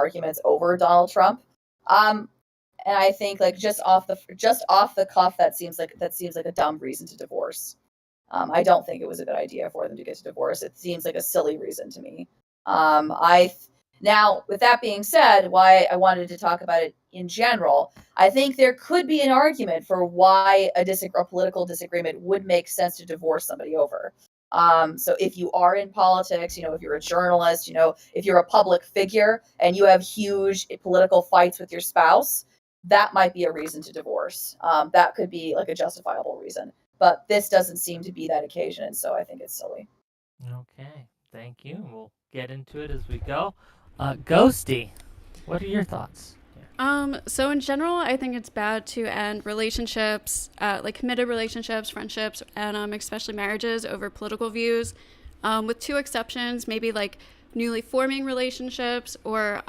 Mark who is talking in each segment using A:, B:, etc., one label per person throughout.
A: arguments over Donald Trump. And I think like just off the cuff, that seems like a dumb reason to divorce. I don't think it was a good idea for them to get a divorce. It seems like a silly reason to me. Now, with that being said, why I wanted to talk about it in general, I think there could be an argument for why a political disagreement would make sense to divorce somebody over. So if you are in politics, if you're a journalist, if you're a public figure and you have huge political fights with your spouse, that might be a reason to divorce. That could be like a justifiable reason. But this doesn't seem to be that occasion, and so I think it's silly.
B: Okay, thank you. We'll get into it as we go. Ghosty, what are your thoughts?
C: So in general, I think it's bad to end relationships, like committed relationships, friendships, and especially marriages over political views, with two exceptions, maybe like newly forming relationships or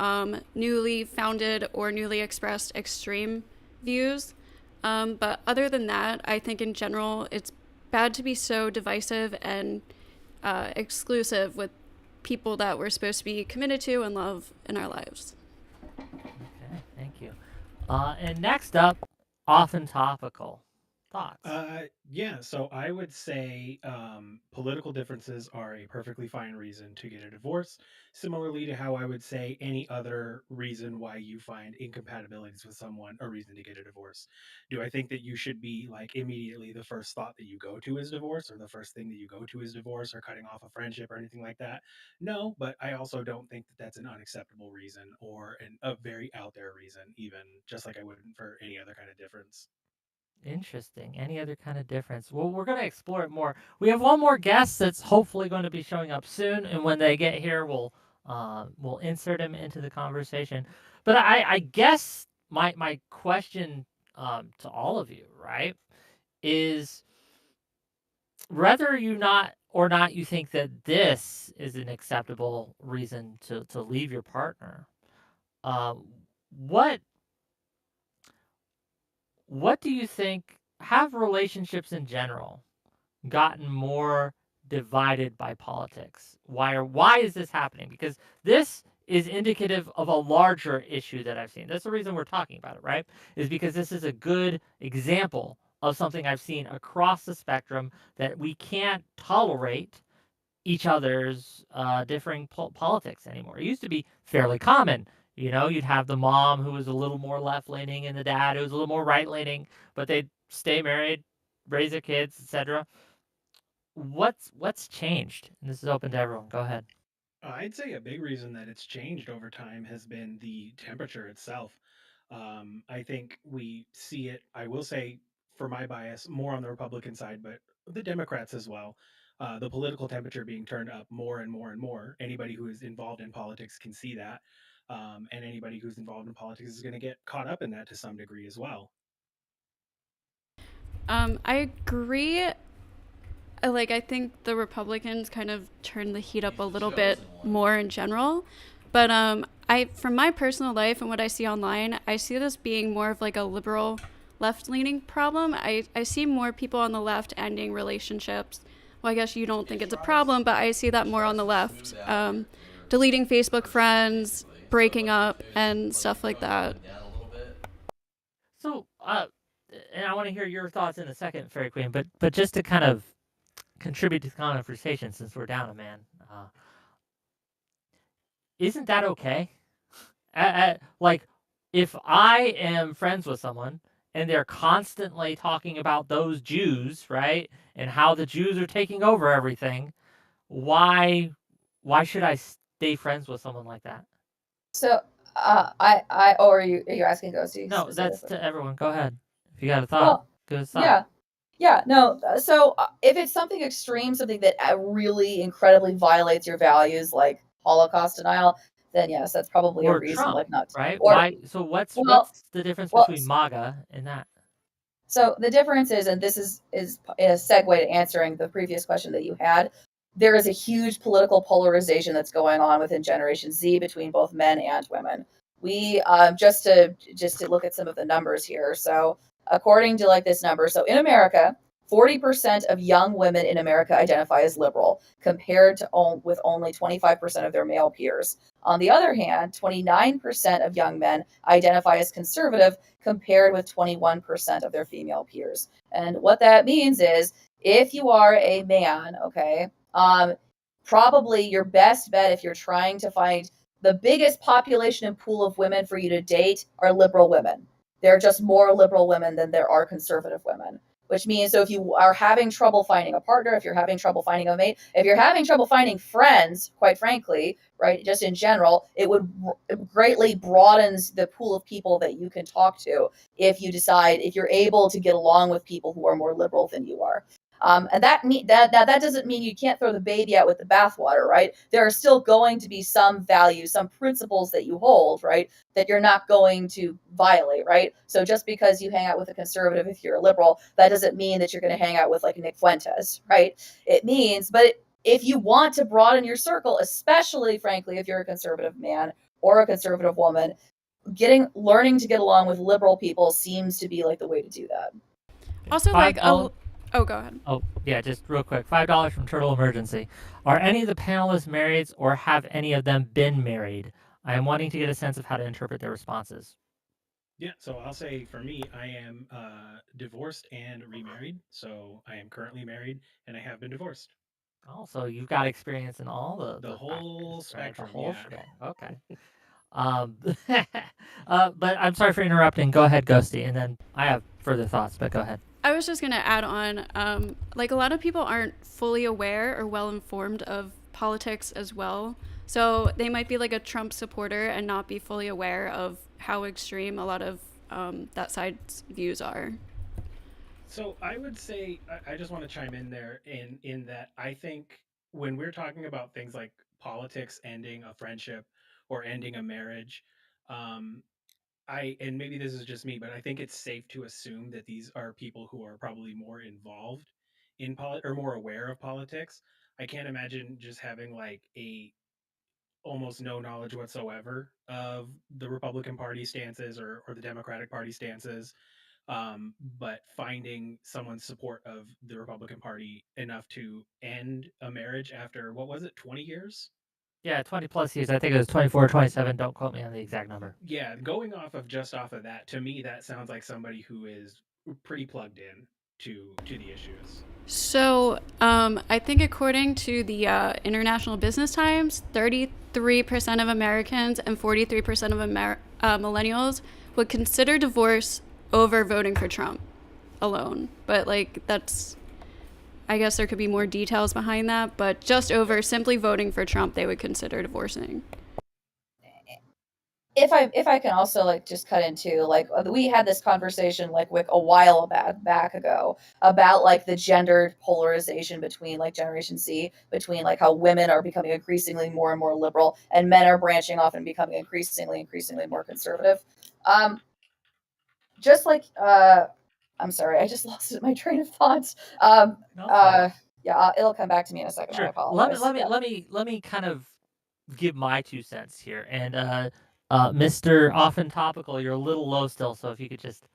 C: newly founded or newly expressed extreme views. But other than that, I think in general, it's bad to be so divisive and exclusive with people that we're supposed to be committed to and love in our lives.
B: Okay, thank you. And next up, often topical thoughts.
D: Yeah, so I would say political differences are a perfectly fine reason to get a divorce, similarly to how I would say any other reason why you find incompatibilities with someone a reason to get a divorce. Do I think that you should be like immediately the first thought that you go to is divorce, or the first thing that you go to is divorce, or cutting off a friendship or anything like that? No, but I also don't think that that's an unacceptable reason or a very out there reason, even just like I wouldn't for any other kind of difference.
B: Interesting. Any other kind of difference? Well, we're going to explore it more. We have one more guest that's hopefully going to be showing up soon, and when they get here, we'll insert him into the conversation. But I guess my question to all of you, right, is whether you not or not you think that this is an acceptable reason to leave your partner. What what do you think, have relationships in general gotten more divided by politics? Why is this happening? Because this is indicative of a larger issue that I've seen. That's the reason we're talking about it, right? Is because this is a good example of something I've seen across the spectrum, that we can't tolerate each other's differing politics anymore. It used to be fairly common. You'd have the mom who was a little more left leaning and the dad who was a little more right leaning, but they'd stay married, raise their kids, etc. What's changed? And this is open to everyone. Go ahead.
D: I'd say a big reason that it's changed over time has been the temperature itself. I think we see it, I will say, for my bias, more on the Republican side, but the Democrats as well. The political temperature being turned up more and more and more. Anybody who is involved in politics can see that. And anybody who's involved in politics is going to get caught up in that to some degree as well.
C: I agree. I think the Republicans kind of turned the heat up a little bit more in general. But from my personal life and what I see online, I see this being more of like a liberal left-leaning problem. I see more people on the left ending relationships. Well, I guess you don't think it's a problem, but I see that more on the left. Deleting Facebook friends, breaking up, and stuff like that.
B: So, and I want to hear your thoughts in a second, Fairy Queen, but just to kind of contribute to the conversation, since we're down a man, isn't that okay? Like, if I am friends with someone and they're constantly talking about those Jews, right, and how the Jews are taking over everything, why should I stay friends with someone like that?
A: So, or are you asking Ghosty?
B: No, that's to everyone. Go ahead. If you got a thought,
A: Well,
B: good thought.
A: yeah. Yeah, no. So if it's something extreme, something that really incredibly violates your values, like Holocaust denial, then yes, that's probably a
B: Or
A: reason,
B: Trump,
A: like not.
B: right?
A: Or
B: Why? So what's
A: well,
B: the difference
A: well.
B: between MAGA and that?
A: So the difference is, and this is in a segue to answering the previous question that you had. There is a huge political polarization that's going on within Generation Z between both men and women. We just to look at some of the numbers here. So according to like this number, so in America, 40% of young women in America identify as liberal, compared to with only 25% of their male peers. On the other hand, 29% of young men identify as conservative, compared with 21% of their female peers. And what that means is, if you are a man, okay, probably your best bet if you're trying to find the biggest population and pool of women for you to date are liberal women. There are just more liberal women than there are conservative women, which means, so if you are having trouble finding a partner, if you're having trouble finding a mate, if you're having trouble finding friends, quite frankly, right, just in general, it would greatly broadens the pool of people that you can talk to if you decide, if you're able to get along with people who are more liberal than you are. And that doesn't mean you can't throw the baby out with the bathwater, right? There are still going to be some values, some principles that you hold, right, that you're not going to violate, right? So just because you hang out with a conservative, if you're a liberal, that doesn't mean that you're going to hang out with like Nick Fuentes, right? It means, but if you want to broaden your circle, especially, frankly, if you're a conservative man or a conservative woman, learning to get along with liberal people seems to be like the way to do that.
C: Also, like, oh, go ahead.
B: Oh, yeah, just real quick. $5 from Turtle Emergency. Are any of the panelists married, or have any of them been married? I am wanting to get a sense of how to interpret their responses.
D: Yeah, so I'll say for me, I am divorced and remarried. So I am currently married and I have been divorced.
B: Oh, so you've got experience in all
D: The whole
B: factors, right? The
D: spectrum,
B: whole
D: yeah.
B: shebang. Okay. Um, but I'm sorry for interrupting. Go ahead, Ghosty, and then I have further thoughts, but go ahead.
C: I was just going to add on, like, a lot of people aren't fully aware or well informed of politics as well. So they might be like a Trump supporter and not be fully aware of how extreme a lot of that side's views are.
D: So I would say I just want to chime in there in that I think when we're talking about things like politics ending a friendship or ending a marriage, um, and maybe this is just me, but I think it's safe to assume that these are people who are probably more involved in or more aware of politics. I can't imagine just having like a almost no knowledge whatsoever of the Republican Party stances or the Democratic Party stances, but finding someone's support of the Republican Party enough to end a marriage after, what was it, 20 years?
B: Yeah, 20 plus years. I think it was 24, 27. Don't quote me on the exact number.
D: Yeah, going off of that, to me, that sounds like somebody who is pretty plugged in to the issues.
C: So I think according to the International Business Times, 33% of Americans and 43% of millennials would consider divorce over voting for Trump alone. But like that's, I guess there could be more details behind that, but just over simply voting for Trump, they would consider divorcing.
A: If I can also like just cut into like we had this conversation like with a while back ago about like the gender polarization between like Generation Z, between like how women are becoming increasingly more and more liberal and men are branching off and becoming increasingly more conservative. Just like I'm sorry, I just lost my train of thought. Yeah, it'll come back to me in a second.
B: Sure.
A: I apologize.
B: Let me kind of give my 2 cents here. And Mr. Often Topical, you're a little low still, so if you could just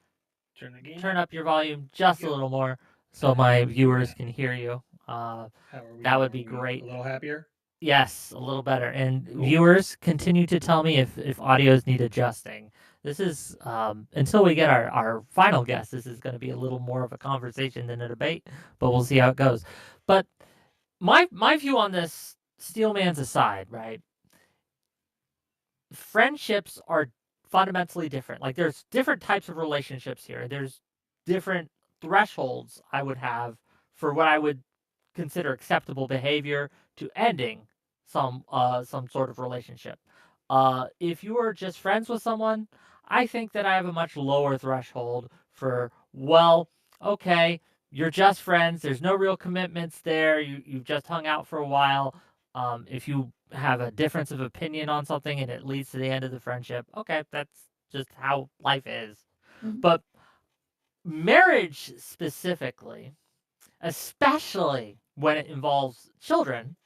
B: turn up your volume just a little more so my viewers can hear you. That would be great.
D: A little happier?
B: Yes, a little better. And viewers, continue to tell me if audios need adjusting. This is until we get our final guest, this is going to be a little more of a conversation than a debate, but we'll see how it goes. But my view on this, Steelman's aside, right? Friendships are fundamentally different. Like there's different types of relationships here. There's different thresholds I would have for what I would consider acceptable behavior to ending some sort of relationship. If you are just friends with someone, I think that I have a much lower threshold for, well, okay, you're just friends. There's no real commitments there. You've just hung out for a while. If you have a difference of opinion on something and it leads to the end of the friendship, okay, that's just how life is.
A: Mhm.
B: But marriage specifically, especially when it involves children,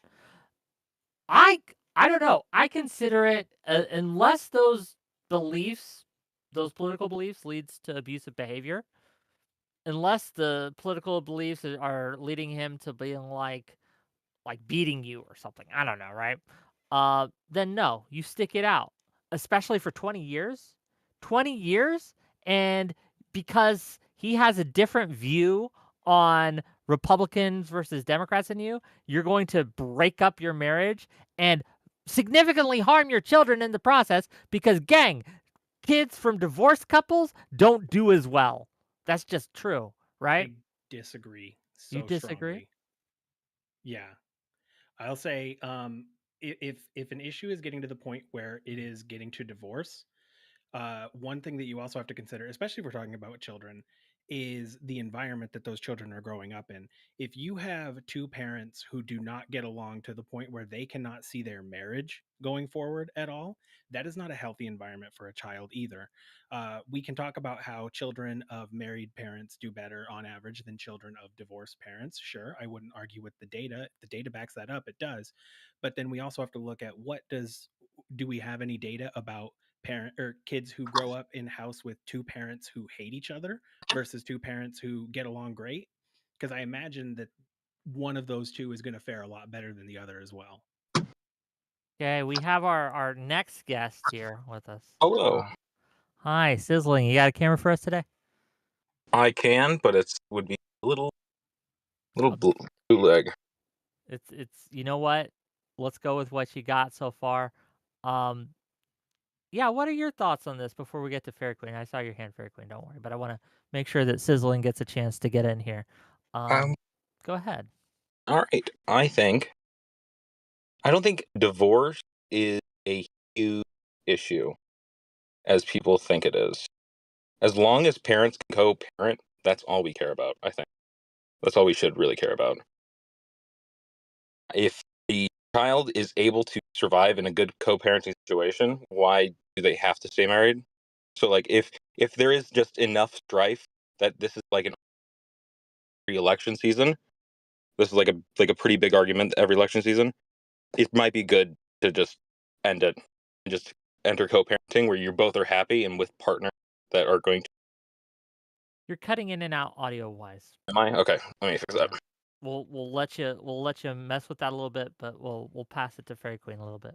B: I don't know. I consider it unless those beliefs, those political beliefs, leads to abusive behavior. unless the political beliefs are leading him to being like beating you or something. I don't know, right? Then no, you stick it out, especially for 20 years. 20 years, and because he has a different view on Republicans versus Democrats than you, you're going to break up your marriage and significantly harm your children in the process because, gang, kids from divorced couples don't do as well. That's just true, right?
D: I disagree
B: You
D: so
B: disagree?
D: strongly. Yeah. I'll say if an issue is getting to the point where it is getting to divorce, one thing that you also have to consider, especially if we're talking about children, is the environment that those children are growing up in. If you have two parents who do not get along to the point where they cannot see their marriage going forward at all, that is not a healthy environment for a child either. We can talk about how children of married parents do better on average than children of divorced parents. Sure, I wouldn't argue with the data. If the data backs that up, it does. But then we also have to look at do we have any data about parent or kids who grow up in house with two parents who hate each other versus two parents who get along great? Because I imagine that one of those two is going to fare a lot better than the other as well.
B: Okay, we have our next guest here with us.
E: Hello.
B: Hi, Sizzling. You got a camera for us today?
E: I can, but it would be a little
B: Oh,
E: bootleg.
B: It's you know what? Let's go with what you got so far. Yeah, what are your thoughts on this before we get to Fairy Queen? I saw your hand, Fairy Queen, don't worry, but I want to make sure that Sizzling gets a chance to get in here. Go ahead.
E: All right. I don't think divorce is a huge issue as people think it is. As long as parents can co-parent, that's all we care about, I think. That's all we should really care about. If the child is able to survive in a good co-parenting situation, why do they have to stay married? So like if there is just enough strife that this is like an election season, this is like a pretty big argument every election season, it might be good to just end it and just enter co-parenting where you both are happy and with partners that are going to.
B: You're cutting in and out audio wise.
E: Am I? Okay, let me fix that.
B: We'll let you mess with that a little bit, but we'll pass it to Fairy Queen a little bit.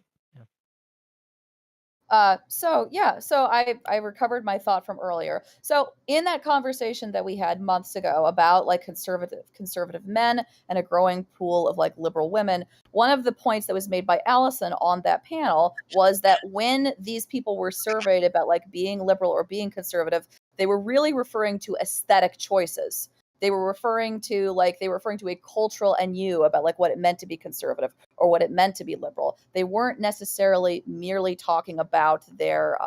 A: So I recovered my thought from earlier. So in that conversation that we had months ago about like conservative men and a growing pool of like liberal women, one of the points that was made by Allison on that panel was that when these people were surveyed about like being liberal or being conservative, they were really referring to aesthetic choices. They were referring to a cultural NU about like what it meant to be conservative or what it meant to be liberal. They weren't necessarily merely talking about their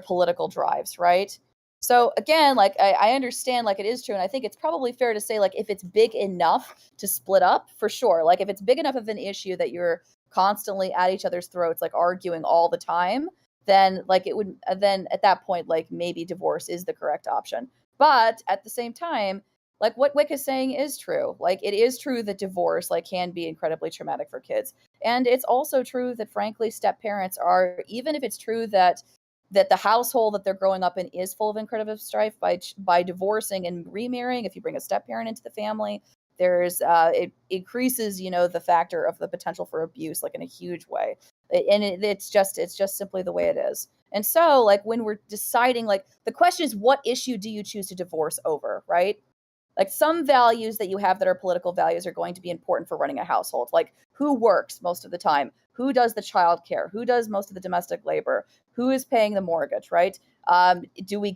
A: political drives, right? So again, like I understand, like it is true, and I think it's probably fair to say, like if it's big enough to split up, for sure. Like if it's big enough of an issue that you're constantly at each other's throats, like arguing all the time, then like it would then at that point, like maybe divorce is the correct option. But at the same time, like what Wick is saying is true. Like it is true that divorce like can be incredibly traumatic for kids. And it's also true that frankly step parents are, even if it's true that the household that they're growing up in is full of incredible strife, by divorcing and remarrying, if you bring a step parent into the family, there's it increases, you know, the factor of the potential for abuse like in a huge way. And it's just simply the way it is. And so like when we're deciding, like the question is, what issue do you choose to divorce over, right? Like some values that you have that are political values are going to be important for running a household. Like who works most of the time? Who does the childcare? Who does most of the domestic labor? Who is paying the mortgage, right? Do we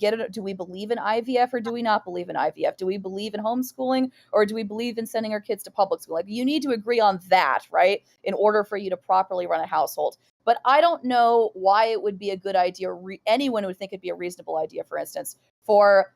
A: believe in IVF or do we not believe in IVF? Do we believe in homeschooling or do we believe in sending our kids to public school? Like you need to agree on that, right? In order for you to properly run a household. But I don't know why it would be a good idea, anyone would think it'd be a reasonable idea, for instance, for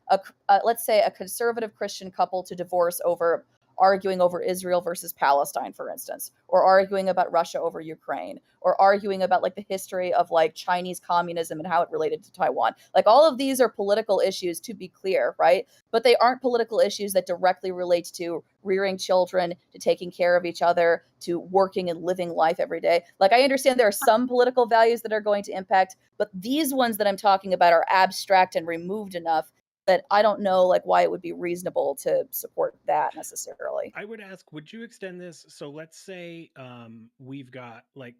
A: let's say a conservative Christian couple to divorce over arguing over Israel versus Palestine, for instance, or arguing about Russia over Ukraine, or arguing about like the history of like Chinese communism and how it related to Taiwan. Like all of these are political issues, to be clear, right? But they aren't political issues that directly relate to rearing children, to taking care of each other, to working and living life every day. Like I understand there are some political values that are going to impact, but these ones that I'm talking about are abstract and removed enough But I don't know like why it would be reasonable to support that necessarily.
D: I would ask, would you extend this? So let's say we've got like,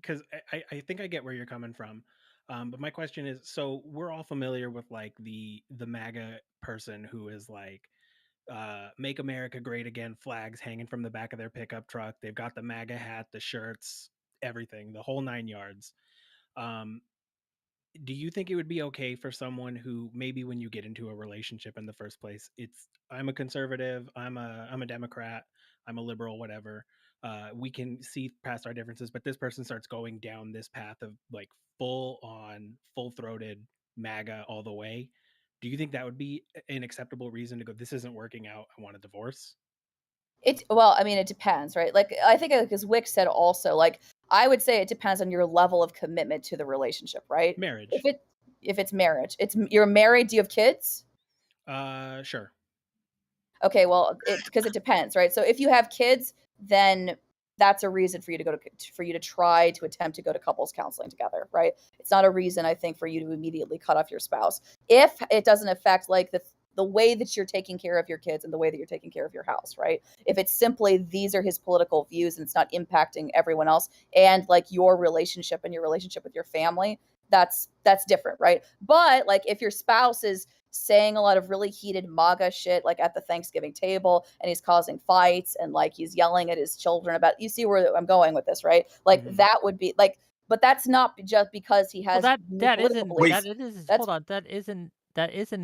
D: because I think I get where you're coming from. But my question is, so we're all familiar with like the MAGA person who is like, make America great again, flags hanging from the back of their pickup truck. They've got the MAGA hat, the shirts, everything, the whole 9 yards. Um, do you think it would be okay for someone who maybe when you get into a relationship in the first place, it's I'm a conservative, I'm a Democrat, I'm a liberal, whatever. We can see past our differences, but this person starts going down this path of like full on, full throated MAGA all the way. Do you think that would be an acceptable reason to go, this isn't working out, I want a divorce?
A: Well, I mean, it depends, right? Like, I think, as Wick said also, like, I would say it depends on your level of commitment to the relationship, right?
D: Marriage.
A: If it's marriage, you're married. Do you have kids?
D: Sure.
A: Okay, well, because it depends, right? So if you have kids, then that's a reason for you to try to attempt to go to couples counseling together, right? It's not a reason, I think, for you to immediately cut off your spouse if it doesn't affect like the way that you're taking care of your kids and the way that you're taking care of your house, right? If it's simply these are his political views and it's not impacting everyone else and like your relationship and your relationship with your family, that's different, right? But like if your spouse is saying a lot of really heated MAGA shit, like at the Thanksgiving table, and he's causing fights and like he's yelling at his children about, you see where I'm going with this, right? Like that would be like, but that's not just because he has political beliefs.
B: Hold on, that isn't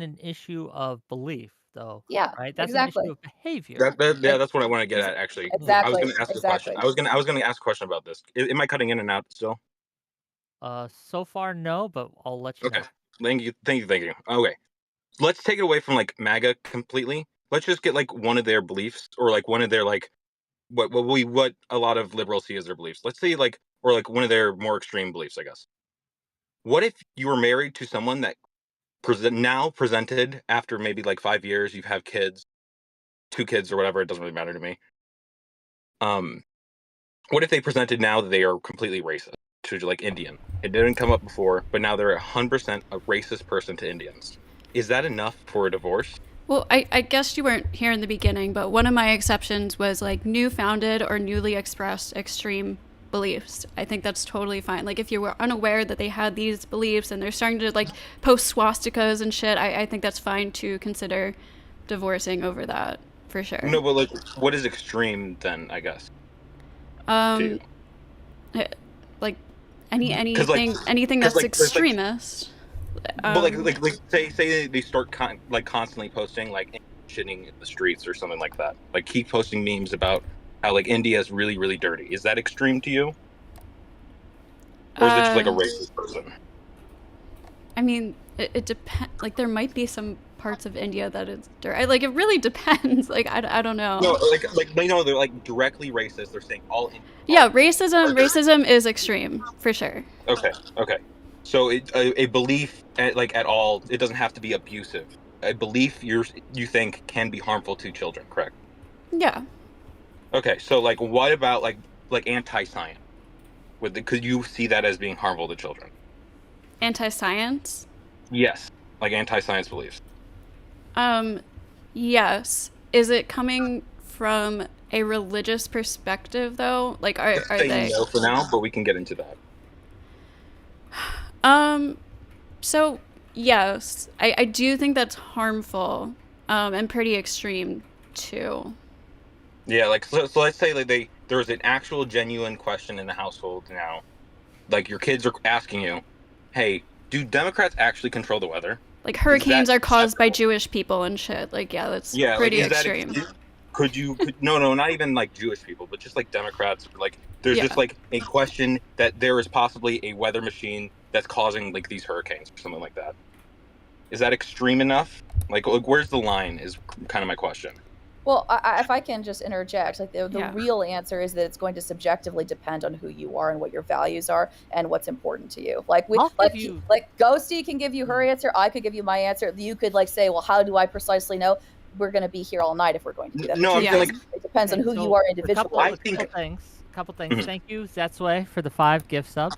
B: an issue of belief though.
A: Yeah,
B: Right? That's an
A: exactly.
B: issue of behavior.
E: That's what I want to get at. Actually, I was
A: Exactly.
E: going to ask a question. I was going to ask a question about this. Am I cutting in and out still?
B: So far no, but I'll let you
E: Okay.
B: know.
E: Thank you. Okay. Let's take it away from like MAGA completely. Let's just get like one of their beliefs or like one of their like what a lot of liberals see as their beliefs. Let's say like or like one of their more extreme beliefs, I guess. What if you were married to someone that now presented after maybe like 5 years, you have kids, 2 kids or whatever, it doesn't really matter to me. What if they presented now that they are completely racist to like Indian? It didn't come up before, but now they're 100% a racist person to Indians. Is that enough for a divorce?
C: Well, I guess you weren't here in the beginning, but one of my exceptions was like new founded or newly expressed extreme beliefs. I think that's totally fine. Like if you were unaware that they had these beliefs and they're starting to like post swastikas and shit, I think that's fine to consider divorcing over that for sure.
E: No, but like, what is extreme then? I guess.
C: Like anything that's extremist.
E: But like say they start constantly posting like shitting in the streets or something like that. Like keep posting memes about how like India is really really dirty. Is that extreme to you? Or is it just like a racist person?
C: I mean, it depends. Like there might be some parts of India that is dirty. Like it really depends. Like I don't know.
E: No, like they know they're like directly racist. They're saying all Indians.
C: Yeah, racism is extreme for sure.
E: Okay. So a belief at all, it doesn't have to be abusive. A belief you think can be harmful to children, correct?
C: Yeah.
E: Okay, so like what about like anti-science? Could you see that as being harmful to children?
C: Anti-science?
E: Yes, like anti-science beliefs.
C: Yes. Is it coming from a religious perspective though? Like are they
E: no for now, but we can get into that.
C: So yes, I do think that's harmful, and pretty extreme too.
E: Yeah, like so let's say like there's an actual genuine question in the household now. Like your kids are asking you, hey, do Democrats actually control the weather?
C: Like hurricanes are caused by Jewish people and shit. Like that's pretty extreme.
E: No, not even like Jewish people, but just like Democrats. Like there's just like a question that there is possibly a weather machine that's causing like these hurricanes or something like that. Is that extreme enough? Like where's the line is kind of my question.
A: Well, if I can just interject, like the real answer is that it's going to subjectively depend on who you are and what your values are and what's important to you. Like Ghosty can give you her answer, I could give you my answer. You could like say, well, how do I precisely know? We're going to be here all night if we're going to do that.
E: No, I'm saying, like,
A: it depends on who you are individually.
B: Couple things. Thank you, Zetsway, for the 5 gift subs.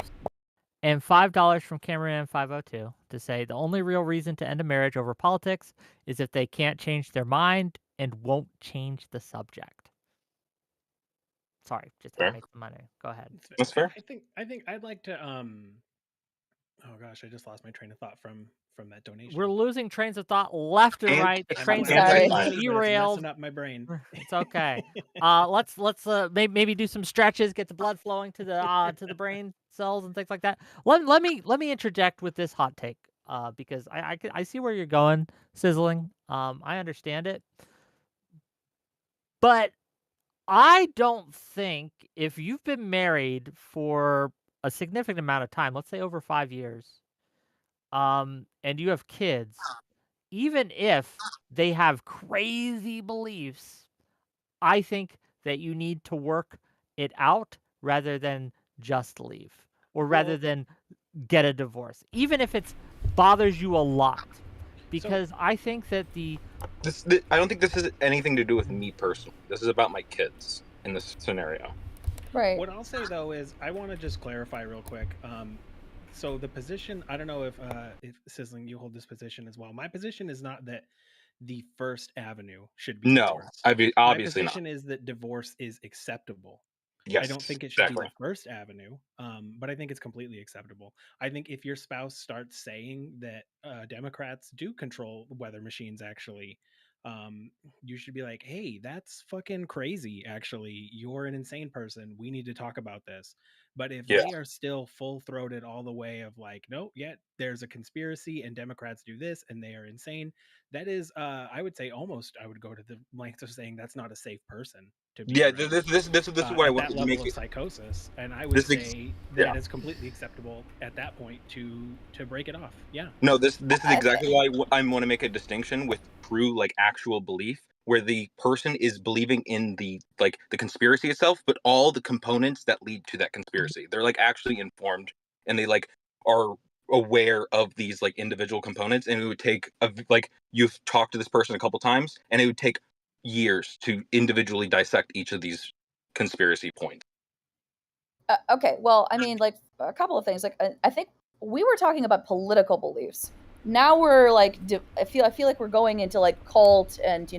B: And $5 from Cameraman 502 to say the only real reason to end a marriage over politics is if they can't change their mind and won't change the subject. Sorry, just had to
E: Fair.
B: make some money. Go ahead.
E: That's fair.
D: I think I'd like to oh gosh, I just lost my train of thought from that donation.
B: We're losing trains of thought left and right. The
D: I'm
B: trains
A: sorry.
B: are being
D: but it's
B: derailed.
D: messing up my brain.
B: It's okay. Let's maybe do some stretches, get the blood flowing to the brain cells and things like that. Let me interject with this hot take, because I see where you're going, Sizzling. I understand it, but I don't think if you've been married for a significant amount of time, let's say over 5 years, and you have kids, even if they have crazy beliefs, I think that you need to work it out rather than just leave, or rather than get a divorce, even if it bothers you a lot. Because I think that
E: I don't think this has anything to do with me personally. This is about my kids in this scenario.
A: Right.
D: What I'll say though is I want to just clarify real quick. So the position, I don't know if Sizzling, you hold this position as well. My position is not that the first avenue should be
E: No,
D: divorce.
E: obviously
D: My
E: not.
D: position is that divorce is acceptable.
E: Yes,
D: I don't think it should
E: exactly.
D: be the first avenue, but I think it's completely acceptable. I think if your spouse starts saying that Democrats do control weather machines, actually, you should be like, hey, that's fucking crazy. Actually, you're an insane person. We need to talk about this. But if
E: Yeah.
D: they are still full throated all the way of like, no, yet there's a conspiracy and Democrats do this and they are insane, that is, I would say almost, I would go to the length of saying that's not a safe person to be
E: Yeah,
D: around.
E: this is what I
D: At
E: want
D: that
E: to
D: level
E: make
D: of
E: it.
D: psychosis, and I would say that
E: yeah.
D: it's completely acceptable at that point to break it off. Yeah.
E: No, this is exactly why I want to make a distinction with true, like, actual belief, where the person is believing in the conspiracy itself, but all the components that lead to that conspiracy. They're like actually informed, and they like are aware of these like individual components. And it would take you've talked to this person a couple times, and it would take years to individually dissect each of these conspiracy points.
A: Okay, well, I mean, like a couple of things. Like, I think we were talking about political beliefs. Now we're like, I feel like we're going into like cult, and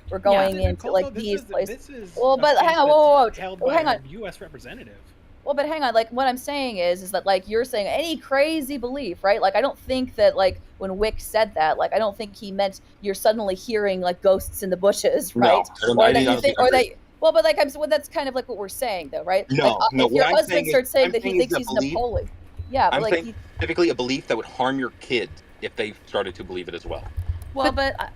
A: we're going into like these places.
D: This is
A: Well, but hang on, whoa,
D: held
A: well,
D: by
A: hang on.
D: a U.S. representative.
A: Well, but hang on. Like, what I'm saying is that like you're saying any crazy belief, right? Like, I don't think that like when Wick said that, like I don't think he meant you're suddenly hearing like ghosts in the bushes, right?
E: No,
A: or that you think, or that. Well, but like that's kind of like what we're saying, though, right?
E: No,
A: like,
E: no.
A: If your husband starts saying
E: I'm
A: that he thinks he's Napoleon, yeah, but
E: I'm
A: like
E: saying specifically a belief that would harm your kids if they started to believe it as well.
A: Well, but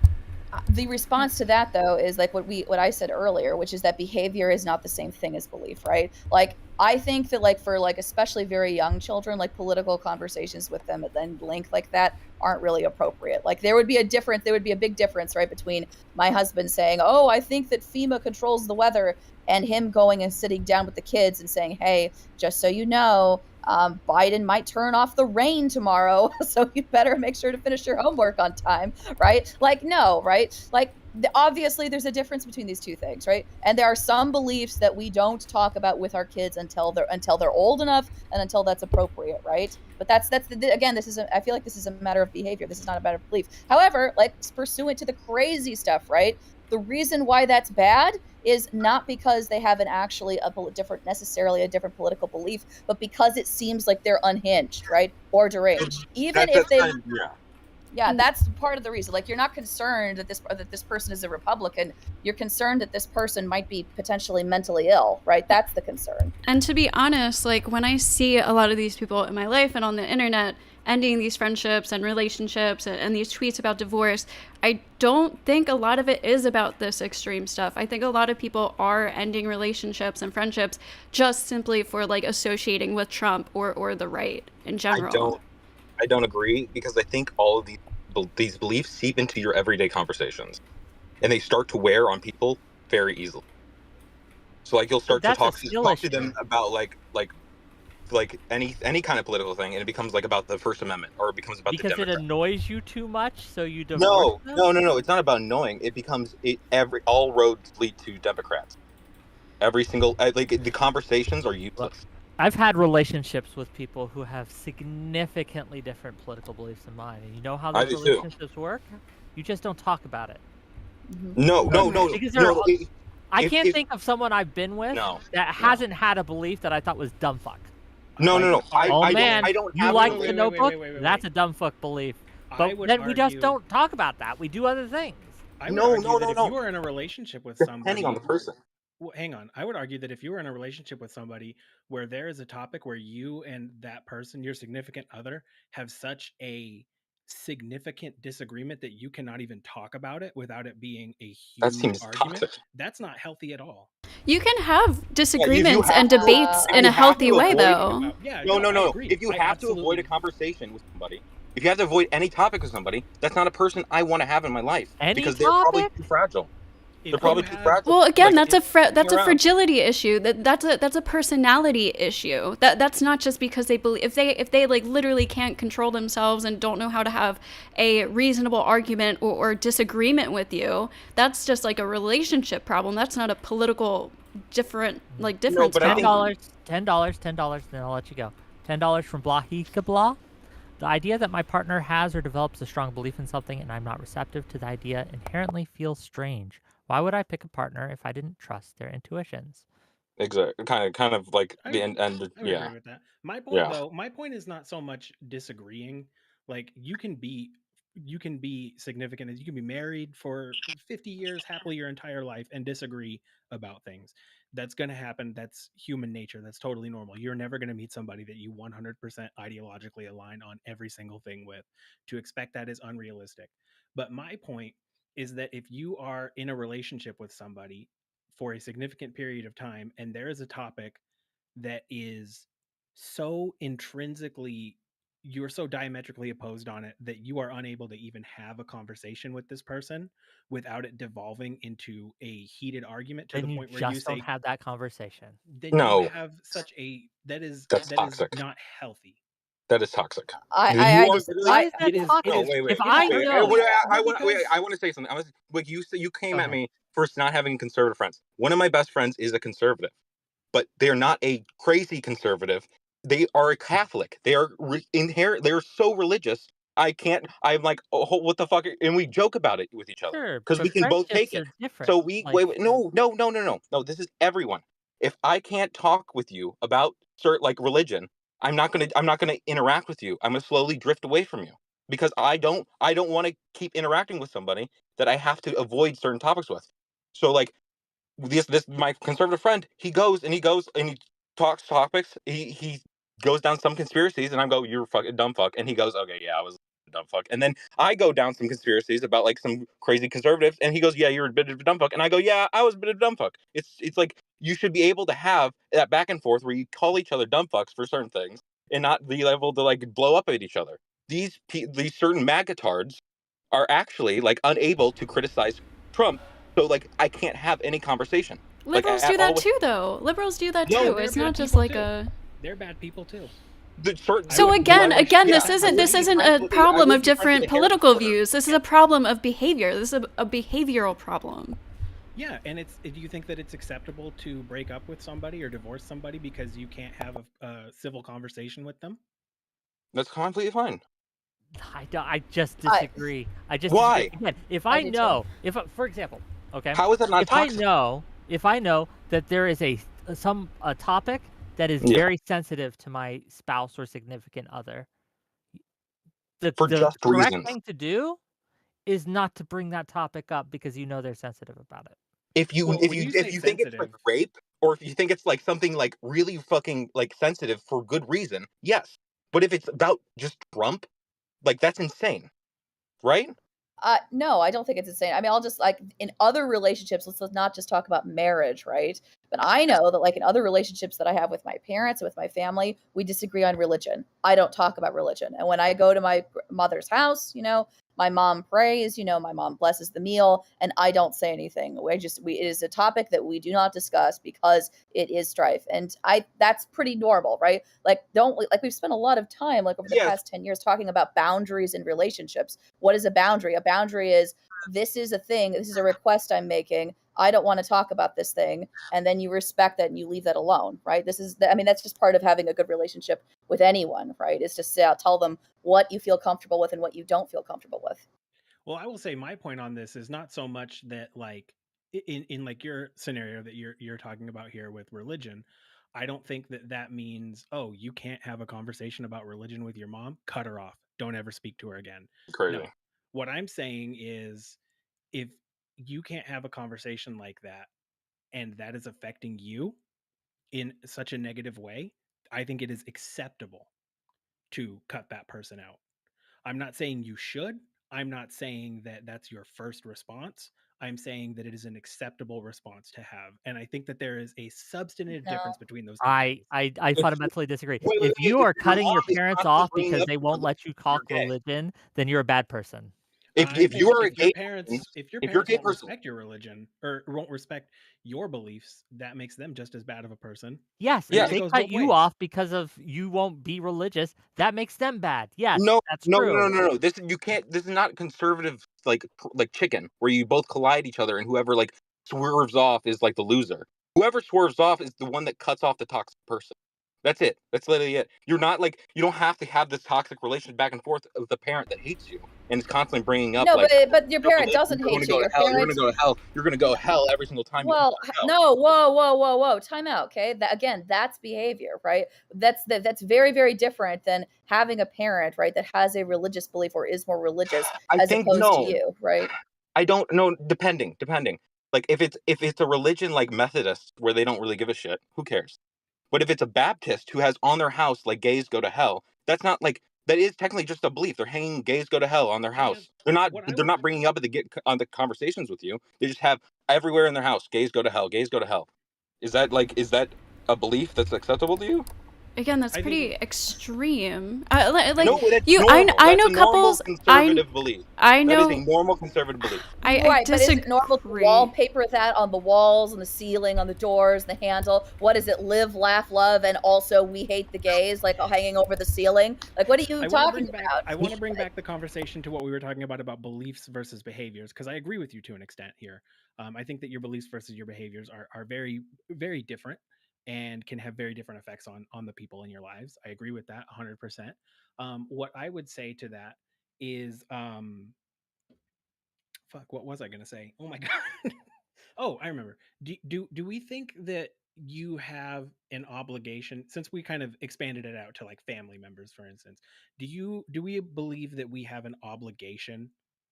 A: the response to that though is like what I said earlier, which is that behavior is not the same thing as belief, right? Like I think that like for like especially very young children, like political conversations with them at then length like that aren't really appropriate. Like there would be a big difference, right, between my husband saying, "Oh, I think that FEMA controls the weather," and him going and sitting down with the kids and saying, "Hey, just so you know, Biden might turn off the rain tomorrow, so you better make sure to finish your homework on time," right? Like, no, right? Like, obviously there's a difference between these two things, right? And there are some beliefs that we don't talk about with our kids until they're old enough and until that's appropriate, right? But again, I feel like this is a matter of behavior. This is not a matter of belief. However, like pursuant to the crazy stuff, right? The reason why that's bad is not because they have necessarily a different political belief, but because it seems like they're unhinged, right? Or deranged. Even if they Yeah, that's part of the reason. Like, you're not concerned that this person is a Republican. You're concerned that this person might be potentially mentally ill, right? That's the concern.
C: And to be honest, like when I see a lot of these people in my life and on the internet ending these friendships and relationships and these tweets about divorce, I don't think a lot of it is about this extreme stuff. I think a lot of people are ending relationships and friendships just simply for like associating with Trump or the right in general.
E: I don't agree, because I think all of these beliefs seep into your everyday conversations, and they start to wear on people very easily. So like you'll start to talk to them about like any kind of political thing, and it becomes like about the First Amendment, or it becomes about
B: because
E: the Democrats.
B: It annoys you too much, so you divorce them?
E: No. It's not about annoying. It becomes all roads lead to Democrats. Every single the conversations are useless.
B: I've had relationships with people who have significantly different political beliefs than mine, and you know how
E: I
B: those
E: do too.
B: relationships work? You just don't talk about it.
E: No, no,
C: Right.
E: no,
B: Because
E: no.
B: I can't
E: If
B: think of someone I've been with
E: no,
B: that
E: no,
B: hasn't had a belief that I thought was dumb fuck.
E: no,
B: Like,
E: no, no.
B: oh
E: I don't.
B: man,
E: I don't
B: you
E: have a
B: like
E: belief.
B: the Notebook? That's a dumb fuck belief.
D: I
B: But
D: would
B: then we just
D: argue.
B: don't talk about that. We do other things.
D: I would
E: No,
D: argue
E: no,
D: that
E: no,
D: if you
E: no.
D: are in a relationship with
E: Depending on
D: somebody,
E: the person.
D: well, hang on. I would argue that if you were in a relationship with somebody where there is a topic where you and that person, your significant other, have such a significant disagreement that you cannot even talk about it without it being a
E: That
D: huge
E: seems
D: argument,
E: toxic.
D: that's not healthy at all.
C: You can have
E: Yeah,
C: disagreements and debates
A: Uh,
C: in a healthy way,
E: avoid,
C: though.
D: Yeah,
E: no, no,
D: I
E: no.
D: agree.
E: If you
D: I
E: have to avoid a
D: absolutely.
E: conversation with somebody, if you have to avoid any topic with somebody, that's not a person I want to have in my life
B: Any
E: because they're probably
B: topic?
E: too fragile. They're
D: If you
E: probably too
D: have,
E: fragile.
C: Well, again,
E: Like,
C: that's
E: hang
C: a
E: around.
C: fragility issue. That's a personality issue. That's not just because they believe if they like literally can't control themselves and don't know how to have a reasonable argument or disagreement with you. That's just like a relationship problem. That's not a political difference
E: but I think
C: problem.
B: $10, then I'll let you go. $10 from Blahika Blah. The idea that my partner has or develops a strong belief in something and I'm not receptive to the idea inherently feels strange. Why would I pick a partner if I didn't trust their intuitions?
E: exactly, kind of like
D: I
E: the
D: would,
E: end.
D: I would agree with that. My point
E: Yeah.
D: though, my point is not so much disagreeing. Like you can be significant as you can be married for 50 years happily your entire life and disagree about things. That's going to happen. That's human nature. That's totally normal. You're never going to meet somebody that you 100% ideologically align on every single thing with. To expect that is unrealistic. But my point is that if you are in a relationship with somebody for a significant period of time and there is a topic that is so intrinsically, you're so diametrically opposed on it that you are unable to even have a conversation with this person without it devolving into a heated argument to the
B: Then you
D: point where you
B: just don't
D: say,
B: have that conversation.
D: then you
E: No,
D: have such a
E: that's
D: that is
E: toxic.
D: not healthy.
E: That is toxic.
A: I
E: You are
A: just
E: literally.
B: Why
A: I
B: is that
D: It
E: No,
B: toxic?
D: is
E: wait,
B: If
E: wait,
D: it is
B: I
E: wait.
B: know,
D: perfectly well,
E: I
D: because
E: want to say something. Like you came
B: go
E: at
B: ahead.
E: me for not having conservative friends. One of my best friends is a conservative, but they're not a crazy conservative. They are a Catholic. They are inherent. They are so religious. I can't. I'm like, oh, what the fuck? And we joke about it with each other
B: Sure,
E: because we
B: but
E: can both take
B: friendships
E: it.
B: are different.
E: So we
B: Like,
E: wait. No, no, no, no, no, no. This is everyone. If I can't talk with you about certain like religion, I'm not gonna interact with you. I'm gonna slowly drift away from you because I don't want to keep interacting with somebody that I have to avoid certain topics with. So like this my conservative friend, he goes and he talks topics. He goes down some conspiracies, and I go, "You're a fucking dumb fuck," and he goes, "Okay, yeah, I was a dumb fuck." And then I go down some conspiracies about like some crazy conservatives, and he goes, "Yeah, you're a bit of a dumb fuck," and I go, "Yeah, I was a bit of a dumb fuck." It's like you should be able to have that back and forth where you call each other dumb fucks for certain things, and not be able to like blow up at each other. These certain magatards are actually like unable to criticize Trump, so like I can't have any conversation like
C: Liberals
E: at
C: do that
E: all with
C: too, though. Liberals do that
E: no
C: too.
D: and they're
C: It's not
D: bad
C: just
D: people
C: like
D: too.
C: a.
D: They're bad people too.
E: the certain
D: I
C: So
D: wouldn't do
C: again,
E: yeah,
C: this isn't a
E: I
C: problem
E: wouldn't
C: of
E: be friends with
C: different
E: a Harry
C: political
E: Potter.
C: views. This is a problem of behavior. This is a behavioral problem.
D: Yeah, and do you think that it's acceptable to break up with somebody or divorce somebody because you can't have a civil conversation with them?
E: That's completely fine.
B: I just
A: I
B: disagree. I just disagree.
E: Why?
B: Again, if
A: I
B: I
A: do too.
B: know, for example, okay,
E: How is that not
B: if I
E: toxic?
B: know that there is a topic that is
E: Yeah,
B: very sensitive to my spouse or significant other,
E: for
B: the
E: just
B: correct
E: reasons.
B: thing to do is not to bring that topic up because you know they're sensitive about it.
D: Well, when you say
E: If you think it's like
D: sensitive,
E: rape, or if you think it's like something like really fucking like sensitive for good reason, yes. But if it's about just Trump, like that's insane, right?
A: No, I don't think it's insane. I mean, I'll just like in other relationships, let's not just talk about marriage, right? But I know that like in other relationships that I have with my parents, with my family, we disagree on religion. I don't talk about religion. And when I go to my mother's house, my mom prays, my mom blesses the meal, and I don't say anything. It is a topic that we do not discuss because it is strife. And that's pretty normal, right? Like we've spent a lot of time like over the
E: Yes,
A: past 10 years talking about boundaries in relationships. What is a boundary? A boundary is this is a thing, this is a request I'm making. I don't want to talk about this thing. And then you respect that and you leave that alone, right? I mean, that's just part of having a good relationship with anyone, right? Is to tell them what you feel comfortable with and what you don't feel comfortable with.
D: Well, I will say my point on this is not so much that like in like your scenario that you're talking about here with religion, I don't think that that means, oh, you can't have a conversation about religion with your mom, cut her off. Don't ever speak to her again.
E: Crazy.
D: No. What I'm saying is if you can't have a conversation like that and that is affecting you in such a negative way, I think it is acceptable to cut that person out. I'm not saying you should. I'm not saying that that's your first response. I'm saying that it is an acceptable response to have. And I think that there is a substantive
A: No.
D: difference between those two
B: I
D: things.
B: I fundamentally disagree.
E: Wait,
B: If you
E: if
B: are
E: your
B: cutting
E: mom
B: your
E: is
B: parents
E: constantly
B: off
E: bringing
B: because
E: up
B: they won't let you
E: you're
B: talk
E: gay.
B: religion, then you're a bad person.
E: If you are a
D: If your
E: gay person,
D: parents
E: if you're a gay
D: won't
E: person,
D: respect your religion or won't respect your beliefs, that makes them just as bad of a person.
B: Yes,
D: And
B: if
E: yeah,
D: it
B: they
D: goes
B: cut
D: both
B: you
D: ways.
B: off because of you won't be religious, that makes them bad. Yes,
E: no,
B: that's
E: no, no,
B: true.
E: no, no, no. This you can't. This is not conservative like chicken where you both collide each other and whoever like swerves off is like the loser. Whoever swerves off is the one that cuts off the toxic person. That's it. That's literally it. You're not like you don't have to have this toxic relationship back and forth with a parent that hates you and is constantly bringing up
A: No,
E: like
A: but your
E: your
A: parent
E: religion.
A: doesn't
E: You're going
A: hate
E: to
A: you.
E: go to
A: Your
E: hell. You're going
A: parent,
E: to go to hell. You're going to go to hell every single time you come
A: well,
E: out of hell.
A: no, whoa, time out, okay? That, again, that's behavior, right? That's very, very different than having a parent, right, that has a religious belief or is more religious
E: I
A: as
E: think
A: opposed to
E: no.
A: you, right?
E: I don't know. Depending. Like if it's a religion like Methodist where they don't really give a shit, who cares? But if it's a Baptist who has on their house like gays go to hell, that's not like that is technically just a belief. They're hanging gays go to hell on their
D: And
E: house. They're not
D: what I
E: they're
D: would
E: not bringing up at the get on the conversations with you. They just have everywhere in their house. Gays go to hell. Gays go to hell. Is that a belief that's acceptable to you?
C: Again, that's
D: I think
C: pretty extreme. Like
E: No, that's
C: you,
E: normal.
C: I
E: That's
C: know
E: a normal
C: couples.
E: conservative belief.
C: I
E: That is a
C: know.
E: normal conservative belief.
C: I
A: Right, but is it normal to
C: disagree.
A: wallpaper that on the walls, on the ceiling, on the doors, the handle? What is it? Live, laugh, love, and also we hate the gays, like hanging over the ceiling? Like, what are you talking about?
D: I want to bring back the conversation to what we were talking about beliefs versus behaviors, because I agree with you to an extent here. I think that your beliefs versus your behaviors are very, very different and can have very different effects on the people in your lives. I agree with that 100%. What I would say to that is, fuck, what was I going to say? Oh my God. Oh, I remember. Do we think that you have an obligation, since we kind of expanded it out to like family members, for instance? Do we believe that we have an obligation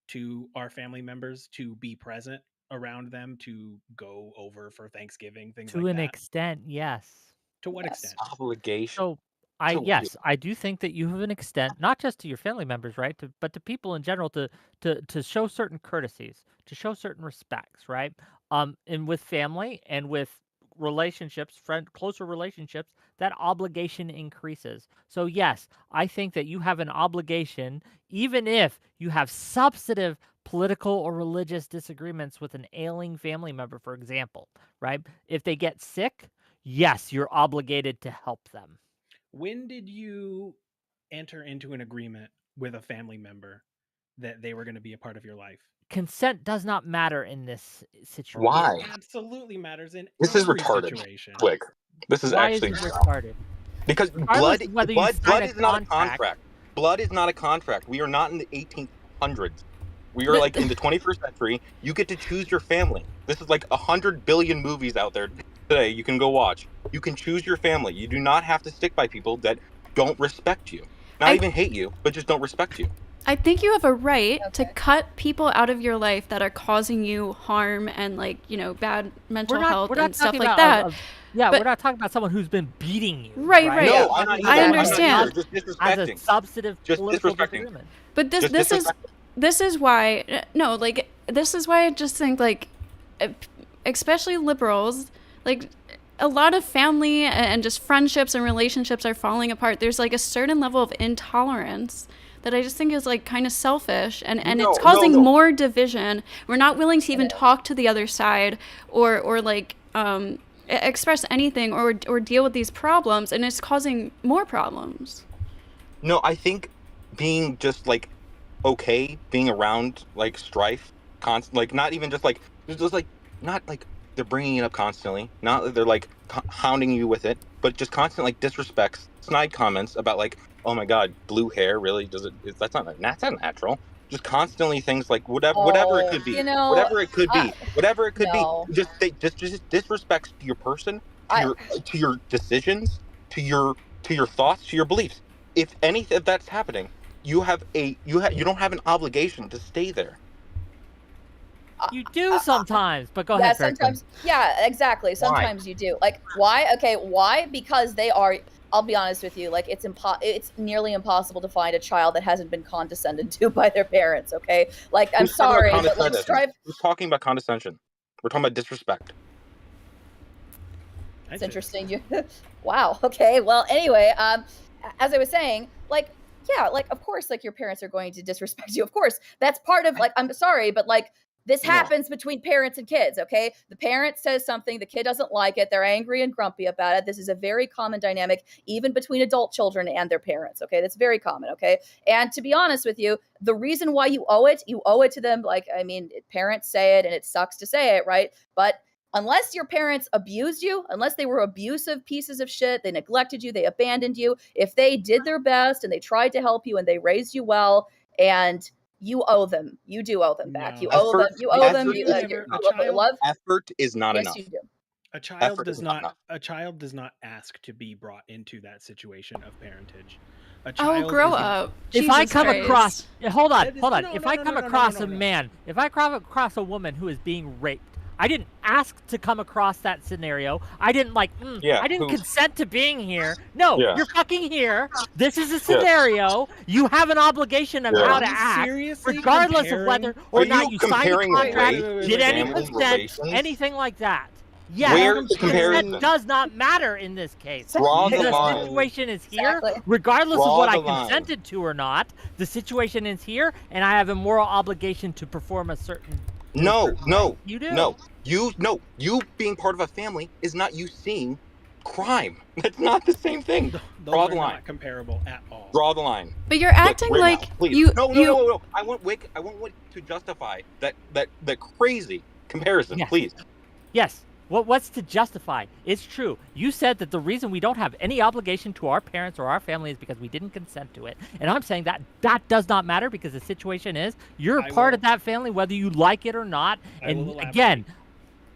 D: to our family members to be present around them, to go over for Thanksgiving, things
B: To
D: like
B: an
D: that?
B: extent, yes.
D: To what
A: Yes.
D: extent?
E: Obligation.
B: So
E: So weird.
B: I do think that you have an extent, not just to your family members, right? But to people in general to show certain courtesies, to show certain respects, right? And with family and with relationships, closer relationships, that obligation increases. So yes, I think that you have an obligation, even if you have substantive political or religious disagreements with an ailing family member, for example, right? If they get sick, yes, you're obligated to help them.
D: When did you enter into an agreement with a family member that they were going to be a part of your life?
B: Consent does not matter in this
D: It
B: situation.
E: Why?
D: absolutely matters in
E: This is
D: every
E: retarded.
D: situation.
E: Quick. This is
B: Why is
E: actually
B: it retarded?
E: because
B: Regardless of whether you sign
E: blood
B: a
E: is not a
B: contract,
E: contract. Blood is not a contract. We are not in the 1800s. We are
C: The-
E: like in the 21st century. You get to choose your family. This is like 100 billion movies out there today. You can go watch. You can choose your family. You do not have to stick by people that don't respect you. Not
C: I
E: even hate you, but just don't respect you.
C: I think you have a right to
A: Okay.
C: cut people out of your life that are causing you harm and bad mental health
B: we're not
C: and stuff
B: talking
C: like
B: about
C: that.
B: yeah,
C: but-
B: we're not talking about someone who's been beating you.
C: Right.
E: No, I'm not either.
C: I
E: I'm not
C: understand.
E: either. Just
B: As a
E: disrespecting.
B: substantive
E: Just
B: political
E: disrespecting.
B: disagreement.
C: But
E: Just
C: this is why this is why I just think especially liberals, like a lot of family and just friendships and relationships are falling apart. There's like a certain level of intolerance that I just think is like kind of selfish and it's causing more division. We're not willing to even talk to the other side or express anything or deal with these problems, and it's causing more problems.
E: No, I think being just like okay, being around like strife like not even just like just like not like they're bringing it up constantly, not that they're like hounding you with it, but just constant like disrespects, snide comments about like, oh my god, blue hair really that's not natural. Just constantly things like whatever it
A: Oh,
E: could be,
A: you know,
E: whatever it could be, whatever it could be.
A: no.
E: Just disrespects to your person,
A: I
E: to your decisions, to your thoughts, to your beliefs. If anything if that's happening, you don't have an obligation to stay there.
B: You do sometimes, but go
A: yeah,
B: ahead, Kirk.
A: sometimes. Yeah, exactly. Sometimes you do. Like, why? Okay, why? Because they are. I'll be honest with you. Like, it's nearly impossible to find a child that hasn't been condescended to by their parents. Okay, like, I'm
E: Who's talking about
A: sorry, but like,
E: condescension? Who's talking about condescension? We're talking about disrespect.
A: It's interesting. You, wow. Okay. Well, anyway, as I was saying, like, yeah, like, of course, like, your parents are going to disrespect you. Of course, that's part of, like, I'm sorry, but like, this happens between parents and kids. Okay, the parent says something, the kid doesn't like it, they're angry and grumpy about it. This is a very common dynamic, even between adult children and their parents. Okay, that's very common. Okay, and to be honest with you, the reason why you owe it to them. Like, I mean, parents say it, and it sucks to say it, right? But unless your parents abused you, unless they were abusive pieces of shit, they neglected you, they abandoned you, if they did their best and they tried to help you and they raised you well, and you owe them. You do owe them back. You owe them. You owe them. Love.
E: Effort is not
A: Yes,
E: enough.
A: you do.
D: A child does not. A child does not ask to be brought into that situation of parentage. A child
C: grow up.
B: If I come across, hold on.
D: No,
B: If I come across a man, if I come across a woman who is being raped, I didn't ask to come across that scenario. I didn't I didn't consent to being here. No, you're fucking here. This is a scenario. You have an obligation of how to act, regardless of whether or not you signed a contract, did any consent, anything like that. Yes, consent does not matter in this case. The situation is here, regardless of what I consented to or not. The situation is here, and I have a moral obligation to perform a certain.
E: No,
B: you do.
E: No, you being part of a family is not you seeing crime. That's not the same thing. Draw the line.
D: Not comparable at all.
E: Draw the line.
C: But you're acting like you.
E: No. I want Wick to justify that crazy comparison, please.
B: Yes. What's to justify? It's true. You said that the reason we don't have any obligation to our parents or our family is because we didn't consent to it. And I'm saying that does not matter, because the situation is you're a part of that family whether you like it or not. And again,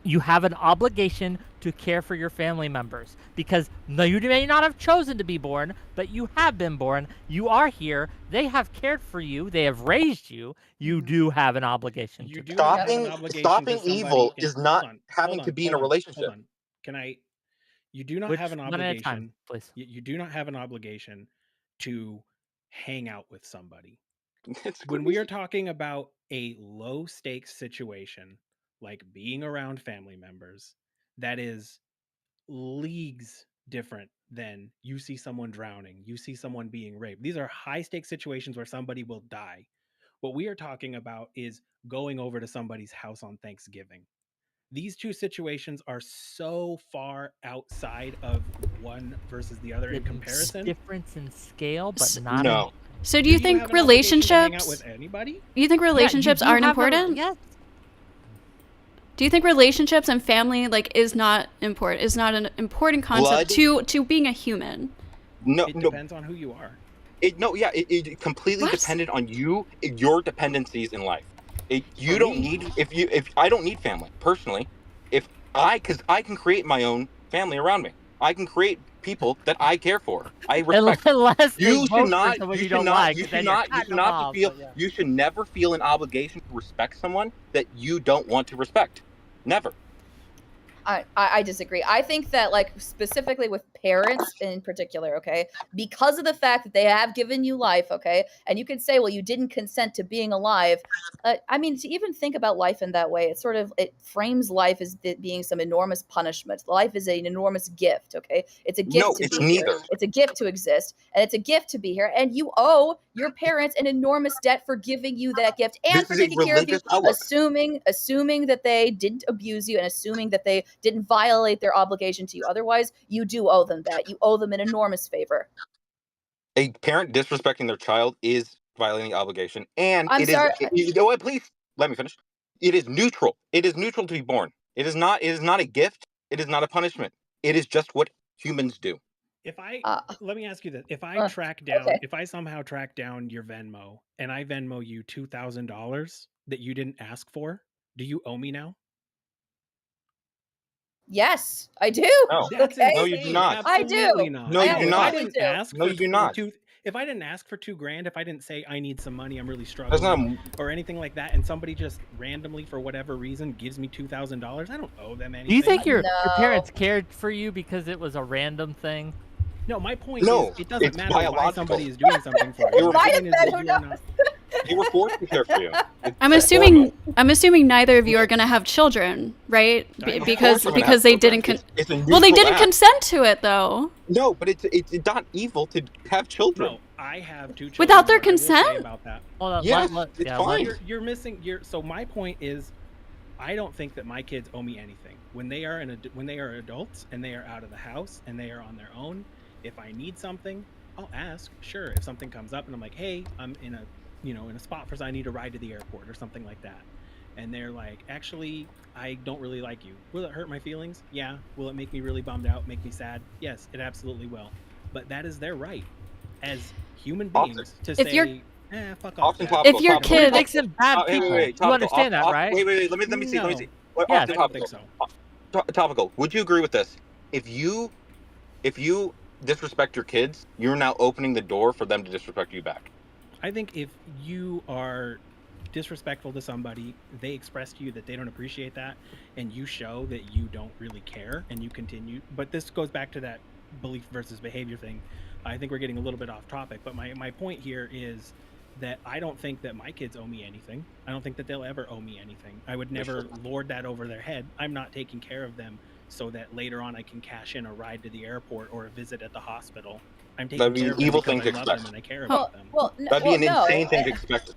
B: you have an obligation to care for your family members, because you may not have chosen to be born, but you have been born. You are here. They have cared for you. They have raised you. You do have an obligation.
E: Stopping evil is not having to be in a relationship.
D: You do not have an obligation. Please. You do not have an obligation to hang out with somebody. When we are talking about a low stakes situation, like being around family members, that is leagues different than you see someone drowning, you see someone being raped. These are high stakes situations where somebody will die. What we are talking about is going over to somebody's house on Thanksgiving. These two situations are so far outside of one versus the other in comparison.
B: Difference in scale, but not.
E: No.
C: So do you think relationships?
D: With anybody?
C: Do you think relationships aren't important?
B: Yes.
C: Do you think relationships and family is not important? Is not an important concept to being a human?
E: No,
D: it depends on who you are.
E: It completely dependent on you, your dependencies in life. I don't need family personally. Because I can create my own family around me. I can create people that I care for. I respect. You should never feel an obligation to respect someone that you don't want to respect. Never.
A: I disagree. I think that, specifically with parents in particular, okay, because of the fact that they have given you life, okay, and you can say, well, you didn't consent to being alive. I mean, to even think about life in that way, it frames life as being some enormous punishment. Life is an enormous gift, okay? It's a gift to be here. It's a gift to exist, and it's a gift to be here, and you owe your parents an enormous debt for giving you that gift and for taking care of you, assuming that they didn't abuse you and assuming that they didn't violate their obligation to you. Otherwise, you do owe them that. You owe them an enormous favor.
E: A parent disrespecting their child is violating the obligation, and please let me finish. It is neutral. It is neutral to be born. It is not. It is not a gift. It is not a punishment. It is just what humans do.
D: If I
A: Uh,
D: Let me ask you this:
A: okay.
D: if I somehow track down your Venmo and I Venmo you $2,000 that you didn't ask for, do you owe me now?
A: Yes, I do.
E: No,
D: That's
A: Okay.
E: no, you do
D: insane.
E: not.
A: I
D: Absolutely
A: do.
D: not.
E: No,
A: I
E: you do
D: No, if I
E: not.
A: absolutely
D: didn't
A: do.
D: ask
E: No,
D: for
E: you do not.
D: if I didn't ask for 2 grand, if I didn't say I need some money, I'm really
E: That's not.
D: struggling, or anything like that, and somebody just randomly for whatever reason gives me $2,000, I don't owe them
B: Do you think
D: anything.
B: your parents
A: No.
B: cared for you because it was a random thing?
D: No, my point is
E: No,
D: it doesn't
E: it's
D: matter why
E: biological.
D: somebody is doing something for
E: They
D: you.
E: were.
D: My
A: Might have
D: point is
A: been.
D: that
A: Who
D: you are
A: knows?
D: not.
E: They were forced to care for you. It's
C: I'm
E: horrible.
C: assuming neither of you are gonna have children, right?
D: I am
E: Of
C: Because
E: course, I'm gonna have
C: they
E: children.
C: didn't
E: It's a
C: well, they
E: neutral
C: didn't
E: act.
C: consent to it though.
E: No, but it's not evil to have children.
D: No, I have 2 children,
C: Without
D: and
C: their
D: what I will say
C: consent?
D: about that,
B: Hold on,
E: Yes, it's
B: yeah,
E: fine.
D: you're missing. So my point is, I don't think that my kids owe me anything. When they are when they are adults and they are out of the house and they are on their own, if I need something, I'll ask. Sure, if something comes up and I'm like, hey, I'm in a in a spot for I need a ride to the airport or something like that, and they're like, actually, I don't really like you. Will it hurt my feelings? Yeah. Will it make me really bummed out? Make me sad? Yes, it absolutely will. But that is their right as human
E: Often,
D: beings to
C: If you're
D: say, fuck off,
E: often
D: Dad.
E: topical.
C: if your
D: I don't
B: but it
C: kid
D: care.
B: makes them bad
E: Hey,
B: people.
E: wait,
B: You
E: topical.
B: understand that, right?
E: Wait. Let me see. Let me
D: No,
E: see.
B: Yes.
E: Often
D: I don't
E: topical.
D: think so.
E: Topical. Would you agree with this? If you disrespect your kids, you're now opening the door for them to disrespect you back.
D: I think if you are disrespectful to somebody, they express to you that they don't appreciate that, and you show that you don't really care, and you continue. But this goes back to that belief versus behavior thing. I think we're getting a little bit off topic, but my point here is that I don't think that my kids owe me anything. I don't think that they'll ever owe me anything. I would never lord that over their head. I'm not taking care of them so that later on I can cash in a ride to the airport or a visit at the hospital. I'm taking
E: That'd be
D: care
E: an
D: of them
E: evil
D: because
E: thing
D: I
E: to
D: love them
E: expect.
D: and I care
C: Well,
D: about them.
E: That'd be an
A: no.
E: insane thing to expect.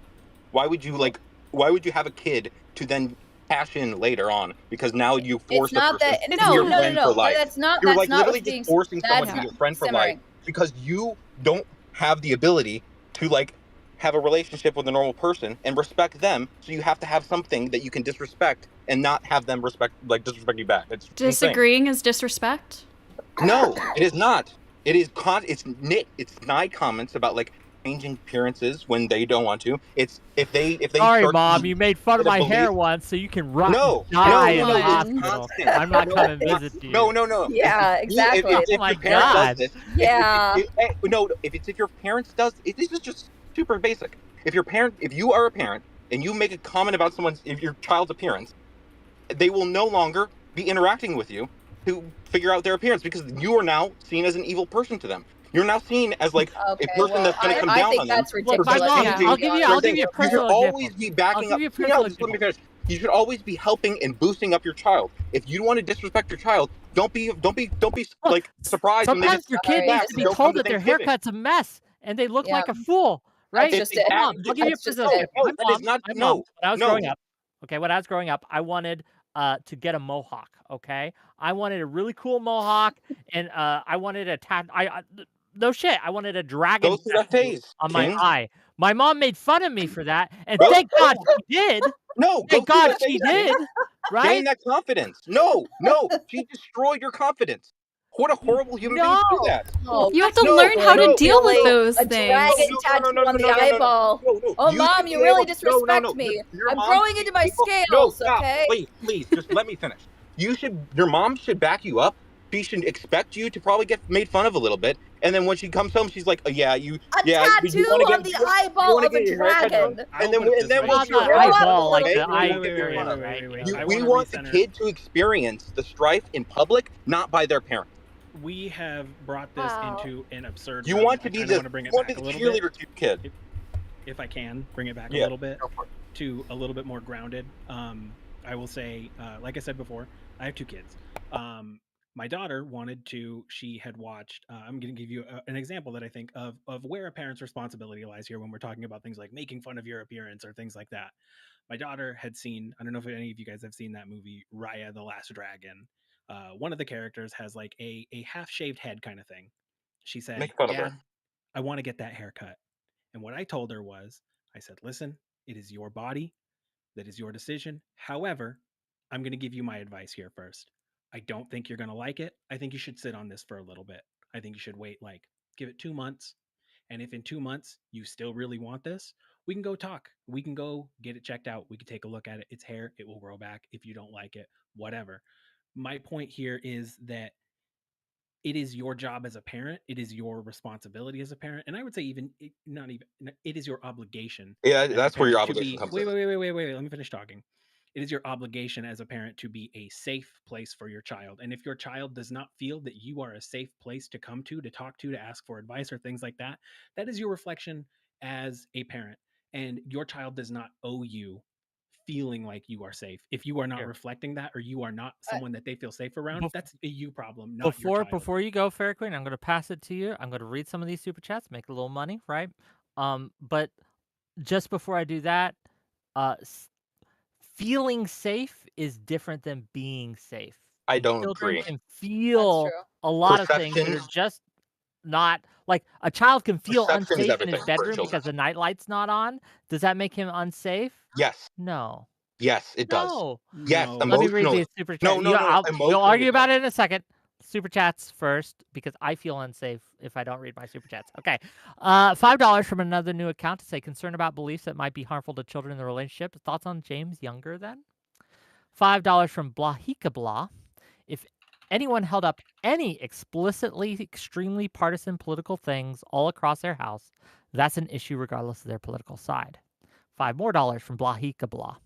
E: Why would you like? Why would you have a kid to then cash in later on? Because now you
A: It's
E: forced a
A: not
E: person
A: that.
E: to be
C: it's
A: No,
E: your
A: no, no,
E: friend for
A: no.
E: life.
A: That's not.
E: You're
A: That's
E: like
A: not
E: literally
A: what's
E: just
A: being.
E: forcing someone
A: That's
E: to be
A: not
E: your friend for life
A: simmering.
E: because you don't have the ability to like have a relationship with a normal person and respect them. So you have to have something that you can disrespect and not have them disrespect you back. It's insane.
C: disagreeing is disrespect.
E: No, it is not. It is it's snide comments about like changing appearances when they don't want to. It's if they
B: Sorry,
E: start
B: Mom,
E: to
B: you made fun of
E: get a
B: my
E: belief.
B: hair once, so you can rot and
E: No,
B: die
E: no,
B: in the
E: no. It's
C: One.
B: hospital.
E: constant.
B: I'm not
E: No,
B: coming
E: it's not.
B: visit you.
E: No.
A: Yeah, exactly.
E: If
B: Oh my
E: your parent does
B: God.
E: this,
A: Yeah.
E: no, if your parents does it, this is just super basic. If you are a parent and you make a comment about if your child's appearance, they will no longer be interacting with you to figure out their appearance because you are now seen as an evil person to them. You're now seen as like a
A: Okay.
E: person
A: Well,
E: that's going to come
A: I
E: down
A: think
E: on them
A: that's
B: Look,
E: for
B: my
E: just
A: ridiculous.
B: mom.
A: To
C: Yeah.
A: be
E: certain
B: I'll
A: honest.
B: give
E: things.
B: you a
E: You should
B: personal
E: always
B: example.
E: be
B: I'll
E: backing
B: give
E: up.
B: you a
E: No,
B: personal
E: just let me
B: example.
E: finish. You should always be helping and boosting up your child. If you want to disrespect your child, don't be
B: Look,
E: like surprised when they
B: sometimes
E: just
B: your
E: text you
B: kid
A: Sorry.
B: needs
E: back
B: to
A: This
E: and
B: be
A: is.
E: don't come
B: told
E: to
B: that their
E: Thanksgiving.
B: haircut's a mess and they look
A: Yeah.
B: like a fool,
A: That's
B: right?
A: just it.
B: My mom. I'll give you a
A: That's just
B: personal
A: it.
B: example.
E: No, that is not.
B: My mom.
E: No,
B: When I was growing
E: no.
B: up, okay, when I was growing up, I wanted to get a mohawk. Okay, I wanted a really cool mohawk, and I wanted a no shit. I wanted a
E: Go
B: dragon
E: through that
B: tattoo
E: phase,
B: on my
E: King.
B: eye. My mom made fun of me for that, and
E: Go,
B: thank God
E: go.
B: she did.
E: No, go
B: Thank
E: through
B: God
E: that
B: she
E: phase, King.
B: did.
E: Gain
B: Right?
E: that confidence. No. She destroyed your confidence. What a horrible human being
B: No.
E: to do that.
A: Oh,
C: You have to
E: No,
C: learn how
A: really?
C: to
E: no,
C: deal with
A: Really?
E: no,
C: those
A: A
C: things.
A: dragon tattoo on the eyeball.
E: no.
A: Oh,
E: You should
A: Mom, you
E: be
A: really
E: able.
A: disrespect
E: No.
A: me.
E: Your
A: I'm
E: mom
A: growing
E: should
A: into
E: be
A: my
E: able. No,
A: scales,
E: stop,
A: okay?
E: please, just let me finish. Your mom should back you up. She should expect you to probably get made fun of a little bit, and then when she comes home, she's like,
A: A
E: did you
A: tattoo
E: want to
A: on the
E: you
A: eyeball
E: want to
A: of a
E: get your hair cut done?
A: dragon.
D: I will put it
E: And
D: this
E: then
B: Well,
D: way.
E: we'll
B: not
E: see
B: the
E: what
A: Grow up,
E: happens.
B: eyeball, like
A: little.
E: Okay,
B: the
E: we
B: eye
E: won't get made fun of.
B: right?
D: I
E: We
D: want to
E: want the
D: recenter.
E: kid to experience the strife in public, not by their parents.
D: We have brought this
A: Wow.
D: into an absurd
E: You
D: realm.
E: want
D: I
E: to be
D: kind
E: the
D: of want to bring
E: you
D: it
E: want to
D: back
E: be
D: a
E: the
D: little bit,
E: cheerleader to your kid.
D: if I can bring it back a
E: Yeah,
D: little bit
E: go for it.
D: to a little bit more grounded. I will say, like I said before, I have 2 kids. My daughter wanted to. She had watched. I'm going to give you an example that I think of where a parent's responsibility lies here when we're talking about things like making fun of your appearance or things like that. My daughter had seen. I don't know if any of you guys have seen that movie, Raya the Last Dragon. One of the characters has like a half shaved head kind of thing. She said,
E: Make fun of her.
D: "Dad, I want to get that haircut." And what I told her was, I said, "Listen, it is your body. That is your decision. However, I'm going to give you my advice here first. I don't think you're going to like it. I think you should sit on this for a little bit. I think you should wait, like, give it 2 months. And if in 2 months you still really want this, we can go talk. We can go get it checked out. We can take a look at it. It's hair. It will grow back. If you don't like it, whatever. My point here is that it is your job as a parent. It is your responsibility as a parent. And I would say not even, it is your obligation.
E: Yeah,
D: as a
E: that's where your
D: parent to
E: obligation
D: be,
E: comes
D: wait,
E: in.
D: wait, let me finish talking. It is your obligation as a parent to be a safe place for your child. And if your child does not feel that you are a safe place to come to talk to ask for advice or things like that, that is your reflection as a parent. And your child does not owe you feeling like you are safe. If you are not
B: Here.
D: reflecting that, or you are not someone that they feel safe around, that's a you problem, not your child.
B: Before you go, Fairy Queen, I'm going to pass it to you. I'm going to read some of these super chats, make a little money, right? But just before I do that, feeling safe is different than being safe.
E: I don't
B: Children
E: agree.
B: can feel
A: true.
B: a lot of things that
E: Perception-
B: are just not like a child can feel
E: Perception is
B: unsafe in his
E: everything for
B: bedroom
E: children.
B: because the night light's not on. Does that make him unsafe?
E: Yes.
B: No.
E: Yes, it does.
B: No.
E: Yes,
D: No.
B: Let me read
E: emotionally.
B: these super chats.
E: No, no, no,
B: We'll
E: emotionally
B: argue
E: it
B: about
E: does.
B: it in a second. Super chats first because I feel unsafe if I don't read my super chats. Okay. $5 from another new account to say concern about beliefs that might be harmful to children in the relationship. Thoughts on James Younger then? $5 from Blahika. If anyone held up any explicitly extremely partisan political things all across their house, that's an issue regardless of their political side. $5 more from Blahika.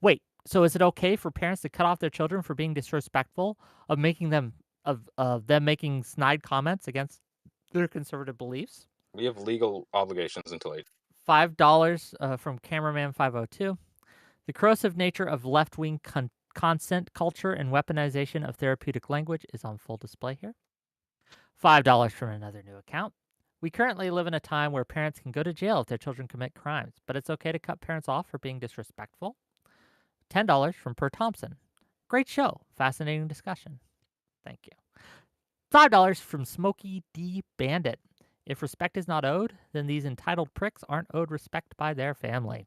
B: Wait, so is it okay for parents to cut off their children for being disrespectful of making them of them making snide comments against their conservative beliefs?
E: We have legal obligations until 8.
B: $5 from Cameraman 502. The corrosive nature of left-wing consent culture and weaponization of therapeutic language is on full display here. $5 from another new account. We currently live in a time where parents can go to jail if their children commit crimes, but it's okay to cut parents off for being disrespectful. $10 from Per Thompson. Great show. Fascinating discussion. Thank you. $5 from Smokey D. Bandit. If respect is not owed, then these entitled pricks aren't owed respect by their family.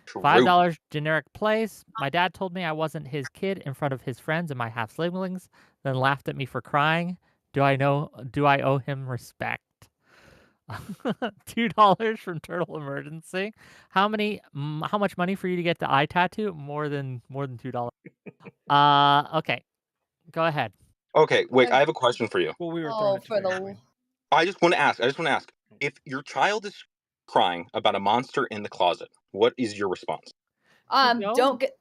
E: True.
B: $5 generic plays. My dad told me I wasn't his kid in front of his friends and my half siblings, then laughed at me for crying. Do I owe him respect? $2 from Turtle Emergency. How much money for you to get the eye tattoo? More than $2. Okay. Go ahead.
E: Okay, wait, I have a question for you.
D: Well, we were throwing it to
A: for
D: Fairy
A: the
D: Queen.
E: I just want to ask. If your child is crying about a monster in the closet, what is your response?
A: Don't get.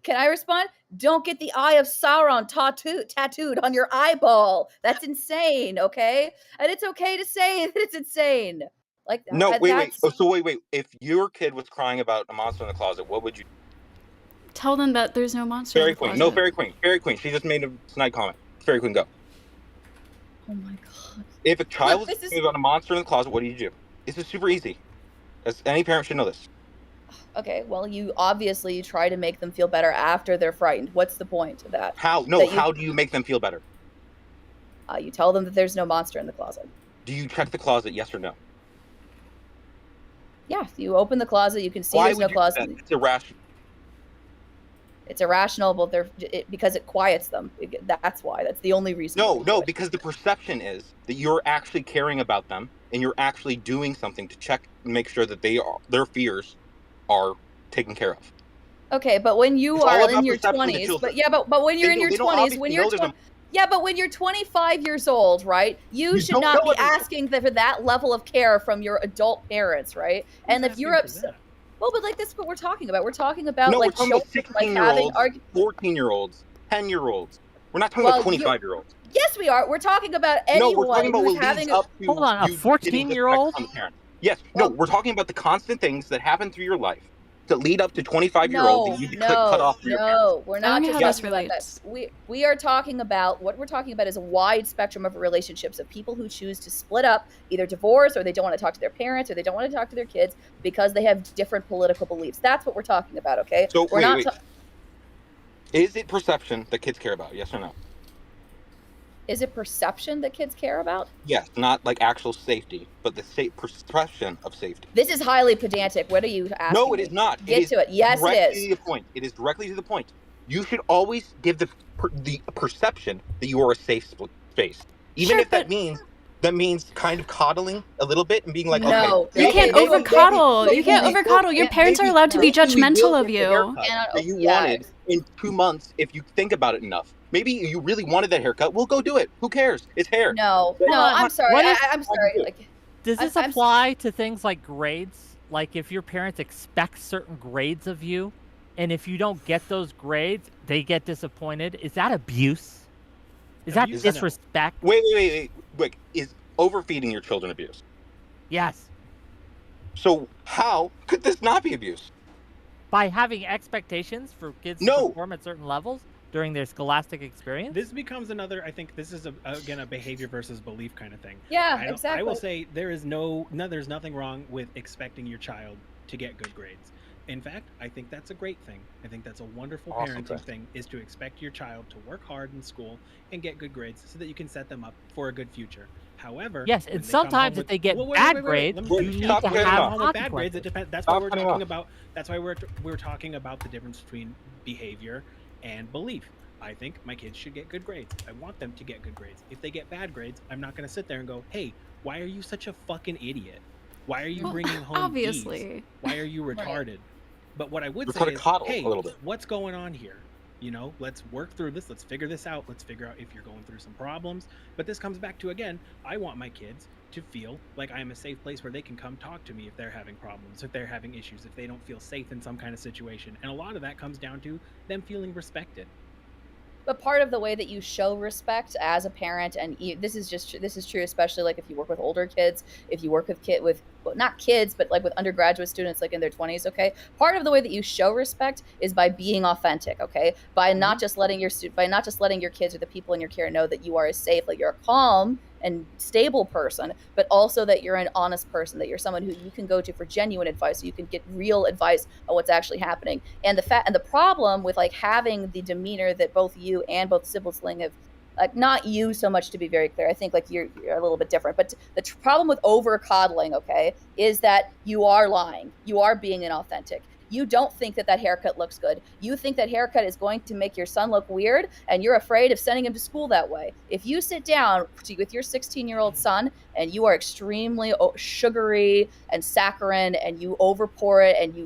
A: Can I respond? Don't get the Eye of Sauron tattooed on your eyeball. That's insane. Okay, and it's okay to say that it's insane. Like
E: No, wait.
A: that's-
E: So wait. If your kid was crying about a monster in the closet, what would you?
C: Tell them that there's no monster in
E: Fairy
C: the
E: Queen.
C: closet.
E: No, Fairy Queen. She just made a snide comment. Fairy Queen, go.
A: Oh my god.
E: If a child
A: Look,
E: is thinking about a monster in the closet, what do you do? This is super easy. As any parent should know this.
A: Okay, well, you obviously try to make them feel better after they're frightened. What's the point of that?
E: How? No, how do you make them feel better?
A: You tell them that there's no monster in the closet.
E: Do you check the closet, yes or no?
A: Yeah, you open the closet, you can see
E: Why
A: there's
E: would
A: no
E: you do
A: closet.
E: that? It's irrational.
A: It's irrational, but because it quiets them. That's why. That's the only reason.
E: No, because the perception is that you're actually caring about them and you're actually doing something to check and make sure that their fears are taken care of.
A: Okay, but when you are in your 20s, but when you're in your 20s, when you're but when you're 25 years old, right? You should not be asking for that level of care from your adult parents, right? And if you're upset, well, but like this is what we're talking about. We're talking about
E: no,
A: like
E: we're talking about 16-year-olds, 14-year-olds, 10-year-olds. We're not talking about 25-year-olds.
A: Yes, we are. We're talking about anyone who's having
E: up to
B: hold on, a 14-year-old?
E: Yes. No, we're talking about the constant things that happen through your life that lead up to 25-year-old that you could cut off from your parents.
A: No, we're not just talking about
C: relates.
A: that. We are talking about, what we're talking about is a wide spectrum of relationships of people who choose to split up, either divorce, or they don't want to talk to their parents, or they don't want to talk to their kids because they have different political beliefs. That's what we're talking about, okay?
E: So
A: we're
E: wait. Is it perception that kids care about? Yes or no?
A: Is it perception that kids care about?
E: Yes, not like actual safety, but the perception of safety.
A: This is highly pedantic. What are you asking
E: No, it is
A: me?
E: not. It
A: Get
E: is
A: to it. Yes, it
E: directly
A: is.
E: to the point. It is directly to the point. You should always give the perception that you are a safe space, even
C: Sure,
E: if that means kind of coddling a little bit and being like,
A: No,
E: okay,
C: you can't
A: maybe-
C: over coddle. You can't
A: maybe-
C: over coddle. Your
A: maybe-
C: parents are allowed to be
E: maybe we will
C: judgmental of
E: get the
C: you.
E: haircut
A: And
E: that you
A: yeah.
E: wanted in 2 months if you think about it enough. Maybe you really wanted that haircut. Well, go do it. Who cares? It's hair.
A: No,
E: Hold on.
A: I'm sorry.
B: What if-
A: I'm sorry. Like,
B: Does this
A: I'm-
B: apply to things like grades? Like if your parents expect certain grades of you, and if you don't get those grades, they get disappointed. Is that abuse? Is that
D: Abuse, no.
B: disrespect?
E: Wait. Is overfeeding your children abuse?
B: Yes.
E: So how could this not be abuse?
B: By having expectations for kids to
E: No.
B: perform at certain levels during their scholastic experience?
D: This becomes another. I think this is again a behavior versus belief kind of thing.
A: Yeah,
D: I
A: exactly.
D: will say there's nothing wrong with expecting your child to get good grades. In fact, I think that's a great thing. I think that's a wonderful
E: Awesome
D: parenting
E: thing.
D: thing, is to expect your child to work hard in school and get good grades so that you can set them up for a good future. However,
B: Yes,
D: when
B: and
D: they come home
B: sometimes if
D: with-
B: they get
D: Well,
B: bad
D: let
B: grades,
D: me
E: you
D: finish.
E: need
D: If
E: to
D: they
E: have
D: come home with bad grades,
B: consequences.
D: it depends. That's
E: Stop
D: why we're
E: cutting
D: talking
E: off.
D: about. That's why we're talking about the difference between behavior and belief. I think my kids should get good grades. I want them to get good grades. If they get bad grades, I'm not going to sit there and go, "Hey, why are you such a fucking idiot? Why are you
C: Well,
D: bringing home
C: obviously.
D: D's? Why are you retarded?" But what I would
E: We're
D: say
E: trying to
D: is,
E: coddle a
D: "Hey,
E: little bit."
D: what's going on here? You know, let's work through this. Let's figure this out. Let's figure out if you're going through some problems." But this comes back to, again, I want my kids to feel like I am a safe place where they can come talk to me if they're having problems, if they're having issues, if they don't feel safe in some kind of situation. And a lot of that comes down to them feeling respected.
A: But part of the way that you show respect as a parent, and this is true, especially like if you work with older kids, if you work with not kids, but like with undergraduate students, like in their 20s. Okay, part of the way that you show respect is by being authentic. Okay, by not just letting your kids or the people in your care know that you are safe, like you're a calm and stable person, but also that you're an honest person, that you're someone who you can go to for genuine advice, so you can get real advice on what's actually happening. And the problem with like having the demeanor that both you and both Sybil Sling have, like, not you so much, to be very clear, I think like you're a little bit different, but the problem with over coddling, okay, is that you are lying, you are being inauthentic. You don't think that haircut looks good. You think that haircut is going to make your son look weird, and you're afraid of sending him to school that way. If you sit down with your 16-year-old son and you are extremely sugary and saccharine and you overpour it and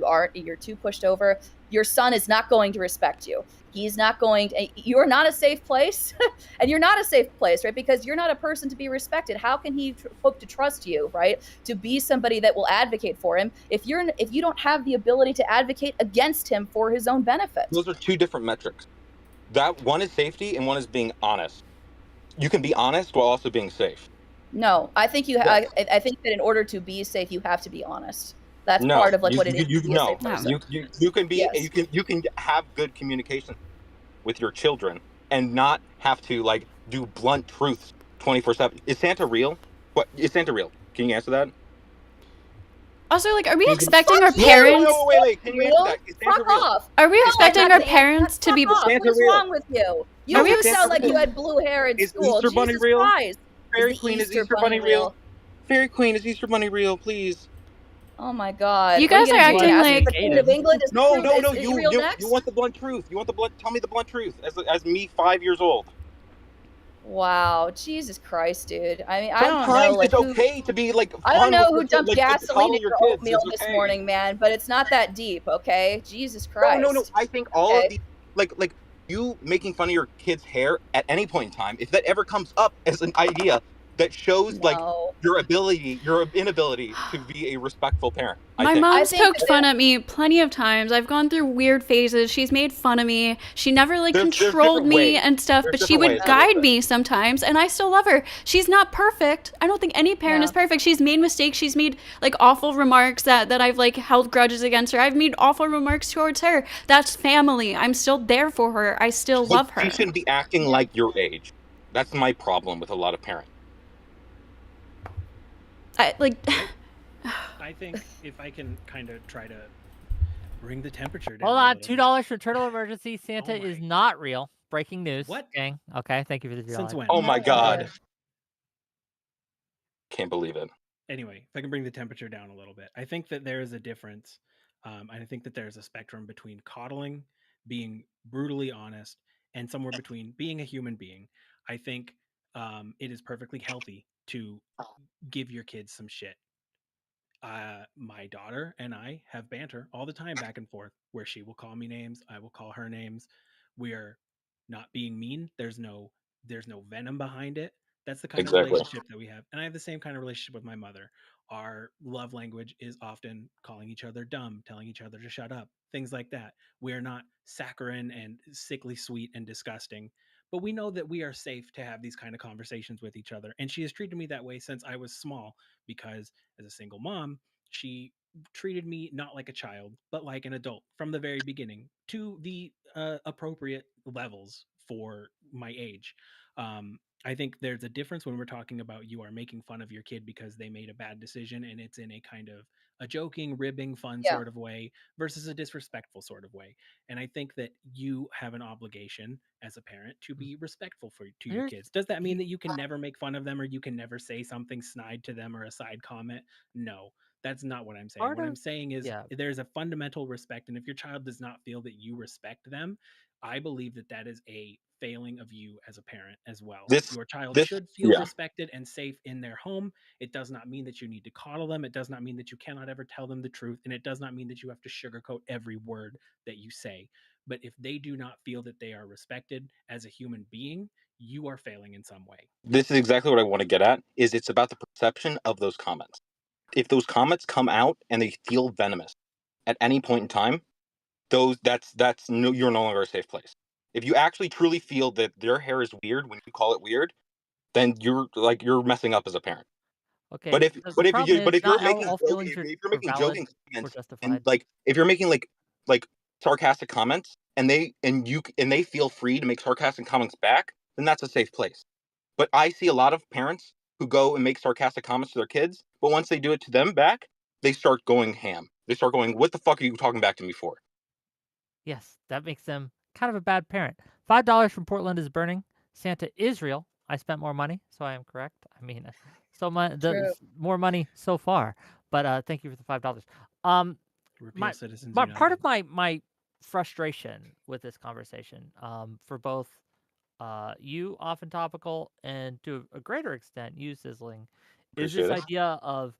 A: you're too pushed over, your son is not going to respect you. He's not going to, you're not a safe place and you're not a safe place, right? Because you're not a person to be respected. How can he hope to trust you, right? To be somebody that will advocate for him if you don't have the ability to advocate against him for his own benefit.
E: Those are two different metrics. That one is safety and one is being honest. You can be honest while also being safe.
A: No, I think
E: Yes.
A: I think that in order to be safe, you have to be honest. That's
E: No,
A: part of like
E: you,
A: what it is
E: you,
A: to be a
E: no.
A: safe person.
E: You can be
A: Yes.
E: you can have good communication with your children and not have to like do blunt truths 24/7. Is Santa real? What is Santa real? Can you answer that?
C: Also, like, are we
E: Can you-
C: expecting our
A: Fuck you!
C: parents?
E: No, wait. Can you answer
A: Real?
E: that? Is Santa
A: Fuck
E: real?
A: off.
C: Are we
A: No,
C: expecting
A: I'm
C: our
A: not saying
C: parents
A: that.
C: to be?
A: Fuck off.
E: Santa
A: What's
E: real?
A: wrong with you? You
C: Are we
A: do sound like
E: real?
A: you had blue hair in
E: Is
A: school.
E: Easter Bunny
A: Jesus
E: real?
A: Christ.
E: Fairy
A: Is the
E: Queen, is
A: Easter
E: Easter Bunny
A: Bunny
E: real? Fairy Queen, is Easter Bunny real? Please.
A: Oh my God.
C: You
A: What
C: guys
A: gonna
C: are
A: do?
C: acting
A: Ask
C: like-
A: the Queen of England is
E: No.
A: real
E: You
A: next?
E: want the blunt truth. You want the blunt. Tell me the blunt truth. As me, 5 years old.
A: Wow, Jesus Christ, dude. I mean, I don't
E: Sometimes
A: know, like,
E: it's okay to be like.
A: I don't
E: fun
A: know
E: with
A: who
E: your kid,
A: dumped
E: like,
A: gasoline
E: coddle
A: in your
E: kids.
A: oatmeal
E: It's
A: this
E: okay.
A: morning, man, but it's not that deep, okay? Jesus Christ.
E: No. I think all
A: Okay.
E: of these, like you making fun of your kid's hair at any point in time, if that ever comes up as an idea, that shows like
A: No.
E: your inability to be a respectful parent.
C: My
E: I think.
C: mom's
A: think
C: poked
A: that-
C: fun at me plenty of times. I've gone through weird phases. She's made fun of me. She never like
E: There's
C: controlled
E: different
C: me
E: ways.
C: and stuff,
E: There's
C: but she
E: different
C: would
E: ways.
C: guide me sometimes, and I still love her. She's not perfect. I don't think any parent
A: Yeah.
C: is perfect. She's made mistakes. She's made like awful remarks that I've like held grudges against her. I've made awful remarks towards her. That's family. I'm still there for her. I still
E: But
C: love her.
E: She shouldn't be acting like your age. That's my problem with a lot of parents.
D: I think if I can kind of try to bring the temperature down.
B: Hold
D: a
B: on,
D: little bit.
B: $2 for turtle emergency. Santa
D: Oh my-
B: is not real. breaking news,
D: What?
B: gang. Okay, thank you for the
D: Since
B: dialogue.
D: when?
E: Oh my
A: No.
E: god. Can't believe it.
D: Anyway, if I can bring the temperature down a little bit, I think that there is a difference. And I think that there's a spectrum between coddling, being brutally honest, and somewhere between being a human being. I think it is perfectly healthy to give your kids some shit. My daughter and I have banter all the time back and forth where she will call me names, I will call her names. We're not being mean. There's no venom behind it. That's the kind of
E: Exactly.
D: relationship that we have. And I have the same kind of relationship with my mother. Our love language is often calling each other dumb, telling each other to shut up, things like that. We're not saccharine and sickly sweet and disgusting, but we know that we are safe to have these kind of conversations with each other. And she has treated me that way since I was small because as a single mom, she treated me not like a child, but like an adult from the very beginning to the appropriate levels for my age. I think there's a difference when we're talking about you are making fun of your kid because they made a bad decision and it's in a kind of a joking, ribbing, fun
A: Yeah.
D: sort of way versus a disrespectful sort of way. And I think that you have an obligation as a parent to be respectful to your
B: Here's
D: kids. Does that mean
B: he-
D: that you can never make fun of them or you can never say something snide to them or a side comment? No, that's not what I'm saying.
B: part
D: What I'm
B: of
D: saying is
B: yeah.
D: there's a fundamental respect. And if your child does not feel that you respect them, I believe that that is a failing of you as a parent as well.
E: This
D: Your child
E: this
D: should feel
E: yeah.
D: respected and safe in their home. It does not mean that you need to coddle them. It does not mean that you cannot ever tell them the truth. And it does not mean that you have to sugarcoat every word that you say. But if they do not feel that they are respected as a human being, you are failing in some way.
E: This is exactly what I want to get at. Is it's about the perception of those comments. If those comments come out and they feel venomous at any point in time, you're no longer a safe place. If you actually truly feel that their hair is weird when you call it weird, then you're messing up as a parent.
B: Okay,
E: But if
B: the problem is
E: if you're
B: not all,
E: making
B: all feelings
E: if you're
B: are
E: making
B: valid
E: joking
B: or
E: comments and
B: justified.
E: like if you're making like sarcastic comments and they feel free to make sarcastic comments back, then that's a safe place. But I see a lot of parents who go and make sarcastic comments to their kids, but once they do it to them back, they start going ham. They start going, "What the fuck are you talking back to me for?"
B: Yes, that makes them kind of a bad parent. $5 from Portland is burning. Santa Israel. I spent more money, so I am correct. I mean,
A: True.
B: more money so far. But thank you for the $5. Um,
D: Repeal
B: my
D: Citizens
B: part
D: United.
B: of my frustration with this conversation, for both you, often topical, and to a greater extent, you, Sizzling, is
E: Appreciate
B: this
E: it.
B: idea of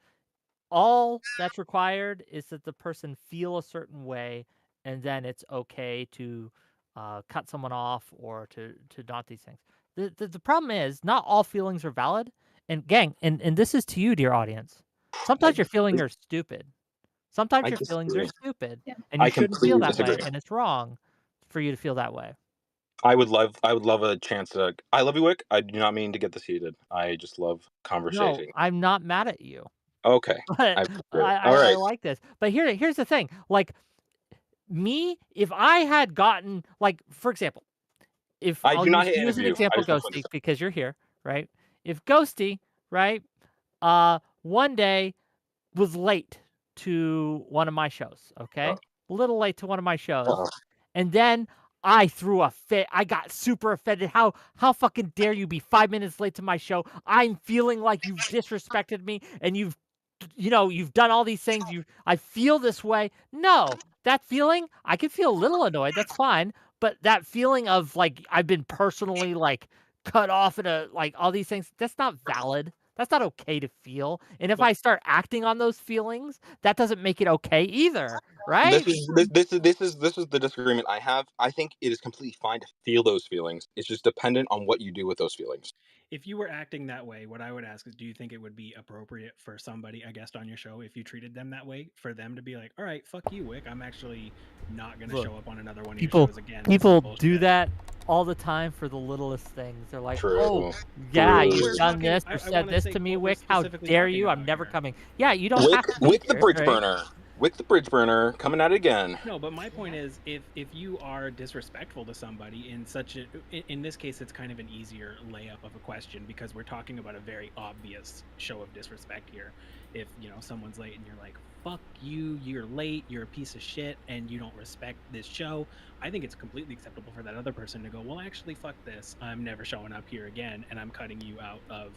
B: all that's required is that the person feel a certain way, and then it's okay to cut someone off or to not these things. The problem is not all feelings are valid. And gang, and this is to you, dear audience.
E: I
B: Sometimes your feelings
E: disagree.
B: are stupid. Sometimes
E: I
B: your feelings are
E: disagree.
B: stupid,
A: Yeah.
B: and you
E: I
B: shouldn't feel
E: completely
B: that
E: disagree.
B: way, and it's wrong for you to feel that way.
E: I would love a chance to. I love you, Wick. I do not mean to get this heated. I just love
B: No,
E: conversating.
B: I'm not mad at you.
E: Okay,
B: But
E: I appreciate it. All
B: I
E: right.
B: like this. But here's the thing. Like me, if I had gotten like, for example, if
E: I
B: I'll
E: do not
B: use
E: hate
B: you
E: any
B: as
E: of
B: an
E: you. I
B: example,
E: just want to point
B: Ghosty,
E: this out.
B: because you're here, right? If Ghosty, right, one day was late to one of my shows, okay? A little late to one of my shows,
E: Uh-oh.
B: and then I threw a fit. I got super offended. How fucking dare you be 5 minutes late to my show? I'm feeling like you've disrespected me and you've done all these things. I feel this way. No, that feeling, I can feel a little annoyed. That's fine. But that feeling of like I've been personally like cut off in a like all these things, that's not valid. That's not okay to feel. And if
D: But
B: I start acting on those feelings, that doesn't make it okay either, right?
E: This is the disagreement I have. I think it is completely fine to feel those feelings. It's just dependent on what you do with those feelings.
D: if you were acting that way, what I would ask is, do you think it would be appropriate for somebody, a guest on your show, if you treated them that way, for them to be like, all right, fuck you, Wick, I'm actually not going to
B: Look,
D: show up on another one of your
B: people
D: shows again. This is
B: people do
D: bullshit.
B: that all the time for the littlest things. They're like, "Oh,
E: True.
B: yeah,
D: But
E: True.
B: you've
D: we're
B: done
D: talking,
B: this or
D: I
B: said
D: want to
B: this
D: say
B: to me,
D: what we're
B: Wick. How
D: specifically
B: dare
D: talking
B: you? I'm
D: about
B: never
D: here.
B: coming." Yeah, you don't have to be
E: Wick the
B: there,
E: bridge
B: right?
E: burner. Wick the bridge burner coming at it again.
D: No, but my point is, if you are disrespectful to somebody in such a, in this case, it's kind of an easier layup of a question because we're talking about a very obvious show of disrespect here. if someone's late and you're like, fuck you, you're late, you're a piece of shit, and you don't respect this show, I think it's completely acceptable for that other person to go, well, actually, fuck this, I'm never showing up here again, and I'm cutting you out of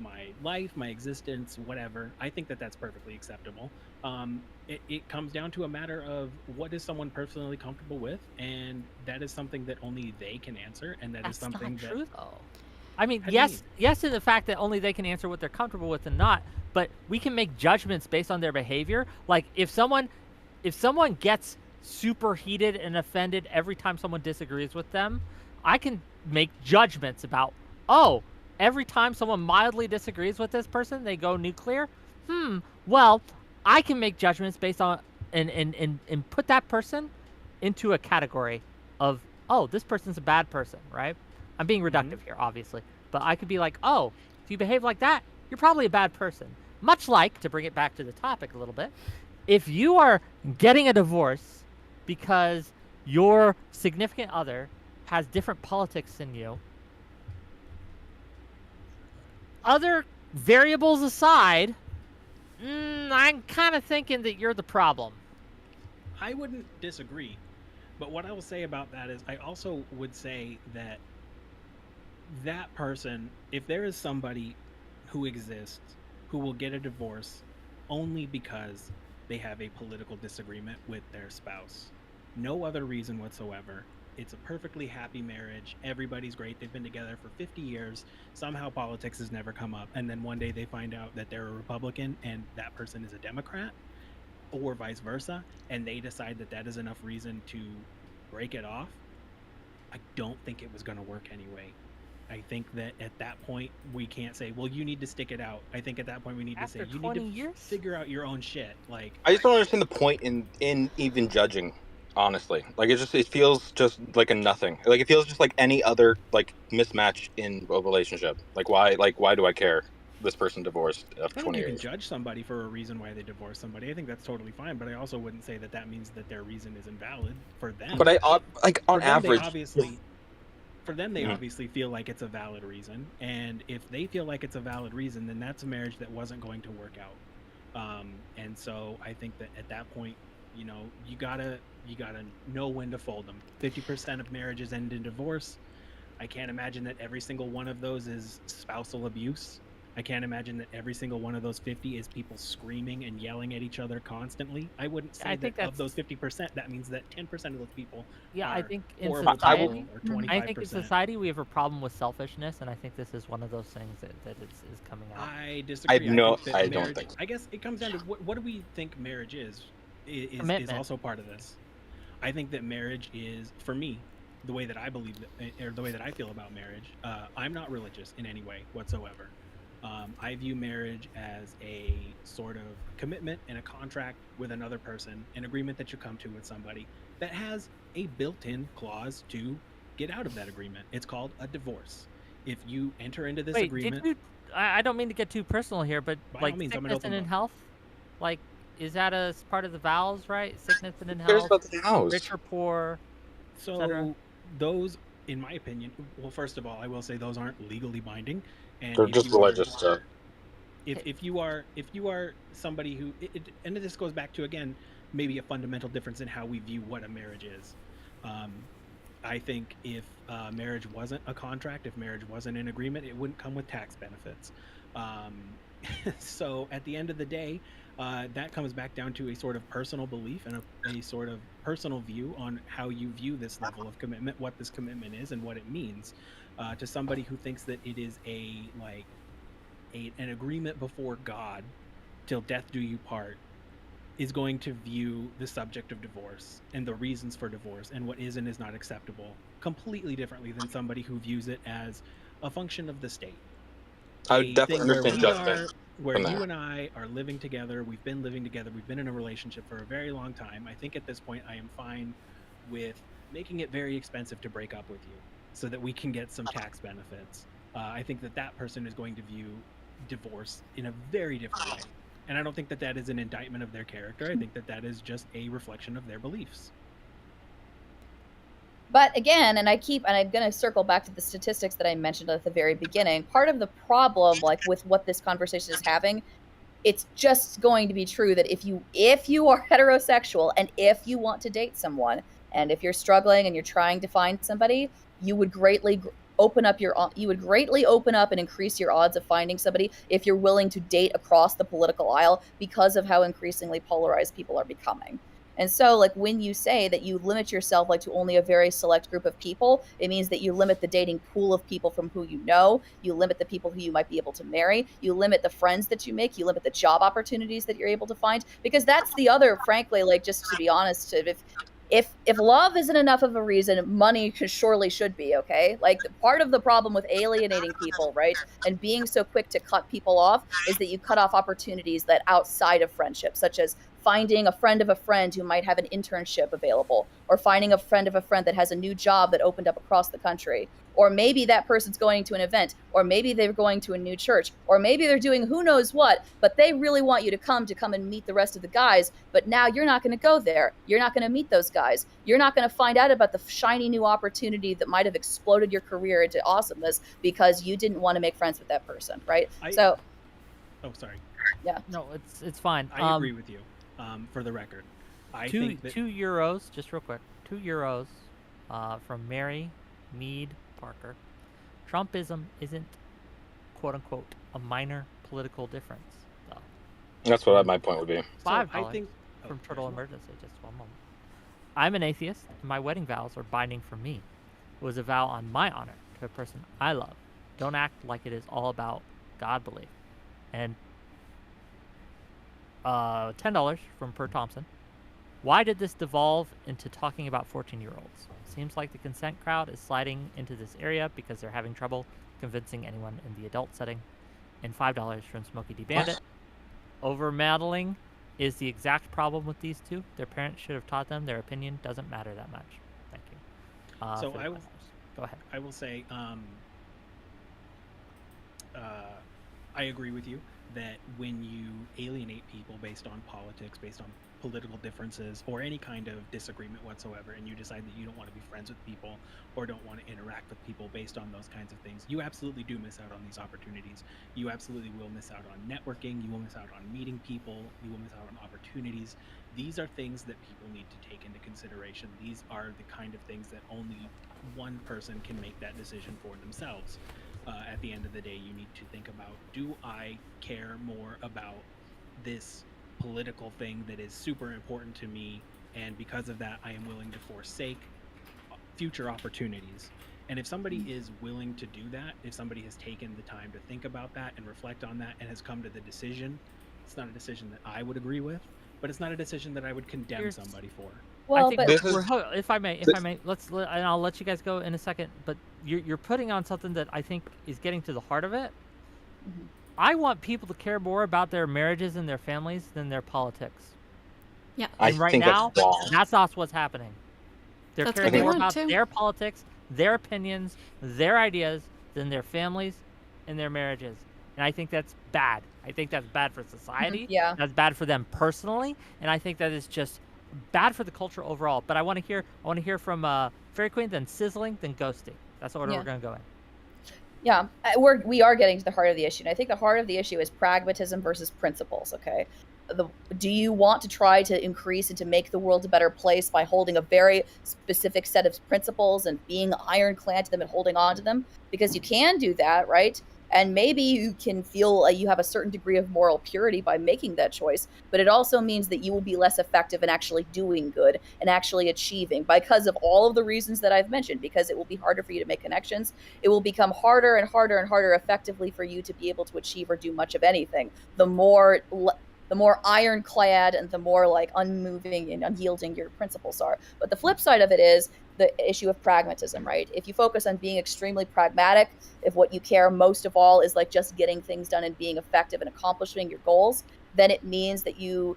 D: my life, my existence, whatever. I think that that's perfectly acceptable. It comes down to a matter of what is someone personally comfortable with, and that is something that only they can answer, and that is
B: That's
D: something
B: not
D: that.
B: true, though. I mean,
D: How do you
B: yes,
D: mean?
B: yes, to the fact that only they can answer what they're comfortable with and not, but we can make judgments based on their behavior. Like if someone gets super heated and offended every time someone disagrees with them, I can make judgments about, oh, every time someone mildly disagrees with this person, they go nuclear. Well, I can make judgments based on and put that person into a category of, oh, this person's a bad person, right? I'm being reductive here, obviously. But I could be like, oh, if you behave like that, you're probably a bad person. Much like, to bring it back to the topic a little bit, if you are getting a divorce because your significant other has different politics than you, other variables aside, I'm kind of thinking that you're the problem.
D: I wouldn't disagree, but what I will say about that is I also would say that that person, if there is somebody who exists who will get a divorce only because they have a political disagreement with their spouse, no other reason whatsoever, it's a perfectly happy marriage, everybody's great, they've been together for 50 years, somehow politics has never come up, and then one day they find out that they're a Republican and that person is a Democrat, or vice versa, and they decide that that is enough reason to break it off, I don't think it was going to work anyway. I think that at that point we can't say, well, you need to stick it out. I think at that point we need
B: After
D: to say, you
B: 20
D: need to
B: years?
D: figure out your own shit. Like,
E: I just don't understand the point in even judging. Honestly, like it feels just like a nothing. Like it feels just like any other like mismatch in a relationship. Why do I care? This person divorced after
D: I think
E: 20
D: you can
E: years.
D: judge somebody for a reason why they divorce somebody. I think that's totally fine, but I also wouldn't say that that means that their reason is invalid for them.
E: But like on
D: For them, they
E: average,
D: obviously
E: Mhm.
D: feel like it's a valid reason, and if they feel like it's a valid reason, then that's a marriage that wasn't going to work out. And so I think that at that point, you gotta know when to fold them. 50% of marriages end in divorce. I can't imagine that every single one of those is spousal abuse. I can't imagine that every single one of those 50 is people screaming and yelling at each other constantly. I wouldn't say
B: I
D: that
B: think
D: of those
B: that's
D: 50%, that means that 10% of those people
B: yeah. I
D: are
B: think in
D: horrible
E: I
D: people,
E: will.
B: society,
D: or
B: I think in
D: 25%.
B: society we have a problem with selfishness, and I think this is one of those things that is coming out.
D: I
E: I
D: disagree. I think that
E: I don't
D: marriage,
E: think.
D: I guess it comes down to what do we think marriage is
B: Commitment.
D: also part of this. I think that marriage is, for me, the way that I believe that, or the way that I feel about marriage. I'm not religious in any way whatsoever. I view marriage as a sort of commitment and a contract with another person, an agreement that you come to with somebody that has a built-in clause to get out of that agreement. It's called a divorce. If you enter into this
B: Wait, did
D: agreement,
B: you? I don't mean to get too personal here, but
D: by
B: like
D: all means, I'm an
B: sickness
D: open
B: and in
D: book.
B: health, like is that a part of the vows, right? Sickness and in
E: Who cares
B: health,
E: about the house?
B: rich or poor, etc.
D: So those, in my opinion, well, first of all, I will say those aren't legally binding, and
E: They're
D: if
E: just
D: you are
E: religious stuff.
D: if you are somebody who and this goes back to, again, maybe a fundamental difference in how we view what a marriage is. um, I think if marriage wasn't a contract, if marriage wasn't an agreement, it wouldn't come with tax benefits. um, so at the end of the day, that comes back down to a sort of personal belief and a sort of personal view on how you view this level of commitment, what this commitment is and what it means. To somebody who thinks that it is an agreement before God, till death do you part, is going to view the subject of divorce and the reasons for divorce and what is and is not acceptable completely differently than somebody who views it as a function of the state,
E: I would
D: a
E: definitely
D: thing where
E: understand judgment
D: where
E: from
D: you
E: there.
D: and I are living together, we've been living together, we've been in a relationship for a very long time. I think at this point I am fine with making it very expensive to break up with you so that we can get some tax benefits. I think that that person is going to view divorce in a very different way, and I don't think that that is an indictment of their character. I think that that is just a reflection of their beliefs.
A: But again, and I'm going to circle back to the statistics that I mentioned at the very beginning. Part of the problem, like with what this conversation is having, it's just going to be true that if you are heterosexual and if you want to date someone, and if you're struggling and you're trying to find somebody, you would greatly open up and increase your odds of finding somebody if you're willing to date across the political aisle, because of how increasingly polarized people are becoming. And so, like, when you say that you limit yourself like to only a very select group of people, it means that you limit the dating pool of people from who you know, you limit the people who you might be able to marry, you limit the friends that you make, you limit the job opportunities that you're able to find, because that's the other, frankly, like, just to be honest, if love isn't enough of a reason, money surely should be, okay? Like, part of the problem with alienating people, right, and being so quick to cut people off is that you cut off opportunities that outside of friendship, such as finding a friend of a friend who might have an internship available, or finding a friend of a friend that has a new job that opened up across the country. Or maybe that person's going to an event, or maybe they're going to a new church, or maybe they're doing who knows what, but they really want you to come and meet the rest of the guys, but now you're not going to go there. You're not going to meet those guys. You're not going to find out about the shiny new opportunity that might have exploded your career into awesomeness because you didn't want to make friends with that person, right?
D: Oh, sorry.
A: Yeah.
B: No, it's fine.
D: I agree with you. For the record, I think that
B: €2, just real quick, €2 from Mary Mead Parker. Trumpism isn't, quote unquote, a minor political difference, though.
E: That's what my point would be.
B: $5
D: I think
B: from Turtle Emergency. Just one moment. I'm an atheist, and my wedding vows are binding for me. It was a vow on my honor to a person I love. Don't act like it is all about God belief. And $10 from Per Thompson. Why did this devolve into talking about 14-year-olds? Seems like the consent crowd is sliding into this area because they're having trouble convincing anyone in the adult setting. And $5 from Smokey D. Bandit. Over meddling is the exact problem with these two. Their parents should have taught them their opinion doesn't matter that much. Thank you.
D: So
B: go ahead.
D: I will say, I agree with you that when you alienate people based on politics, based on political differences, or any kind of disagreement whatsoever, and you decide that you don't want to be friends with people or don't want to interact with people based on those kinds of things, you absolutely do miss out on these opportunities. You absolutely will miss out on networking. You will miss out on meeting people. You will miss out on opportunities. These are things that people need to take into consideration. These are the kind of things that only one person can make that decision for themselves. At the end of the day, you need to think about, do I care more about this political thing that is super important to me, and because of that I am willing to forsake future opportunities? And if somebody is willing to do that, if somebody has taken the time to think about that and reflect on that and has come to the decision, it's not a decision that I would agree with, but it's not a decision that I would condemn somebody for.
A: Well,
B: I think if I may, and I'll let you guys go in a second, but you're putting on something that I think is getting to the heart of it. Mm-hmm. I want people to care more about their marriages and their families than their politics.
C: Yeah.
B: And right now, that's not what's happening. They're caring more about their politics, their opinions, their ideas than their families and their marriages. And I think that's bad. I think that's bad for society.
A: Yeah.
B: That's bad for them personally. And I think that is just bad for the culture overall. But I want to hear from Fairy Queen, then Sizzling, then Ghosty. That's the order we're going to go in.
A: Yeah, we are getting to the heart of the issue. And I think the heart of the issue is pragmatism versus principles, okay? Do you want to try to increase and to make the world a better place by holding a very specific set of principles and being ironclad to them and holding on to them? Because you can do that, right? And maybe you can feel like you have a certain degree of moral purity by making that choice, but it also means that you will be less effective in actually doing good and actually achieving, because of all of the reasons that I've mentioned, because it will be harder for you to make connections. It will become harder and harder and harder effectively for you to be able to achieve or do much of anything. The more ironclad and the more like unmoving and unyielding your principles are. But the flip side of it is the issue of pragmatism, right? If you focus on being extremely pragmatic, if what you care most of all is like just getting things done and being effective and accomplishing your goals, then it means that you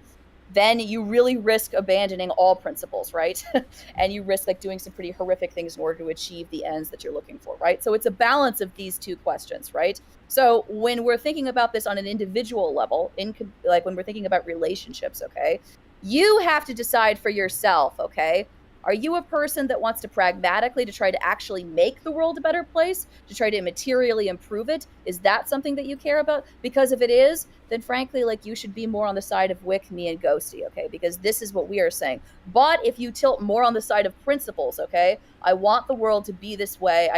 A: really risk abandoning all principles, right? And you risk like doing some pretty horrific things in order to achieve the ends that you're looking for, right? So it's a balance of these two questions, right? So when we're thinking about this on an individual level, like when we're thinking about relationships, okay, you have to decide for yourself, okay, Are you a person that wants to pragmatically to try to actually make the world a better place, to try to materially improve it? Is that something that you care about? Because if it is, then frankly, like, you should be more on the side of Wick, me, and Ghosty, okay? Because this is what we are saying. But if you tilt more on the side of principles, okay, I want the world to be this way.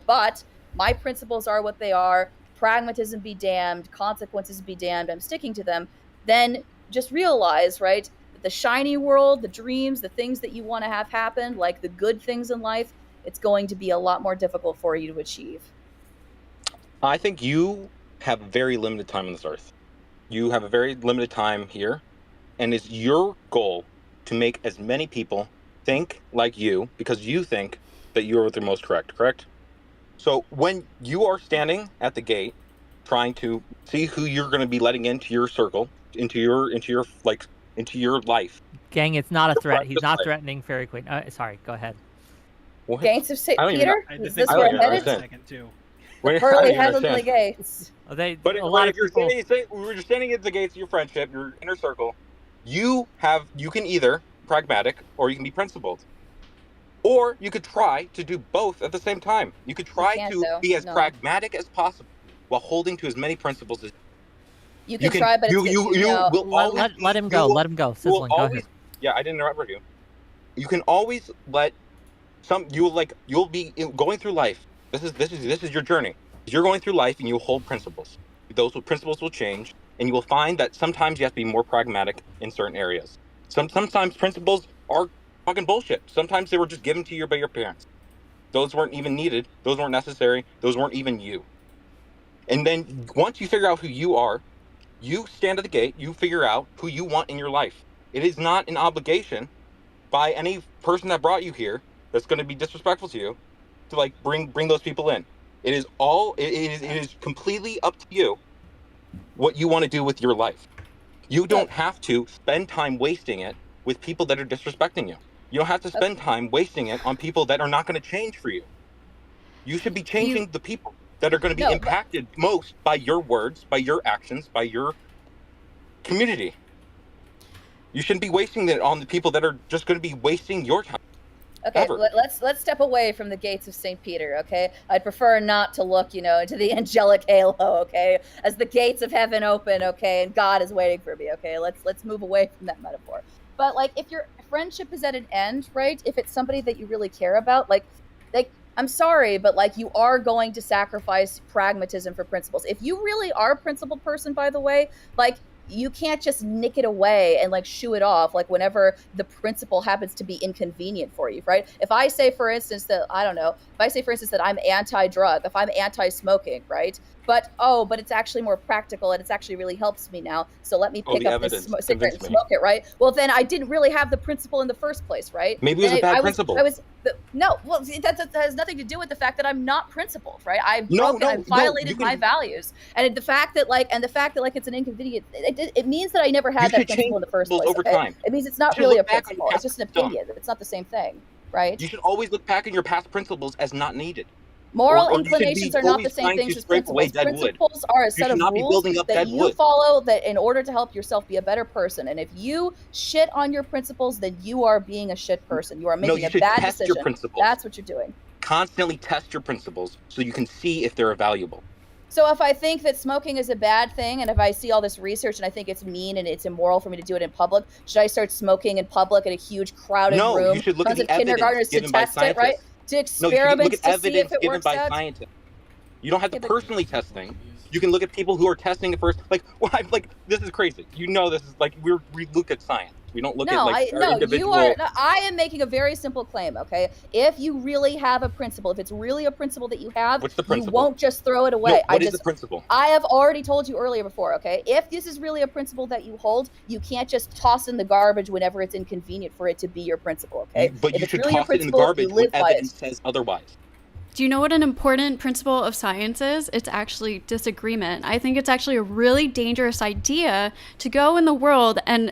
A: But my principles are what they are. Pragmatism be damned, consequences be damned. I'm sticking to them. Then just realize, right, that the shiny world, the dreams, the things that you want to have happen, like the good things in life, it's going to be a lot more difficult for you to achieve.
E: I think you have very limited time on this earth. You have a very limited time here, and it's your goal to make as many people think like you because you think that you're the most correct? So when you are standing at the gate trying to see who you're going to be letting into your circle, into your life.
B: Gang, it's not a
E: Your
B: threat. He's
E: precious
B: not
E: life.
B: threatening Fairy Queen. Sorry, go ahead.
E: What?
A: Gates of St.
E: I don't even
A: Peter?
D: I
A: Is
D: think
A: this
E: I
A: where
E: don't
A: I'm
E: even
A: headed?
E: understand.
D: second too.
A: The
E: I don't
A: pearly
E: even
A: heavenly
E: understand.
A: gates.
B: But
E: But
B: a lot
E: if
B: of
E: you're
B: people.
E: standing at the gates of your friendship, your inner circle, you can either pragmatic or you can be principled. Or you could try to do both at the same time. You could try
A: can't,
E: to
A: though.
E: be as
A: No.
E: pragmatic as possible while holding to as many principles as
A: You can try, but
E: you
A: no.
E: will always
B: Let him go. Let him go.
E: you will
B: Sizzling. Go
E: always
B: ahead.
E: yeah, I didn't interrupt you. You can always let you'll be going through life. This is your journey. You're going through life and you hold principles. Principles will change, and you will find that sometimes you have to be more pragmatic in certain areas. Sometimes principles are fucking bullshit. Sometimes they were just given to you by your parents. Those weren't even needed. Those weren't necessary. Those weren't even you. And then once you figure out who you are, you stand at the gate. You figure out who you want in your life. It is not an obligation by any person that brought you here that's going to be disrespectful to you to like bring those people in. It is completely up to you what you want to do with your life. You don't have to spend time wasting it with people that are disrespecting you. You don't have to spend time wasting it on people that are not going to change for you. You should be changing the people that are going to be impacted most by your words, by your actions, by your community. You shouldn't be wasting it on the people that are just going to be wasting your time.
A: Okay, let's step away from the gates of St. Peter, okay? I'd prefer not to look, into the angelic halo, okay? As the gates of heaven open, okay, and God is waiting for me, okay? Let's move away from that metaphor. But like, if your friendship is at an end, right? If it's somebody that you really care about, like I'm sorry, but like, you are going to sacrifice pragmatism for principles. If you really are a principled person, by the way, like, you can't just nick it away and like shoo it off like whenever the principle happens to be inconvenient for you, right? If I say, for instance, that I'm anti-drug, if I'm anti-smoking, right? But it's actually more practical and it's actually really helps me now. So let me pick up this cigarette and smoke it, right? Well, then I didn't really have the principle in the first place, right?
E: Maybe it was a bad principle.
A: That has nothing to do with the fact that I'm not principled, right? I've violated my values, and the fact that it's an inconvenient, it means that I never had that principle in the first place.
E: Over time.
A: It means it's not really a principle. It's just an opinion. It's not the same thing, right?
E: You should always look back on your past principles as not needed.
A: Moral inclinations are not the same things as principles. Principles are a set of rules that you follow that in order to help yourself be a better person. And if you shit on your principles, then you are being a shit person. You are making a bad decision. That's what you're doing.
E: Constantly test your principles so you can see if they're valuable.
A: So if I think that smoking is a bad thing, and if I see all this research and I think it's mean and it's immoral for me to do it in public, should I start smoking in public in a huge crowded room?
E: No, you should look at the evidence given by scientists.
A: Right? To experiment to see if it
E: given by scientists. You don't have to personally test things. You can look at people who are testing it first. This is crazy. This is like we look at science. We don't look at individual.
A: I am making a very simple claim. Okay, if you really have a principle, if it's really a principle that you have,
E: what's the principle?
A: You won't just throw it away.
E: What is the principle?
A: I have already told you earlier before. Okay, if this is really a principle that you hold, you can't just toss in the garbage whenever it's inconvenient for it to be your principle. Okay,
E: but you should toss it in the garbage when evidence says otherwise.
C: Do you know what an important principle of science is? It's actually disagreement. I think it's actually a really dangerous idea to go in the world and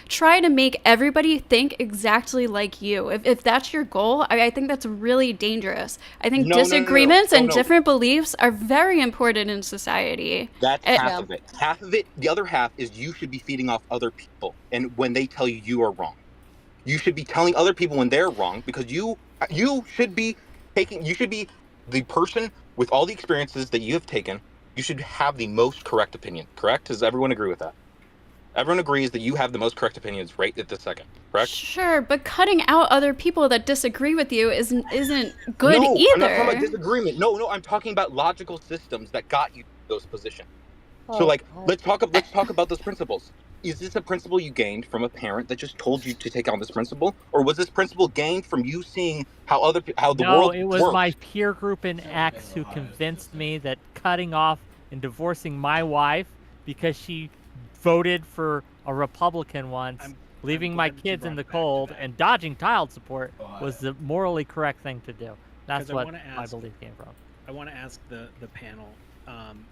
C: try to make everybody think exactly like you. If that's your goal, I think that's really dangerous. I think disagreements and different beliefs are very important in society.
E: That's half of it. Half of it, the other half is you should be feeding off other people and when they tell you you are wrong. You should be telling other people when they're wrong, because you should be the person with all the experiences that you have taken. You should have the most correct opinion. Correct? Does everyone agree with that? Everyone agrees that you have the most correct opinions right at this second. Correct?
C: Sure, but cutting out other people that disagree with you isn't good
E: No, I'm not talking about
C: either.
E: disagreement. No, I'm talking about logical systems that got you to those positions. So,
A: Oh
E: like,
A: God.
E: let's talk about those principles. Is this a principle you gained from a parent that just told you to take on this principle, or was this principle gained from you seeing how the
B: No,
E: world
B: it was my
E: works?
B: peer group in X who convinced me that cutting off and divorcing my wife because she voted for a Republican once,
D: I'm
B: leaving my
D: glad that you
B: kids in
D: brought
B: the
D: it back to
B: cold,
D: that,
B: and dodging child support was the morally correct thing to do.
D: because
B: That's what my belief came from.
D: I want to ask the panel,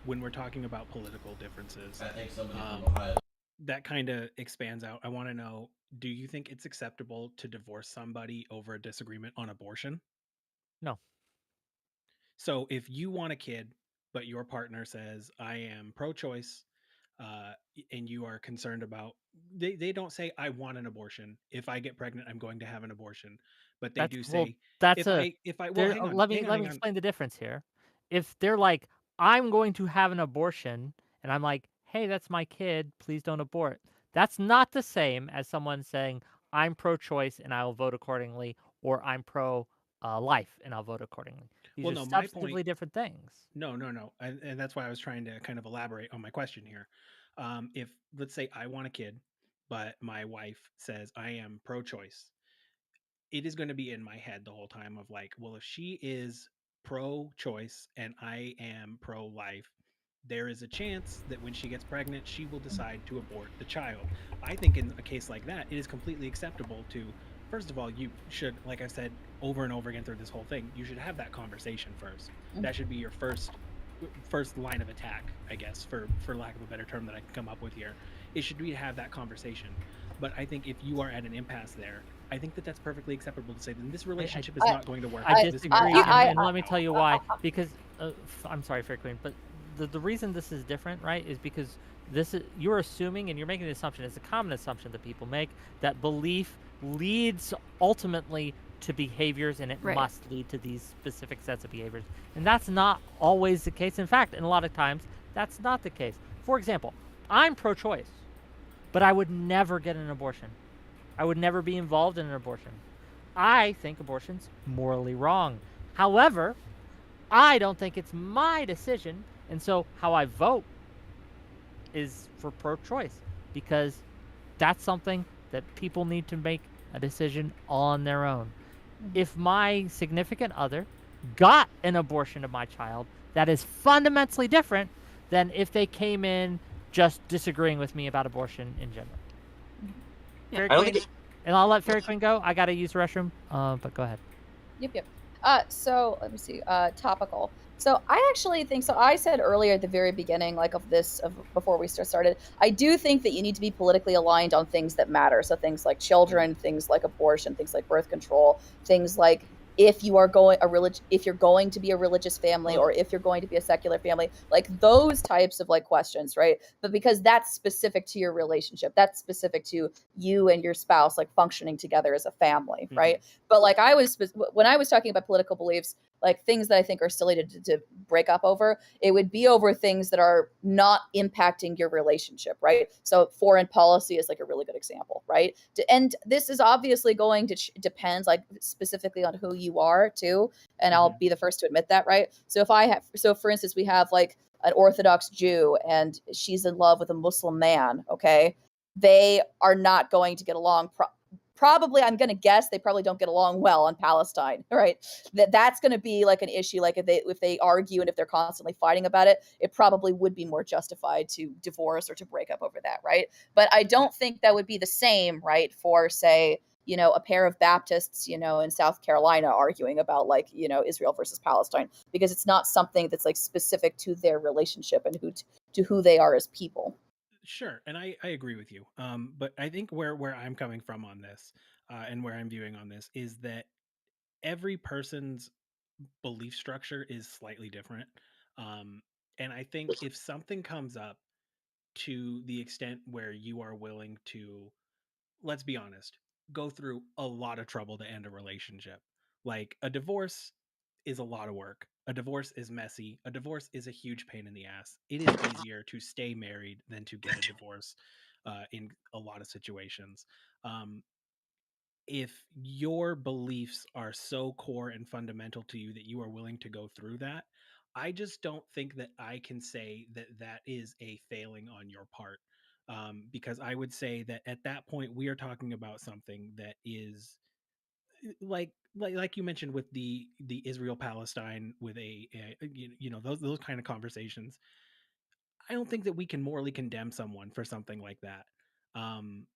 D: when we're talking about political differences, that kind of expands out. I want to know, do you think it's acceptable to divorce somebody over a disagreement on abortion?
B: No.
D: So if you want a kid, but your partner says, I am pro choice, and you are concerned about, they don't say, I want an abortion. If I get pregnant, I'm going to have an abortion. But they
B: That's
D: do
B: well,
D: say,
B: that's a
D: well,
B: there.
D: hang on,
B: Let me explain the difference here. If they're like, I'm going to have an abortion, and I'm like, hey, that's my kid. Please don't abort. That's not the same as someone saying, I'm pro-choice and I will vote accordingly, or I'm pro life and I'll vote accordingly. These
D: Well,
B: are
D: no, my point,
B: substantively different things.
D: no. And that's why I was trying to kind of elaborate on my question here. If, let's say, I want a kid, but my wife says, I am pro choice, it is going to be in my head the whole time of like, well, if she is pro choice and I am pro life, there is a chance that when she gets pregnant, she will decide to abort the child. I think in a case like that, it is completely acceptable to, first of all, you should, like I've said over and over again through this whole thing, you should have that conversation first. That should be your first line of attack, I guess, for lack of a better term that I can come up with here. It should be to have that conversation. But I think if you are at an impasse there, I think that that's perfectly acceptable to say, then this
B: I,
D: relationship is
A: I
D: not going to work
B: I
D: out. This
B: disagree,
D: marriage cannot
B: and
D: work
B: let me
D: out.
B: tell you why. Because I'm sorry, Fair Queen, but the reason this is different, right, is because you're assuming and you're making the assumption. It's a common assumption that people make that belief leads ultimately to behaviors, and it
C: Right.
B: must lead to these specific sets of behaviors, and that's not always the case. In fact, in a lot of times, that's not the case. For example, I'm pro-choice, but I would never get an abortion. I would never be involved in an abortion. I think abortion's morally wrong. However, I don't think it's my decision, and so how I vote is for pro-choice because that's something that people need to make a decision on their own. If my significant other got an abortion of my child, that is fundamentally different than if they came in just disagreeing with me about abortion in general. Fairy
E: I don't
B: Queen,
E: think
B: and I'll let Fairy Queen go. I gotta use the restroom, but go ahead.
A: Yep. So let me see. Topical. So I actually think so. I said earlier at the very beginning, like before we started, I do think that you need to be politically aligned on things that matter. So things like children, things like abortion, things like birth control, things like if you're going to be a religious family or if you're going to be a secular family, like those types of like questions, right? But because that's specific to your relationship, that's specific to you and your spouse, like functioning together as a family, right? But like when I was talking about political beliefs, like things that I think are silly to break up over, it would be over things that are not impacting your relationship, right? So foreign policy is like a really good example, right? And this is obviously going to depend like specifically on who you are too, and I'll be the first to admit that, right? So for instance, we have like an Orthodox Jew and she's in love with a Muslim man, okay? They are not going to get along probably. I'm going to guess they probably don't get along well in Palestine, right? That's going to be like an issue. Like if they argue and if they're constantly fighting about it, it probably would be more justified to divorce or to break up over that, right? But I don't think that would be the same, right, for say, a pair of Baptists, in South Carolina arguing about like, Israel versus Palestine, because it's not something that's like specific to their relationship and to who they are as people.
D: Sure, and I agree with you. But I think where I'm coming from on this, and where I'm viewing on this is that every person's belief structure is slightly different. Um, and I think if something comes up to the extent where you are willing to, let's be honest, go through a lot of trouble to end a relationship. Like, a divorce is a lot of work. A divorce is messy. A divorce is a huge pain in the ass. It is easier to stay married than to get a divorce in a lot of situations. Um, if your beliefs are so core and fundamental to you that you are willing to go through that, I just don't think that I can say that that is a failing on your part. Because I would say that at that point, we are talking about something that is like you mentioned with the Israel Palestine with those kind of conversations. I don't think that we can morally condemn someone for something like that. Um,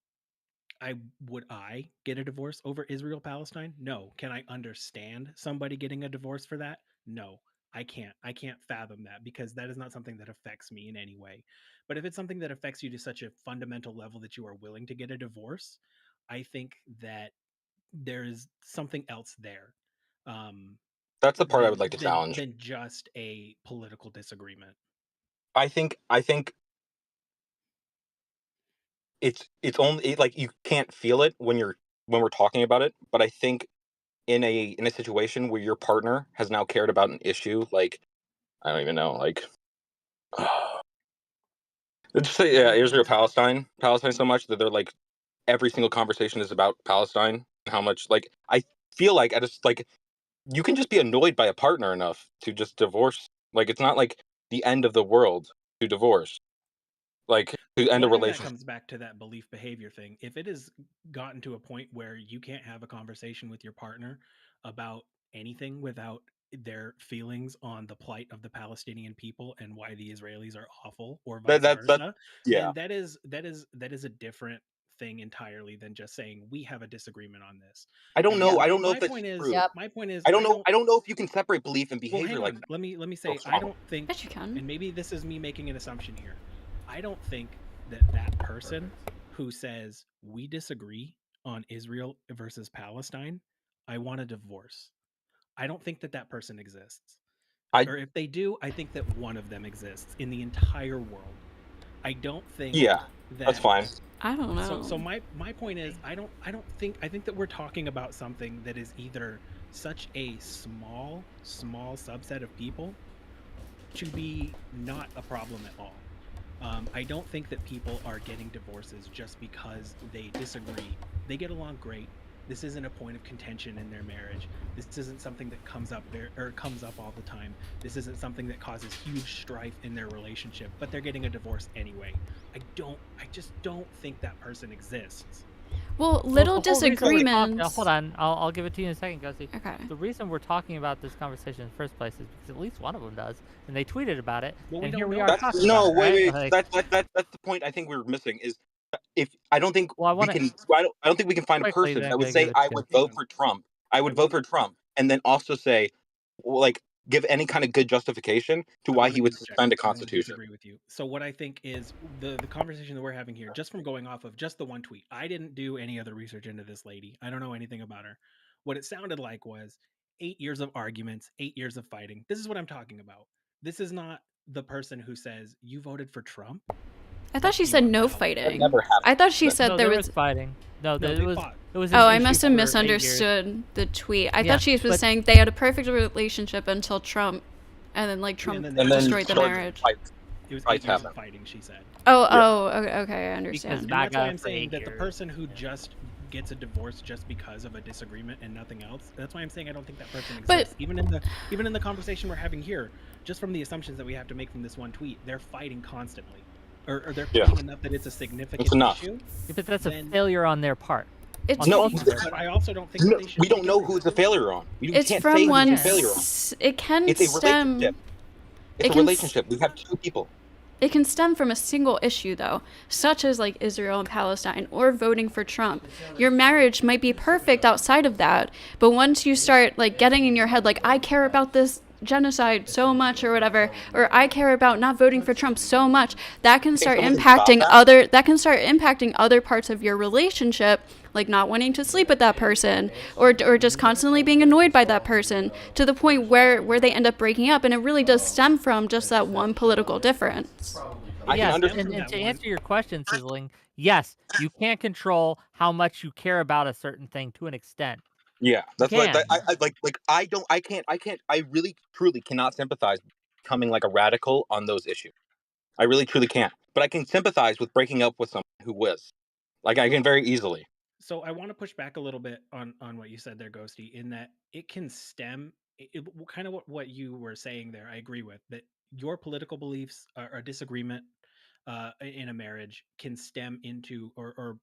D: I get a divorce over Israel Palestine? No. Can I understand somebody getting a divorce for that? No. I can't. I can't fathom that because that is not something that affects me in any way. But if it's something that affects you to such a fundamental level that you are willing to get a divorce, I think that there's something else there. Um
E: That's the part I would
D: than
E: like to challenge.
D: than just a political disagreement.
E: I think it's only like you can't feel it when we're talking about it, but I think in a situation where your partner has now cared about an issue, like I don't even know, like let's just say
D: What
E: yeah,
D: is
E: Israel Palestine so much that they're like every single conversation is about Palestine. How much like I feel like I just like you can just be annoyed by a partner enough to just divorce. Like it's not like the end of the world to divorce. Like to end
D: Well,
E: a
D: I think that
E: relationship.
D: comes back to that belief behavior thing. If it has gotten to a point where you can't have a conversation with your partner about anything without their feelings on the plight of the Palestinian people and why the Israelis are awful or
E: That
D: vice
E: that
D: versa,
E: yeah.
D: then that is a different thing entirely than just saying we have a disagreement on this.
E: I don't
D: And
E: know.
A: Yep.
E: I don't know
D: my
E: if it's
D: point is
E: true.
A: Yep.
D: my point is
E: I don't
D: I
E: know.
D: don't
E: I don't know if you can separate belief and
D: well,
E: behavior
D: hang
E: like
D: on.
E: that.
D: Let me
E: So
D: say I
E: strong.
D: don't think,
C: Yes, you can.
D: and maybe this is me making an assumption here. I don't think that that person who says we disagree on Israel versus Palestine, I want a divorce. I don't think that that person exists.
E: I
D: Or if they do, I think that one of them exists in the entire world. I don't think
E: yeah, that's
D: that
E: fine.
C: I don't know.
D: so my point is I think that we're talking about something that is either such a small subset of people to be not a problem at all. I don't think that people are getting divorces just because they disagree. They get along great. This isn't a point of contention in their marriage. This isn't something that comes up all the time. This isn't something that causes huge strife in their relationship, but they're getting a divorce anyway. I just don't think that person exists.
C: Well,
B: Well,
C: little
B: the whole reason we're talking-
C: disagreements.
B: hold on, I'll give it to you in a second, Ghosty.
C: Okay.
B: The reason we're talking about this conversation in the first place is because at least one of them does, and they tweeted about it,
D: Well, we
B: and
D: don't
B: here we
D: know
B: are
D: that.
B: talking
E: No,
B: about it,
E: wait.
B: right? Like,
E: That's the point I think we were missing is if I don't think
B: well, I
E: we
B: want
E: can.
B: to
E: I don't think we can find a
B: quickly
E: person
B: then
E: that would
B: give
E: say
B: it
E: I
B: to.
E: would
D: Hang
E: vote
D: on.
E: for Trump. I would
D: I
E: vote
D: want
E: for Trump, and then also say like give any kind of good justification to
D: I
E: why
D: want
E: he
D: to
E: would
D: interject.
E: suspend a
D: I want to
E: constitution.
D: disagree with you. So what I think is the conversation that we're having here, just from going off of just the one tweet. I didn't do any other research into this lady. I don't know anything about her. What it sounded like was 8 years of arguments, 8 years of fighting. This is what I'm talking about. This is not the person who says you voted for Trump.
C: I thought she
D: You
C: said
D: are
C: no
D: valid.
E: That
C: fighting.
E: never happened.
C: I thought she
E: That-
C: said
B: No,
C: there
B: there
C: was.
B: was fighting. No,
D: No,
B: it
D: they
B: was
D: fought.
B: it was an
C: Oh, I
B: issue
C: must have
B: for 8 years.
C: misunderstood the tweet. I
B: Yeah,
C: thought she was
B: but-
C: saying they had a perfect relationship until Trump, and then like Trump
D: then
E: and then
C: destroyed the
E: started
C: marriage.
E: fights.
D: It was
E: Fights
D: 8 years of
E: happen.
D: fighting, she said.
C: Oh, okay, I
B: Because
C: understand.
D: And that's why
B: MAGA
D: I'm
B: for
D: saying
B: 8
D: that the
B: years.
D: person who just gets a divorce just because of a disagreement and nothing else, that's why I'm saying I don't think that person
C: But-
D: exists. Even in the conversation we're having here, just from the assumptions that we have to make from this one tweet, they're fighting constantly. Or they're
E: Yeah.
D: fighting enough that it's a significant
E: enough.
D: issue.
B: Yeah, but that's a
D: then-
B: failure on their part.
C: It's
B: On
D: No,
B: both of their
D: but
B: parts.
D: I also don't think that they should
E: We don't
D: be
E: know
D: doing
E: who it's
D: that.
E: a failure on. We
C: it's
E: can't
C: from
E: say who
C: one.
E: it's a failure on.
C: It can
E: It's a
C: stem.
E: relationship. It's
C: it
E: a
C: can
E: relationship. We have two people.
C: It can stem from a single issue, though, such as like Israel and Palestine or voting for Trump. Your marriage might be perfect outside of that, but once you start like getting in your head, like, I care about this genocide so much or whatever, or I care about not voting for Trump so much, that can start
E: someone can stop
C: impacting
E: that?
C: that can start impacting other parts of your relationship, like not wanting to sleep with that person, or just constantly being annoyed by that person, to the point where they end up breaking up, and it really does stem from just that one political difference.
E: I can
B: Yes,
E: understand.
B: and to answer your question, Sizzling, yes, you can control how much you care about a certain thing to an extent.
E: Yeah,
B: You
E: that's what
B: can.
E: I really truly cannot sympathize becoming like a radical on those issues. I really truly can't. But I can sympathize with breaking up with someone who was. Like I can very easily.
D: So I want to push back a little bit on what you said there, Ghosty, in that it can stem kind of what you were saying there. I agree with that. Your political beliefs or disagreement in a marriage can stem into or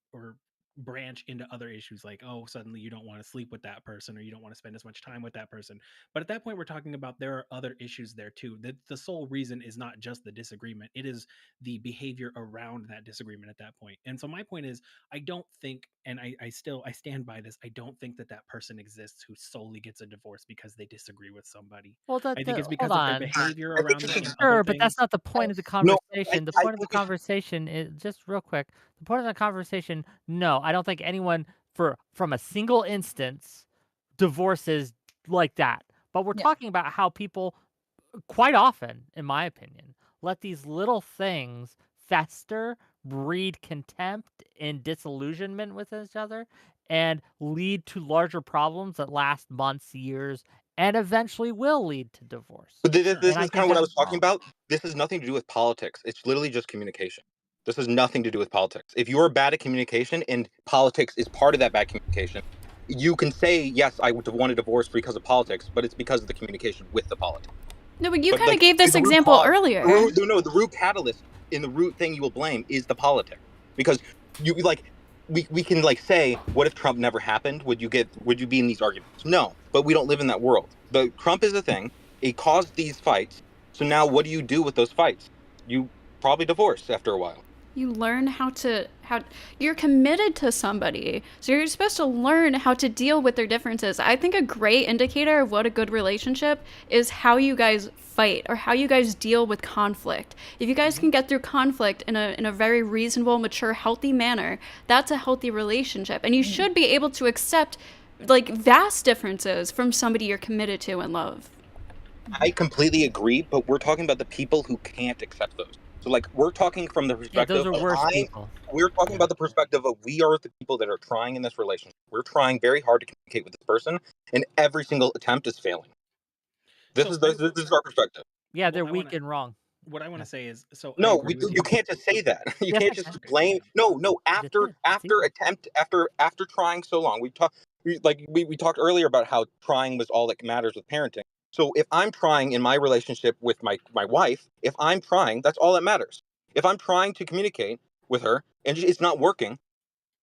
D: branch into other issues like, oh, suddenly you don't want to sleep with that person or you don't want to spend as much time with that person. But at that point we're talking about there are other issues there too. The sole reason is not just the disagreement, it is the behavior around that disagreement at that point. And so my point is, I don't think, and I stand by this, I don't think that that person exists who solely gets a divorce because they disagree with somebody.
B: Well,
D: I think it's
B: hold
D: because of their
B: on.
D: behavior
E: I think
D: around
E: this
D: that
E: is
D: and other
B: Sure, but that's
D: things.
B: not the point of the
E: no.
B: conversation. The
E: I
B: point of the
E: think it's
B: conversation is just real quick. The point of the conversation, no, I don't think anyone from a single instance divorces like that. But we're
A: Yeah.
B: talking about how people quite often, in my opinion, let these little things fester, breed contempt and disillusionment with each other, and lead to larger problems that last months, years, and eventually will lead to divorce.
E: But this,
D: Sure.
E: this
B: And I
E: is kind
B: think
E: of what I
B: that's
E: was talking
B: wrong.
E: about. This has nothing to do with politics. It's literally just communication. This has nothing to do with politics. If you're bad at communication and politics is part of that bad communication, you can say, yes, I would want a divorce because of politics, but it's because of the communication with the politics.
C: No, but you
E: But
C: kind of
E: like
C: gave this
E: the root
C: example
E: cause,
C: earlier.
E: the root catalyst in the root thing you will blame is the politics. Because you like we can like say, what if Trump never happened? Would you be in these arguments? No, but we don't live in that world. The Trump is a thing. It caused these fights. So now what do you do with those fights? You probably divorce after a while.
C: You learn how you're committed to somebody, so you're supposed to learn how to deal with their differences. I think a great indicator of what a good relationship is how you guys fight or how you guys deal with conflict. If you guys can get through conflict in a very reasonable, mature, healthy manner, that's a healthy relationship, and you should be able to accept like vast differences from somebody you're committed to and love.
E: I completely agree, but we're talking about the people who can't accept those. So like we're talking from the
B: Yeah, those
E: perspective
B: are
E: of
B: worse people.
E: we're talking about the perspective of we are the people that are trying in this relationship. We're trying very hard to communicate with this person, and every single attempt is failing. This is our perspective.
B: Yeah, they're
D: Well,
B: weak and wrong.
D: what I want to
B: Yeah.
D: say is, so I
E: No,
D: agree with
E: you
D: you.
E: can't just say that. You
B: Yes,
E: can't
B: I can.
E: just blame. No.
B: That's it. It's
E: After trying so long, we talked earlier about how trying was all that matters with parenting. So if I'm trying in my relationship with my wife, if I'm trying, that's all that matters. If I'm trying to communicate with her and it's not working,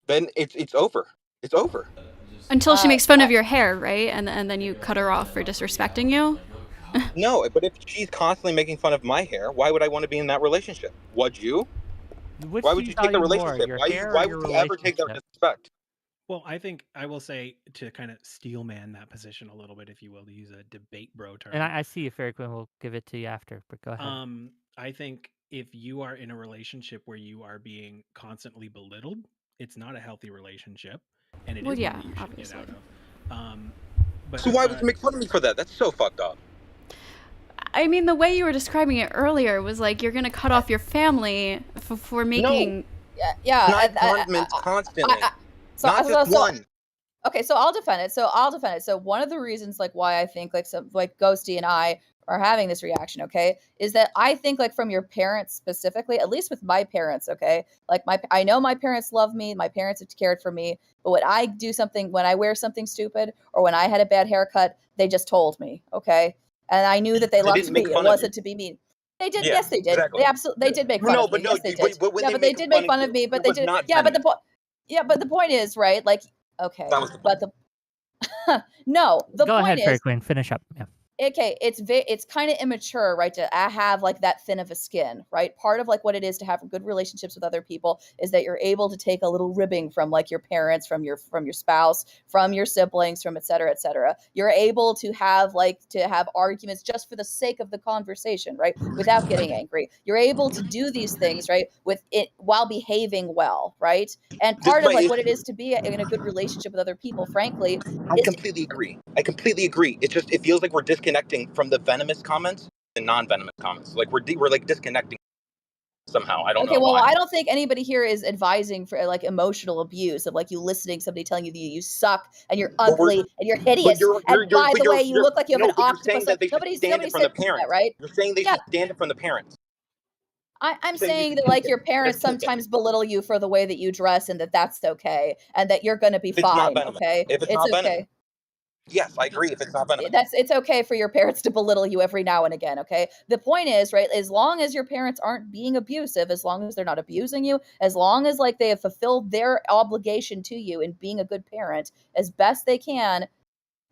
E: then it's over. It's over.
C: Until she makes fun
A: I,
C: of your hair, right? And then you cut her off for disrespecting you.
E: No, but if she's constantly making fun of my hair, why would I want to be in that relationship? Would you?
B: Which
E: Why
B: do
E: would
B: you
E: you take the
B: value more,
E: relationship?
B: your hair or
E: Why
B: your
E: would you ever take that
B: relationship?
E: disrespect?
D: Well, I think I will say, to kind of steel man that position a little bit, if you will, to use a debate bro term.
B: And I see you, Fairy Queen. We'll give it to you after, but go ahead.
D: I think if you are in a relationship where you are being constantly belittled, it's not a healthy relationship, and it
C: Well,
D: is one
C: yeah,
D: that you should
C: obviously.
D: get out of. But
E: So why would you make fun of me for that? That's so fucked up.
C: I mean, the way you were describing it earlier was like you're gonna cut off your family for making.
A: yeah.
E: Not condiments constantly. Not just one.
A: Okay, so I'll defend it. So one of the reasons like why I think like some like Ghosty and I are having this reaction, okay, is that I think like from your parents specifically, at least with my parents, okay, like I know my parents love me, my parents have cared for me, but when I wear something stupid or when I had a bad haircut, they just told me, okay, and I knew that they loved
E: didn't
A: me.
E: make
A: It
E: fun of you.
A: wasn't to be mean. They did.
E: Yeah,
A: Yes, they did.
E: exactly.
A: They did make fun
E: No,
A: of me.
E: but no,
A: Yes, they did.
E: but when
A: Yeah,
E: they
A: but they
E: make
A: did
E: fun
A: make fun of
E: you,
A: me. But
E: it
A: they
E: was
A: did.
E: not
A: Yeah, but
E: venomous.
A: the point is, right? Like, okay,
E: That was the
A: but no, the
B: Go
A: point
B: ahead, Fairy
A: is,
B: Queen. Finish up. Yeah.
A: okay, it's kind of immature, right, to have like that thin of a skin, right? Part of like what it is to have good relationships with other people is that you're able to take a little ribbing from like your parents, from your spouse, from your siblings, from et cetera, et cetera. You're able to have arguments just for the sake of the conversation, right, without getting angry. You're able to do these things, right, with it while behaving well, right? And
E: This
A: part
E: is my
A: of like what it
E: issue.
A: is to be in a good relationship with other people, frankly,
E: I
A: is
E: completely agree. It's just it feels like we're disconnecting from the venomous comments and non-venomous comments. Like we're like disconnecting. somehow. I don't
A: Okay,
E: know
A: well,
E: why.
A: I don't think anybody here is advising for like emotional abuse of like you listening to somebody telling you that you suck and you're
E: But we're-
A: ugly and you're
E: But
A: hideous. And by the way, you look like you have an
E: you're
A: octopus.
E: saying that
A: Like,
E: they should
A: nobody's
E: stand it from the
A: saying that,
E: parents.
A: right?
E: You're saying they
A: Yeah.
E: should stand it from the parents.
A: I'm
E: Saying you
A: saying
E: should
A: that like
E: take
A: your
E: it.
A: parents
E: Take it.
A: sometimes belittle you for the way that you dress and that's okay and that you're going to be
E: If it's not
A: fine,
E: venomous.
A: okay?
E: If it's not venomous. Yes, I agree. If it's not venomous.
A: It's okay for your parents to belittle you every now and again, okay? The point is, right, as long as your parents aren't being abusive, as long as they're not abusing you, as long as like they have fulfilled their obligation to you in being a good parent as best they can,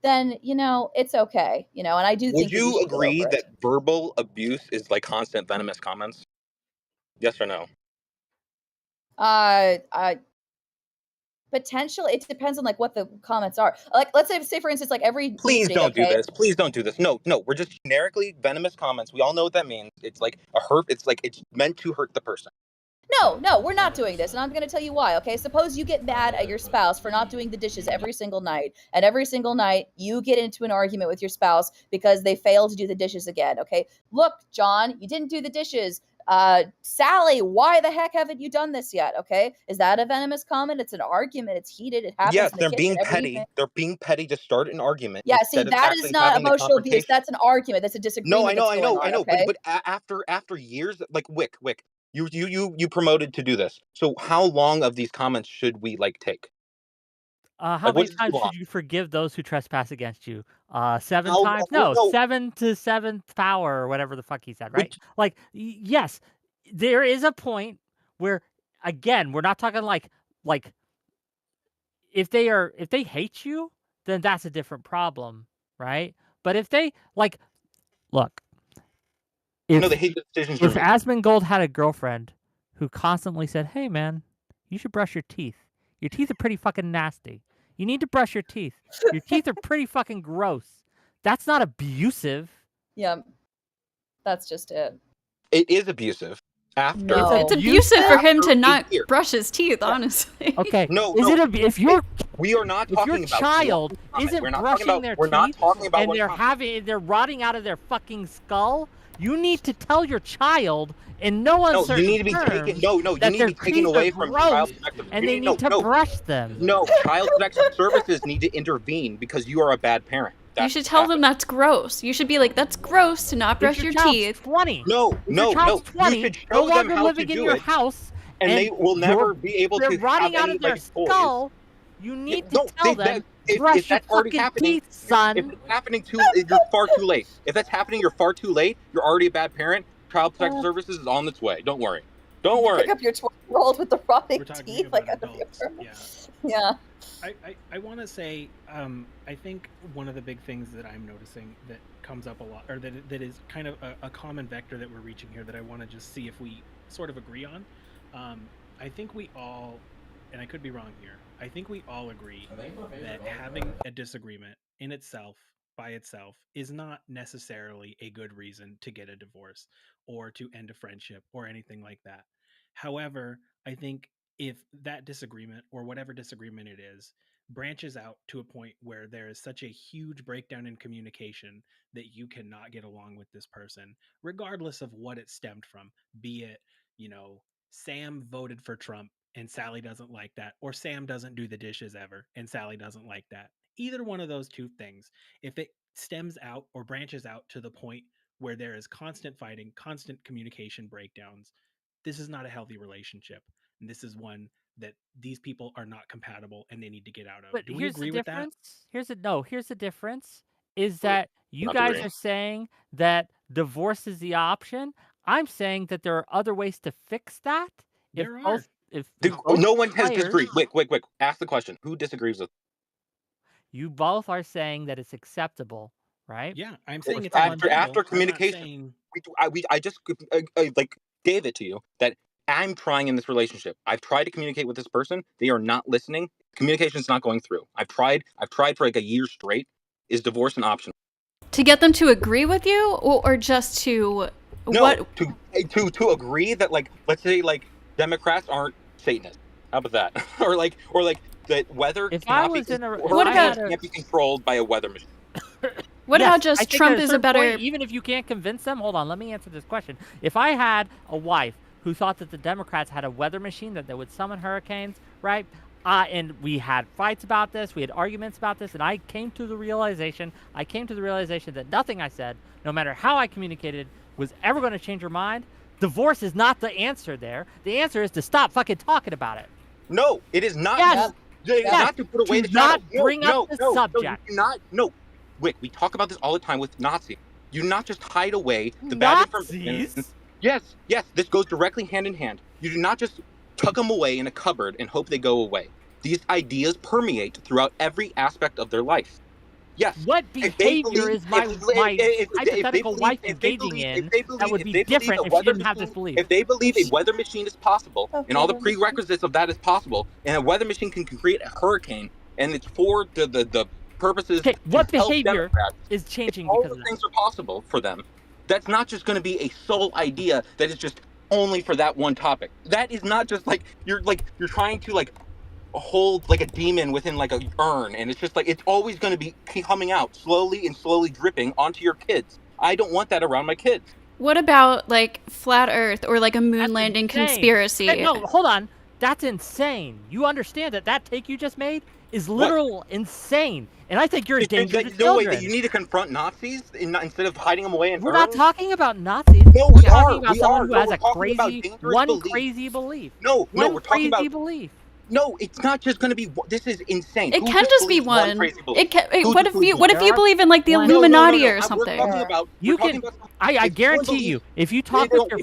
A: then it's okay, and I do
E: Would
A: think that you
E: you
A: should get
E: agree
A: over it.
E: that verbal abuse is like constant venomous comments? Yes or no?
A: Potentially, it depends on like what the comments are. Like, let's say for instance, like every
E: Please
A: evening,
E: don't do
A: okay?
E: this. Please don't do this. No, we're just generically venomous comments. We all know what that means. It's like a hurt. It's like it's meant to hurt the person.
A: No, we're not doing this, and I'm going to tell you why, okay? Suppose you get mad at your spouse for not doing the dishes every single night, and every single night you get into an argument with your spouse because they fail to do the dishes again, okay? Look, John, you didn't do the dishes. Sally, why the heck haven't you done this yet, okay? Is that a venomous comment? It's an argument. It's heated. It happens
E: Yes,
A: in the
E: they're
A: kitchen
E: being
A: every
E: petty.
A: evening.
E: They're being petty to start an argument
A: Yeah, see,
E: instead of
A: that is
E: actually
A: not
E: having the
A: emotional abuse.
E: confrontation.
A: That's an argument. That's a
E: No,
A: disagreement that's going on, okay?
E: but after years, like Wick, you promoted to do this. So how long of these comments should we like take?
B: How
E: Like,
B: many
E: what's too
B: times
E: long?
B: should you forgive those who trespass against you? 7
E: How
B: times?
E: long?
B: No,
E: No.
B: 7 to 7th power or whatever the fuck he said, right? Like, yes, there is a point where, again, we're not talking like if they hate you, then that's a different problem, right? But if they like, look,
E: No, they hate the decisions you're
B: if
E: making.
B: Asmongold had a girlfriend who constantly said, "Hey, man, you should brush your teeth. Your teeth are pretty fucking nasty. You need to brush your teeth. Your teeth are pretty fucking gross." That's not abusive.
A: Yeah, that's just it.
E: It is abusive. After
A: No.
C: It's abusive for him to
E: After
C: not
E: 8 years.
C: brush his teeth, honestly.
B: Okay.
E: No,
B: is
E: no.
B: it if you're
E: We are not
B: if
E: talking
B: your
E: about
B: child
E: one comment.
B: isn't
E: We're not
B: brushing
E: talking about,
B: their
E: we're not
B: teeth
E: talking about
B: and
E: one
B: they're
E: comment.
B: they're rotting out of their fucking skull, you need to tell your child in no
E: No,
B: uncertain
E: you need to be
B: terms
E: taken. No, you
B: that
E: need to
B: their
E: be taken
B: teeth
E: away
B: are
E: from
B: gross
E: child protective.
B: and
E: You
B: they
E: need,
B: need to brush them.
E: No, child protection services need to intervene because you are a bad parent.
C: You should tell them that's gross. You should be like, that's gross to not brush your teeth.
B: 20.
E: No.
B: Your child's 20,
E: You should
B: no
E: show them
B: longer
E: how
B: living
E: to
B: in
E: do
B: your
E: it,
B: house,
E: and they will never be able
B: they're
E: to
B: rotting
E: have
B: out
E: any
B: of their
E: like toys.
B: skull. You need to
E: No,
B: tell them,
E: if
B: brush your
E: that's already
B: fucking
E: happening,
B: teeth, son.
E: if it's happening you're far too late. If that's happening, you're far too late. You're already a bad parent. Child Protective Services is on its way. Don't worry. Don't worry.
A: Pick up your 12-year-old with the rotting
D: We're talking
A: teeth.
D: about
A: Like,
D: adults. Yeah.
A: yeah.
D: I want to say, I think one of the big things that I'm noticing that comes up a lot, or that is kind of a common vector that we're reaching here that I want to just see if we sort of agree on. I think we all, and I could be wrong here, I think we all agree that having a disagreement in itself, by itself, is not necessarily a good reason to get a divorce or to end a friendship or anything like that. However, I think if that disagreement or whatever disagreement it is branches out to a point where there is such a huge breakdown in communication that you cannot get along with this person, regardless of what it stemmed from, be it, Sam voted for Trump and Sally doesn't like that, or Sam doesn't do the dishes ever and Sally doesn't like that. Either one of those two things, if it stems out or branches out to the point where there is constant fighting, constant communication breakdowns, this is not a healthy relationship. And this is one that these people are not compatible and they need to get out of.
B: But
D: Do we agree with that?
B: Here's the difference is that you
E: Not
B: guys
E: agreeing.
B: are saying that divorce is the option. I'm saying that there are other ways to fix that.
D: There are.
E: No one has disagreed. Wick. Ask the question. Who disagrees with?
B: You both are saying that it's acceptable, right?
D: Yeah, I'm saying it's
E: after communication. I just like gave it to you that I'm trying in this relationship. I've tried to communicate with this person. They are not listening. Communication's not going through. I've tried for like a year straight. Is divorce an option?
C: To get them to agree with you, or just to
E: to agree that, like, let's say like Democrats aren't Satanists. How about that? or like that weather can't be controlled by a weather machine.
C: What about just Trump is a better
B: point, even if you can't convince them? Hold on, let me answer this question. If I had a wife who thought that the Democrats had a weather machine that would summon hurricanes, right? And we had fights about this, we had arguments about this, and I came to the realization that nothing I said, no matter how I communicated, was ever going to change your mind. Divorce is not the answer there. The answer is to stop fucking talking about it.
E: No, it is not.
B: Yes.
E: It is not to put away the
B: not
E: shadow.
B: bring up the subject.
E: No, Wick, we talk about this all the time with Nazis. You do not just hide away the bad information.
B: Nazis?
E: Yes, this goes directly hand in hand. You do not just tuck them away in a cupboard and hope they go away. These ideas permeate throughout every aspect of their life. Yes.
B: What behavior is my hypothetical wife engaging in that would be different if she didn't have this belief?
E: If they believe a weather machine is possible, and all the prerequisites of that is possible, and a weather machine can create a hurricane, and it's for the purposes.
B: Okay, what behavior is changing
E: because
B: of
E: all
B: that?
E: Things are possible for them. That's not just going to be a sole idea that is just only for that one topic. That is not just you're trying to hold a demon within a urn, and it's just it's always going to be coming out slowly dripping onto your kids. I don't want that around my kids.
C: What about flat Earth or a moon landing conspiracy?
B: No, hold on. That's insane. You understand that take you just made is literal insane. And I think you're a danger to children.
E: That you need to confront Nazis instead of hiding them away in
B: We're
E: urns?
B: not talking about Nazis.
E: No,
B: we're
E: we
B: talking
E: are.
B: about
E: We
B: someone
E: are.
B: who
E: No,
B: has
E: we're
B: a
E: talking about
B: crazy belief.
E: No, we're talking about
B: belief.
E: No, it's not just going to be. This is insane.
C: It can just be one.
E: It
C: can. What if you believe in the Illuminati or something?
E: We're talking about.
B: You can. I guarantee you, if you talk with your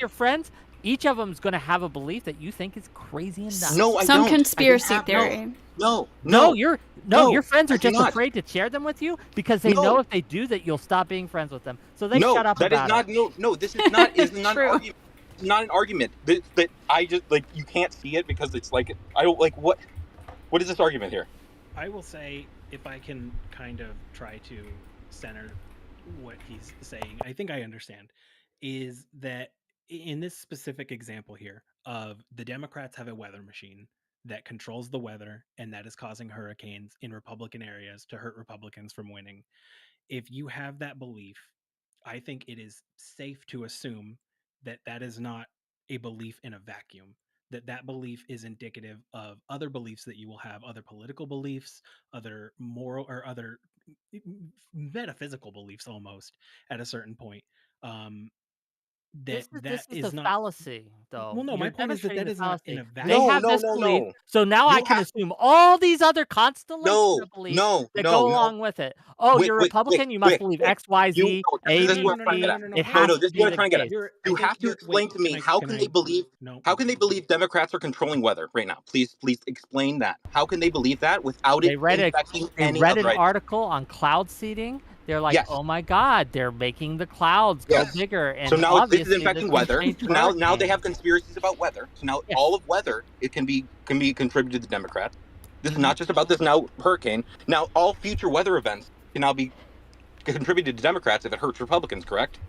B: friends, each of them is going to have a belief that you think is crazy and nuts.
E: No, I
C: Some
E: don't.
C: conspiracy theory.
E: No,
B: your friends are just afraid to share them with you because they know if they do that you'll stop being friends with them. So they shut up about it.
E: No, this is not. Is not an argument. It's not an argument. That I just you can't see it because it's I don't what. What is this argument here?
D: I will say, if I can kind of try to center what he's saying, I think I understand, is that in this specific example here of the Democrats have a weather machine that controls the weather and that is causing hurricanes in Republican areas to hurt Republicans from winning. If you have that belief, I think it is safe to assume that that is not a belief in a vacuum, that belief is indicative of other beliefs that you will have, other political beliefs, other moral or other metaphysical beliefs almost at a certain point.
B: This is a
D: not
B: fallacy, though.
D: Well, no,
B: You're
D: my point is that is not in a vacuum.
B: They have this belief, so now I can assume all these other constellations of beliefs that go along with it. Oh, you're a Republican, you must believe X, Y, Z, A, B, C. It has to be the case.
E: You have to explain to me how can they believe Democrats are controlling weather right now? Please explain that. How can they believe that without it affecting any
B: read an article on cloud seeding. They're like, oh my God, they're making the clouds go bigger. And
E: so now this is impacting weather. So now they have conspiracies about weather. So now all of weather it can be contributed to the Democrats. This is not just about this now hurricane. Now all future weather events can now be contributed to Democrats if it hurts Republicans, correct?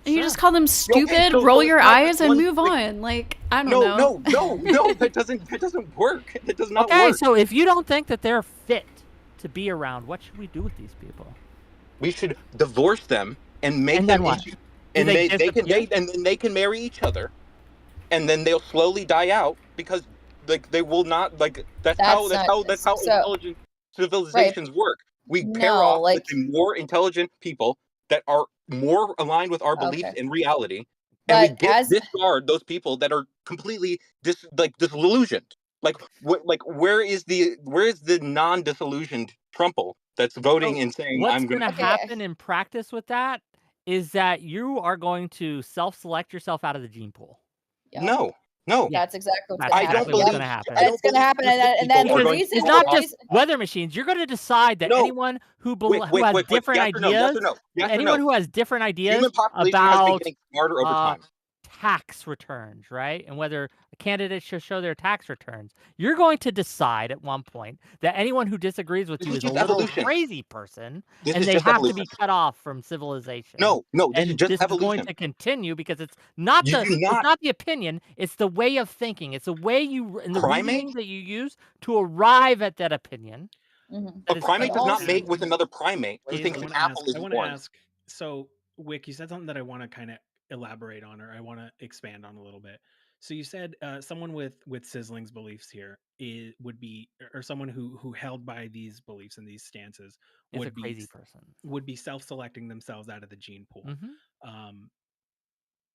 C: You just call them stupid, roll your eyes, and move on. I don't know.
E: No, that doesn't work. That does not work.
B: Okay, so if you don't think that they're fit to be around, what should we do with these people? We
E: should divorce them and make them and they can marry each other, and then they'll slowly die out because they will not that's how intelligent civilizations work. We pair off with the more intelligent people that are more aligned with our beliefs in reality, and we discard those people that are completely disillusioned. Where is the non-disillusioned Trumple that's voting and saying
B: what's going to happen in practice with that is that you are going to self-select yourself out of the gene pool.
E: Yeah. No.
A: That's exactly what's
B: going to happen.
A: It's going to happen, and then the reason
B: it's not just weather machines. You're going to decide that anyone who has different ideas, anyone who has different ideas about
E: smarter over time.
B: Tax returns, right? And whether a candidate should show their tax returns. You're going to decide at one point that anyone who disagrees with you is a little crazy person, and they have to be cut off from civilization.
E: No, this is just
B: evolution. Is going to continue because it's not the opinion, it's the way of thinking. It's the way reasoning that you use to arrive at that opinion.
E: A primate does not mate with another primate who thinks an apple is one.
D: So, Wick, you said something that I want to kind of elaborate on, or I want to expand on a little bit. So you said someone with Sizzling's beliefs here would be, or someone who held by these beliefs and these stances
B: Is a
D: would be
B: crazy person.
D: self-selecting themselves out of the gene pool.
B: Mm-hmm.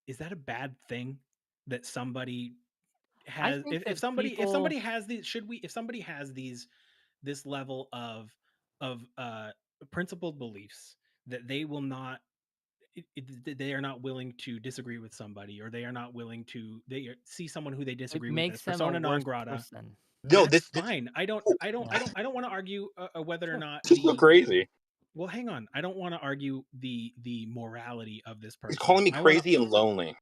D: Is that a bad thing that somebody
B: I
D: has?
B: think
D: If
B: that
D: somebody
B: people
D: has these, should we? If somebody has this level of principled beliefs that they will not they are not willing to disagree with somebody, or they are not willing to see someone who they
B: it
D: disagree with as
B: makes them a
D: persona non
B: worse
D: grata.
B: person.
E: No,
D: That's
E: this
D: fine. I don't
E: oh,
B: Yeah.
D: want to argue whether or
B: Sure.
D: not
E: this is so
D: the
E: crazy.
D: well, hang on. I don't want to argue the morality of this
E: He's
D: person.
E: calling me crazy and lonely.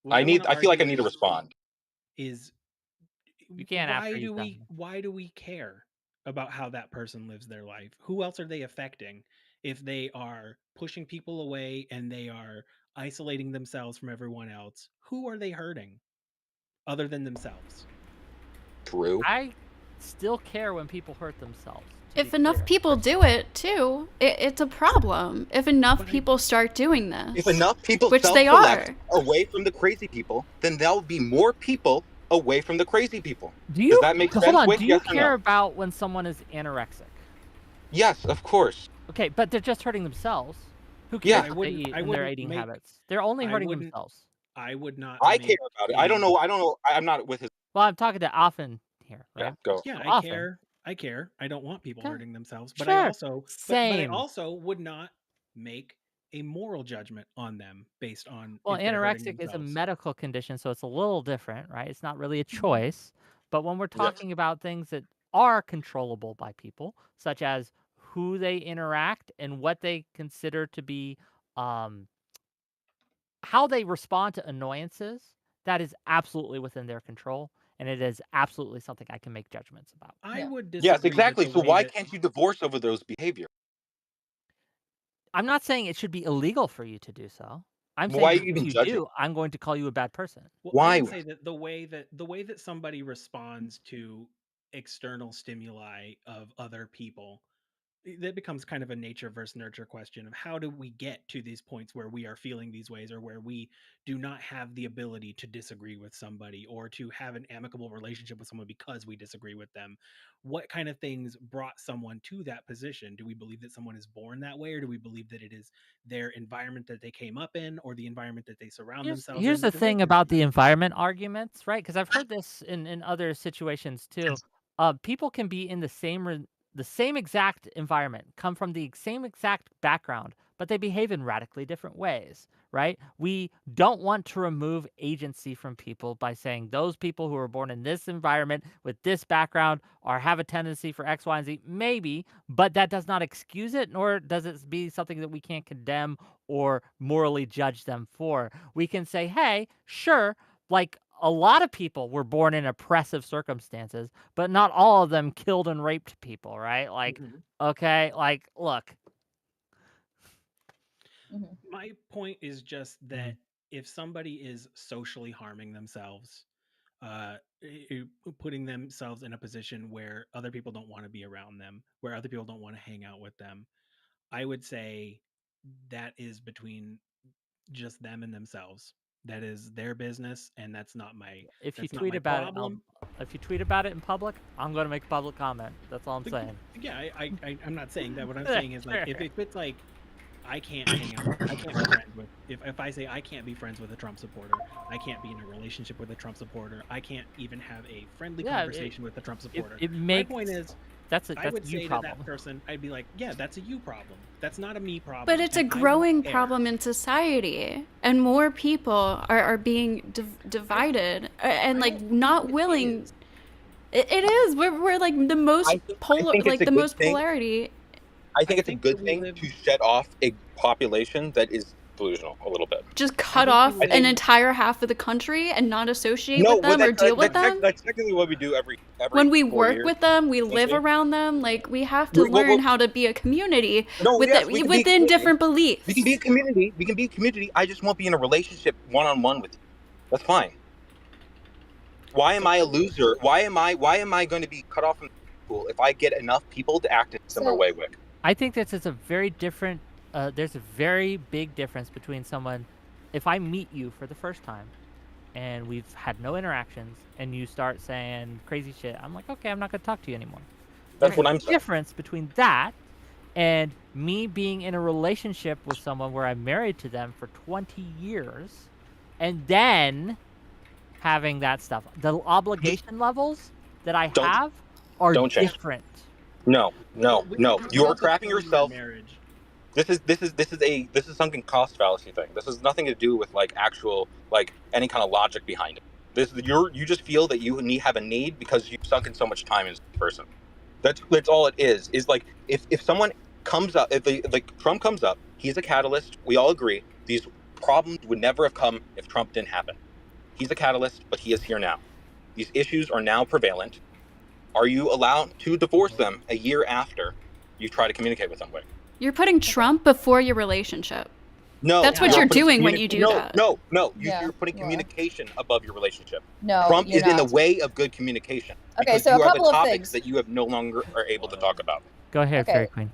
D: What I want to
E: I feel like I
D: argue
E: need to respond.
D: is
B: You can't after he's done.
D: why do we care about how that person lives their life? Who else are they affecting if they are pushing people away and they are isolating themselves from everyone else? Who are they hurting other than themselves?
E: True.
B: I still care when people hurt themselves.
C: If enough people do it too, it's a problem. If enough people start doing this,
E: If enough people
C: which they
E: self-select
C: are,
E: away from the crazy people, then there'll be more people away from the crazy people.
B: Do you
E: Does that make sense?
B: hold on?
E: Wick,
B: Do you
E: yes or
B: care
E: no?
B: about when someone is anorexic?
E: Yes, of course.
B: Okay, but they're just hurting themselves. Who
E: Yeah.
B: cares what they eat and their eating habits? They're only hurting themselves.
D: I would not.
E: I care about it. I don't know. I'm not with his.
B: Well, I'm talking to Offen here, right?
E: Yeah, go.
D: Yeah,
B: So
D: I
B: Offen.
D: care. I care. I don't want people
B: Okay.
D: hurting themselves, but
B: Sure.
D: but I
B: Same.
D: also would not make a moral judgment on them based on
B: Well,
D: if they're hurting
B: anorexic is a
D: themselves.
B: medical condition, so it's a little different, right? It's not really a choice. But when we're talking about things that are controllable by people, such as who they interact and what they consider to be how they respond to annoyances, that is absolutely within their control, and it is absolutely something I can make judgments about.
D: I would
E: Yes,
D: disagree.
E: exactly.
D: With the
E: So
D: way
E: why
D: that,
E: can't you divorce over those behaviors?
B: I'm not saying it should be illegal for you to do so. I'm
E: Why are
B: saying
E: you
B: if
E: even
B: you
E: judging?
B: do, I'm going to call you a bad person.
D: well, I
E: Why?
D: would say that the way that somebody responds to external stimuli of other people, that becomes kind of a nature versus nurture question of how do we get to these points where we are feeling these ways, or where we do not have the ability to disagree with somebody or to have an amicable relationship with someone because we disagree with them. What kind of things brought someone to that position? Do we believe that someone is born that way, or do we believe that it is their environment that they came up in, or the environment that they surround themselves
B: Here's
D: in?
B: the
D: Because those
B: thing
D: are
B: about the environment arguments, right? Because I've heard this in other situations too. People can be in the same exact environment, come from the same exact background, but they behave in radically different ways, right? We don't want to remove agency from people by saying those people who are born in this environment with this background or have a tendency for X, Y, and Z, maybe, but that does not excuse it, nor does it be something that we can't condemn or morally judge them for. We can say, hey, sure, like a lot of people were born in oppressive circumstances, but not all of them killed and raped people, right? Like, okay, like, look.
D: My point is just that if somebody is socially harming themselves, putting themselves in a position where other people don't want to be around them, where other people don't want to hang out with them, I would say that is between just them and themselves. That is their business, and that's not my
B: If you
D: that's not
B: tweet
D: my
B: about
D: problem.
B: if you tweet about it in public, I'm going to make a public comment. That's all I'm saying.
D: Yeah, I'm not saying that. What I'm saying is, like,
B: Sure.
D: if it's like I can't hang out, I can't be friends with. If I say I can't be friends with a Trump supporter, I can't be in a relationship with a Trump supporter, I can't even have a friendly conversation with a Trump supporter. My point is, I would say to that person, I'd be like, yeah, that's a you problem. That's not a me problem.
C: But it's a growing problem in society, and more people are being divided and like not willing. It is. We're like the most polar, like the most polarity.
E: I think it's a good thing to shut off a population that is delusional a little bit.
C: Just cut off an entire half of the country and not associate with them or deal with them.
E: That's technically what we do every
C: when we work with them, we live around them. Like, we have to learn how to be a community within different beliefs.
E: We can be a community. We can be a community. I just won't be in a relationship one-on-one with you. That's fine. Why am I a loser? Why am I going to be cut off from school if I get enough people to act in a similar way, Wick?
B: I think this is a very different. There's a very big difference between someone if I meet you for the first time and we've had no interactions and you start saying crazy shit, I'm like, okay, I'm not going to talk to you anymore.
E: That's what
B: There's
E: I'm
B: a
E: saying.
B: difference between that and me being in a relationship with someone where I'm married to them for 20 years and then having that stuff. The obligation levels that I
E: Don't
B: have are
E: don't change.
B: different.
E: No.
D: We can talk
E: You are
D: about the
E: trapping
D: 20-year
E: yourself.
D: marriage.
E: This is sunken cost fallacy thing. This has nothing to do with like actual like any kind of logic behind it. You just feel that you have a need because you've sunk in so much time in this person. That's all it is. Is like if someone comes up, like Trump comes up, he's a catalyst. We all agree these problems would never have come if Trump didn't happen. He's a catalyst, but he is here now. These issues are now prevalent. Are you allowed to divorce them a year after you try to communicate with somebody?
C: You're putting Trump before your relationship.
E: No,
C: That's what you're doing when you do
E: no,
C: that.
E: No,
A: Yeah,
E: you're putting
A: you are.
E: communication above your relationship.
A: No,
E: Trump
A: you're
E: is in the
A: not.
E: way of good communication
A: Okay,
E: because
A: so
E: you
A: a
E: have
A: couple of
E: topics
A: things.
E: that you have no longer are able to talk about.
B: Go ahead,
A: Okay.
B: Fairy Queen.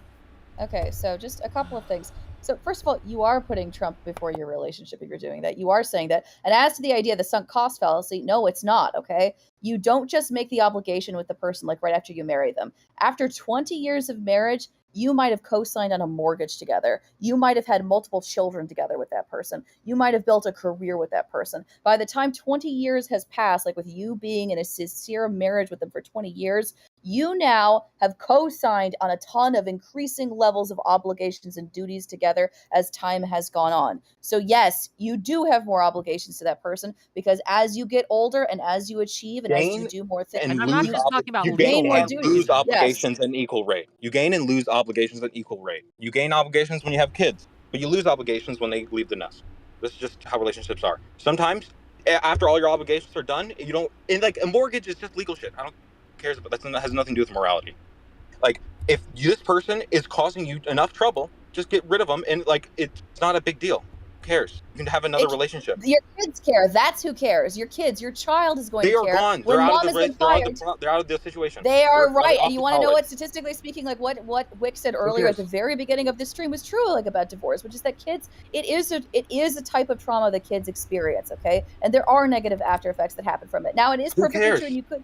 A: Okay, so just a couple of things. So first of all, you are putting Trump before your relationship if you're doing that. You are saying that. And as to the idea of the sunk cost fallacy, no, it's not, okay? You don't just make the obligation with the person like right after you marry them. After 20 years of marriage, you might have co-signed on a mortgage together. You might have had multiple children together with that person. You might have built a career with that person. By the time 20 years has passed, like with you being in a sincere marriage with them for 20 years, you now have co-signed on a ton of increasing levels of obligations and duties together as time has gone on. So yes, you do have more obligations to that person because as you get older and as you achieve and as you do more things,
B: And I'm not
E: lose
B: just talking about
E: you
B: legal
E: gain and
B: obligations.
E: lose
A: Yes.
E: obligations at an equal rate. You gain and lose obligations at equal rate. You gain obligations when you have kids, but you lose obligations when they leave the nest. This is just how relationships are. Sometimes after all your obligations are done, you don't. And like a mortgage is just legal shit. I don't cares about that. Has nothing to do with morality. Like if this person is causing you enough trouble, just get rid of them, and like it's not a big deal. Who cares? You can have another relationship.
A: Your kids care. That's who cares. Your kids, your child is going
E: They
A: to
E: are
A: care.
E: gone.
A: When
E: They're out
A: mom
E: of
A: has been fired,
E: they're out of the situation.
A: they are
E: They're
A: right.
E: off
A: And you
E: to
A: want to know
E: college.
A: what, statistically speaking, like what Wick said earlier at the
E: cares?
A: very beginning of this stream was true, like about divorce, which is that kids, it is a type of trauma that kids experience, okay? And there are negative after effects that happen from it. Now, it is
E: Who
A: perfectly
E: cares?
A: true, and you could.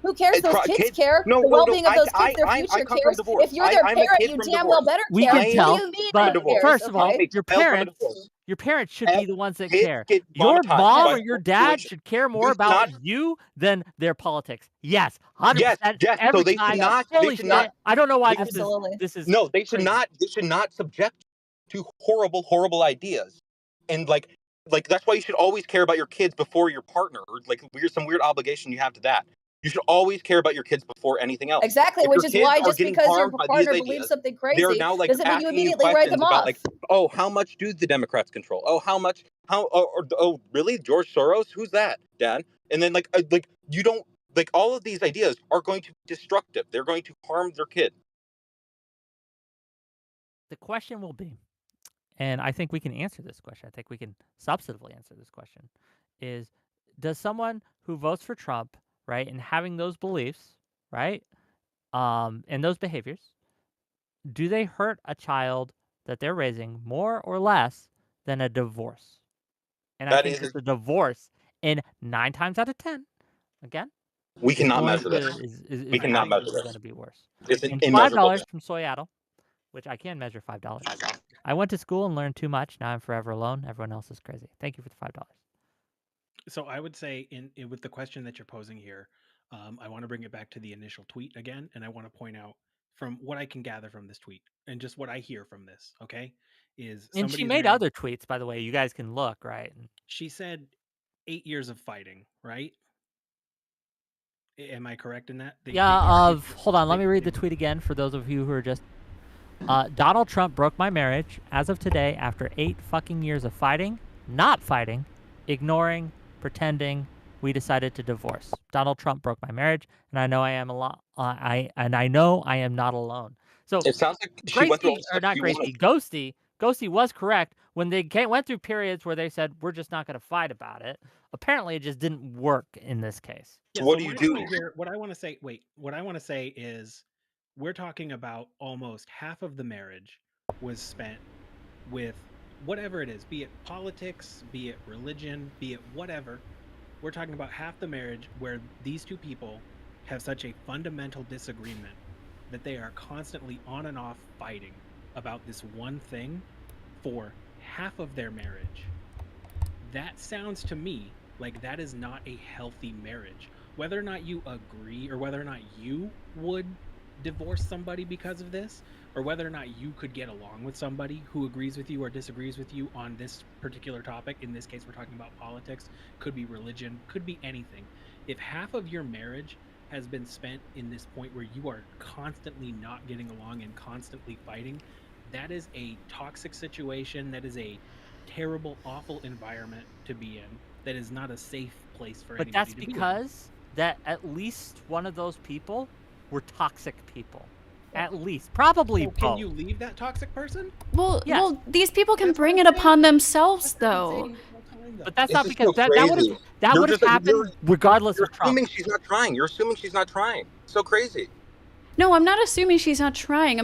A: Who cares? Those kids care.
E: No,
A: The well-being of those kids, their
E: I
A: future
E: come from
A: cares.
E: divorce.
A: If you're their
E: I'm a
A: parent,
E: kid
A: you
E: from
A: damn
E: divorce.
A: well better
B: We
A: care.
B: can
A: What
B: tell,
A: do you mean?
B: but
A: who cares?
B: first of all,
A: Okay?
B: your
E: Child from a
B: parents,
E: divorce.
B: your parents should be the ones that
E: Kids
B: care.
E: get
B: Your
E: traumatized
B: mom
E: by
B: or your
E: the
B: dad
E: situation.
B: should care more
E: You
B: about
E: cannot-
B: you than their politics. Yes, 100%.
E: Yes.
B: Every
E: So they
B: time.
E: should not.
B: Holy
E: They should
B: shit!
E: not.
B: I don't know why
A: Absolutely.
B: this is.
E: No, they should
B: crazy.
E: not. They should not subject you to horrible ideas. And like that's why you should always care about your kids before your partner, or like some weird obligation you have to that. You should always care about your kids before anything else.
A: Exactly,
E: If
A: which
E: your
A: is
E: kids
A: why
E: are
A: just
E: getting
A: because your
E: harmed by these
A: partner believes
E: ideas,
A: something
E: they're
A: crazy
E: now like
A: doesn't mean you
E: asking you
A: immediately write
E: questions
A: them
E: about
A: off.
E: like, oh, how much do the Democrats control? Oh, how much? Oh, really? George Soros? Who's that, Dad? And then like you don't like all of these ideas are going to be destructive. They're going to harm their kid.
B: The question will be, and I think we can answer this question. I think we can substantively answer this question, is does someone who votes for Trump, right, and having those beliefs, right, and those behaviors, do they hurt a child that they're raising more or less than a divorce? And I
E: That
B: think
E: is,
B: that the divorce, in 9 times out of 10, again,
E: we
B: is
E: cannot
B: going
E: measure
B: to
E: this.
B: is
E: We cannot measure
B: absolutely
E: this.
B: going to be worse.
E: It's
B: And
E: immeasurable.
B: $5 from Soyaddle, which I can measure $5. I went to school and learned too much. Now I'm forever alone. Everyone else is crazy. Thank you for the $5.
D: So I would say in with the question that you're posing here, I want to bring it back to the initial tweet again, and I want to point out from what I can gather from this tweet and just what I hear from this. Okay, is
B: And she
D: somebody's
B: made
D: married.
B: other tweets, by the way. You guys can look, right?
D: She said 8 years of fighting, right? Am I correct in that?
B: Hold on. Let me read the tweet again for those of you who are just. Donald Trump broke my marriage as of today after 8 fucking years of fighting, not fighting, ignoring, pretending. We decided to divorce. Donald Trump broke my marriage, and I know I am I know I am not alone. So
E: it sounds like she went through all
B: Gracie,
E: the
B: or
E: steps
B: not
E: you
B: Gracie,
E: wanted.
B: Ghosty was correct when they went through periods where they said we're just not going to fight about it. Apparently, it just didn't work in this case.
D: Yeah,
E: What
D: so
E: do you
D: my
E: do?
D: point here, what I want to say, what I want to say is we're talking about almost half of the marriage was spent with whatever it is, be it politics, be it religion, be it whatever, we're talking about half the marriage where these two people have such a fundamental disagreement that they are constantly on and off fighting about this one thing for half of their marriage. That sounds to me like that is not a healthy marriage. Whether or not you agree, or whether or not you would divorce somebody because of this, or whether or not you could get along with somebody who agrees with you or disagrees with you on this particular topic, in this case we're talking about politics, could be religion, could be anything. If half of your marriage has been spent in this point where you are constantly not getting along and constantly fighting, that is a toxic situation. That is a terrible, awful environment to be in. That is not a safe place for
B: But
D: anybody
B: that's
D: to be in.
B: because that at least one of those people were toxic people. At least. Probably
D: So can
B: both.
D: you leave that toxic person?
C: Well,
B: Yes.
C: well, these people can
D: That's
C: bring
D: what
C: it
D: I'm
C: upon
D: saying.
C: themselves,
D: That's what I'm
C: though.
D: saying the whole time, though.
B: But that's
E: This
B: not
E: is
B: because
E: so
B: that would
E: crazy.
B: have that
E: You're
B: would have
E: just-
B: happened
E: you're-
B: regardless
E: You're
B: of Trump.
E: assuming she's not trying. You're assuming she's not trying. So crazy.
C: No, I'm not assuming she's not trying.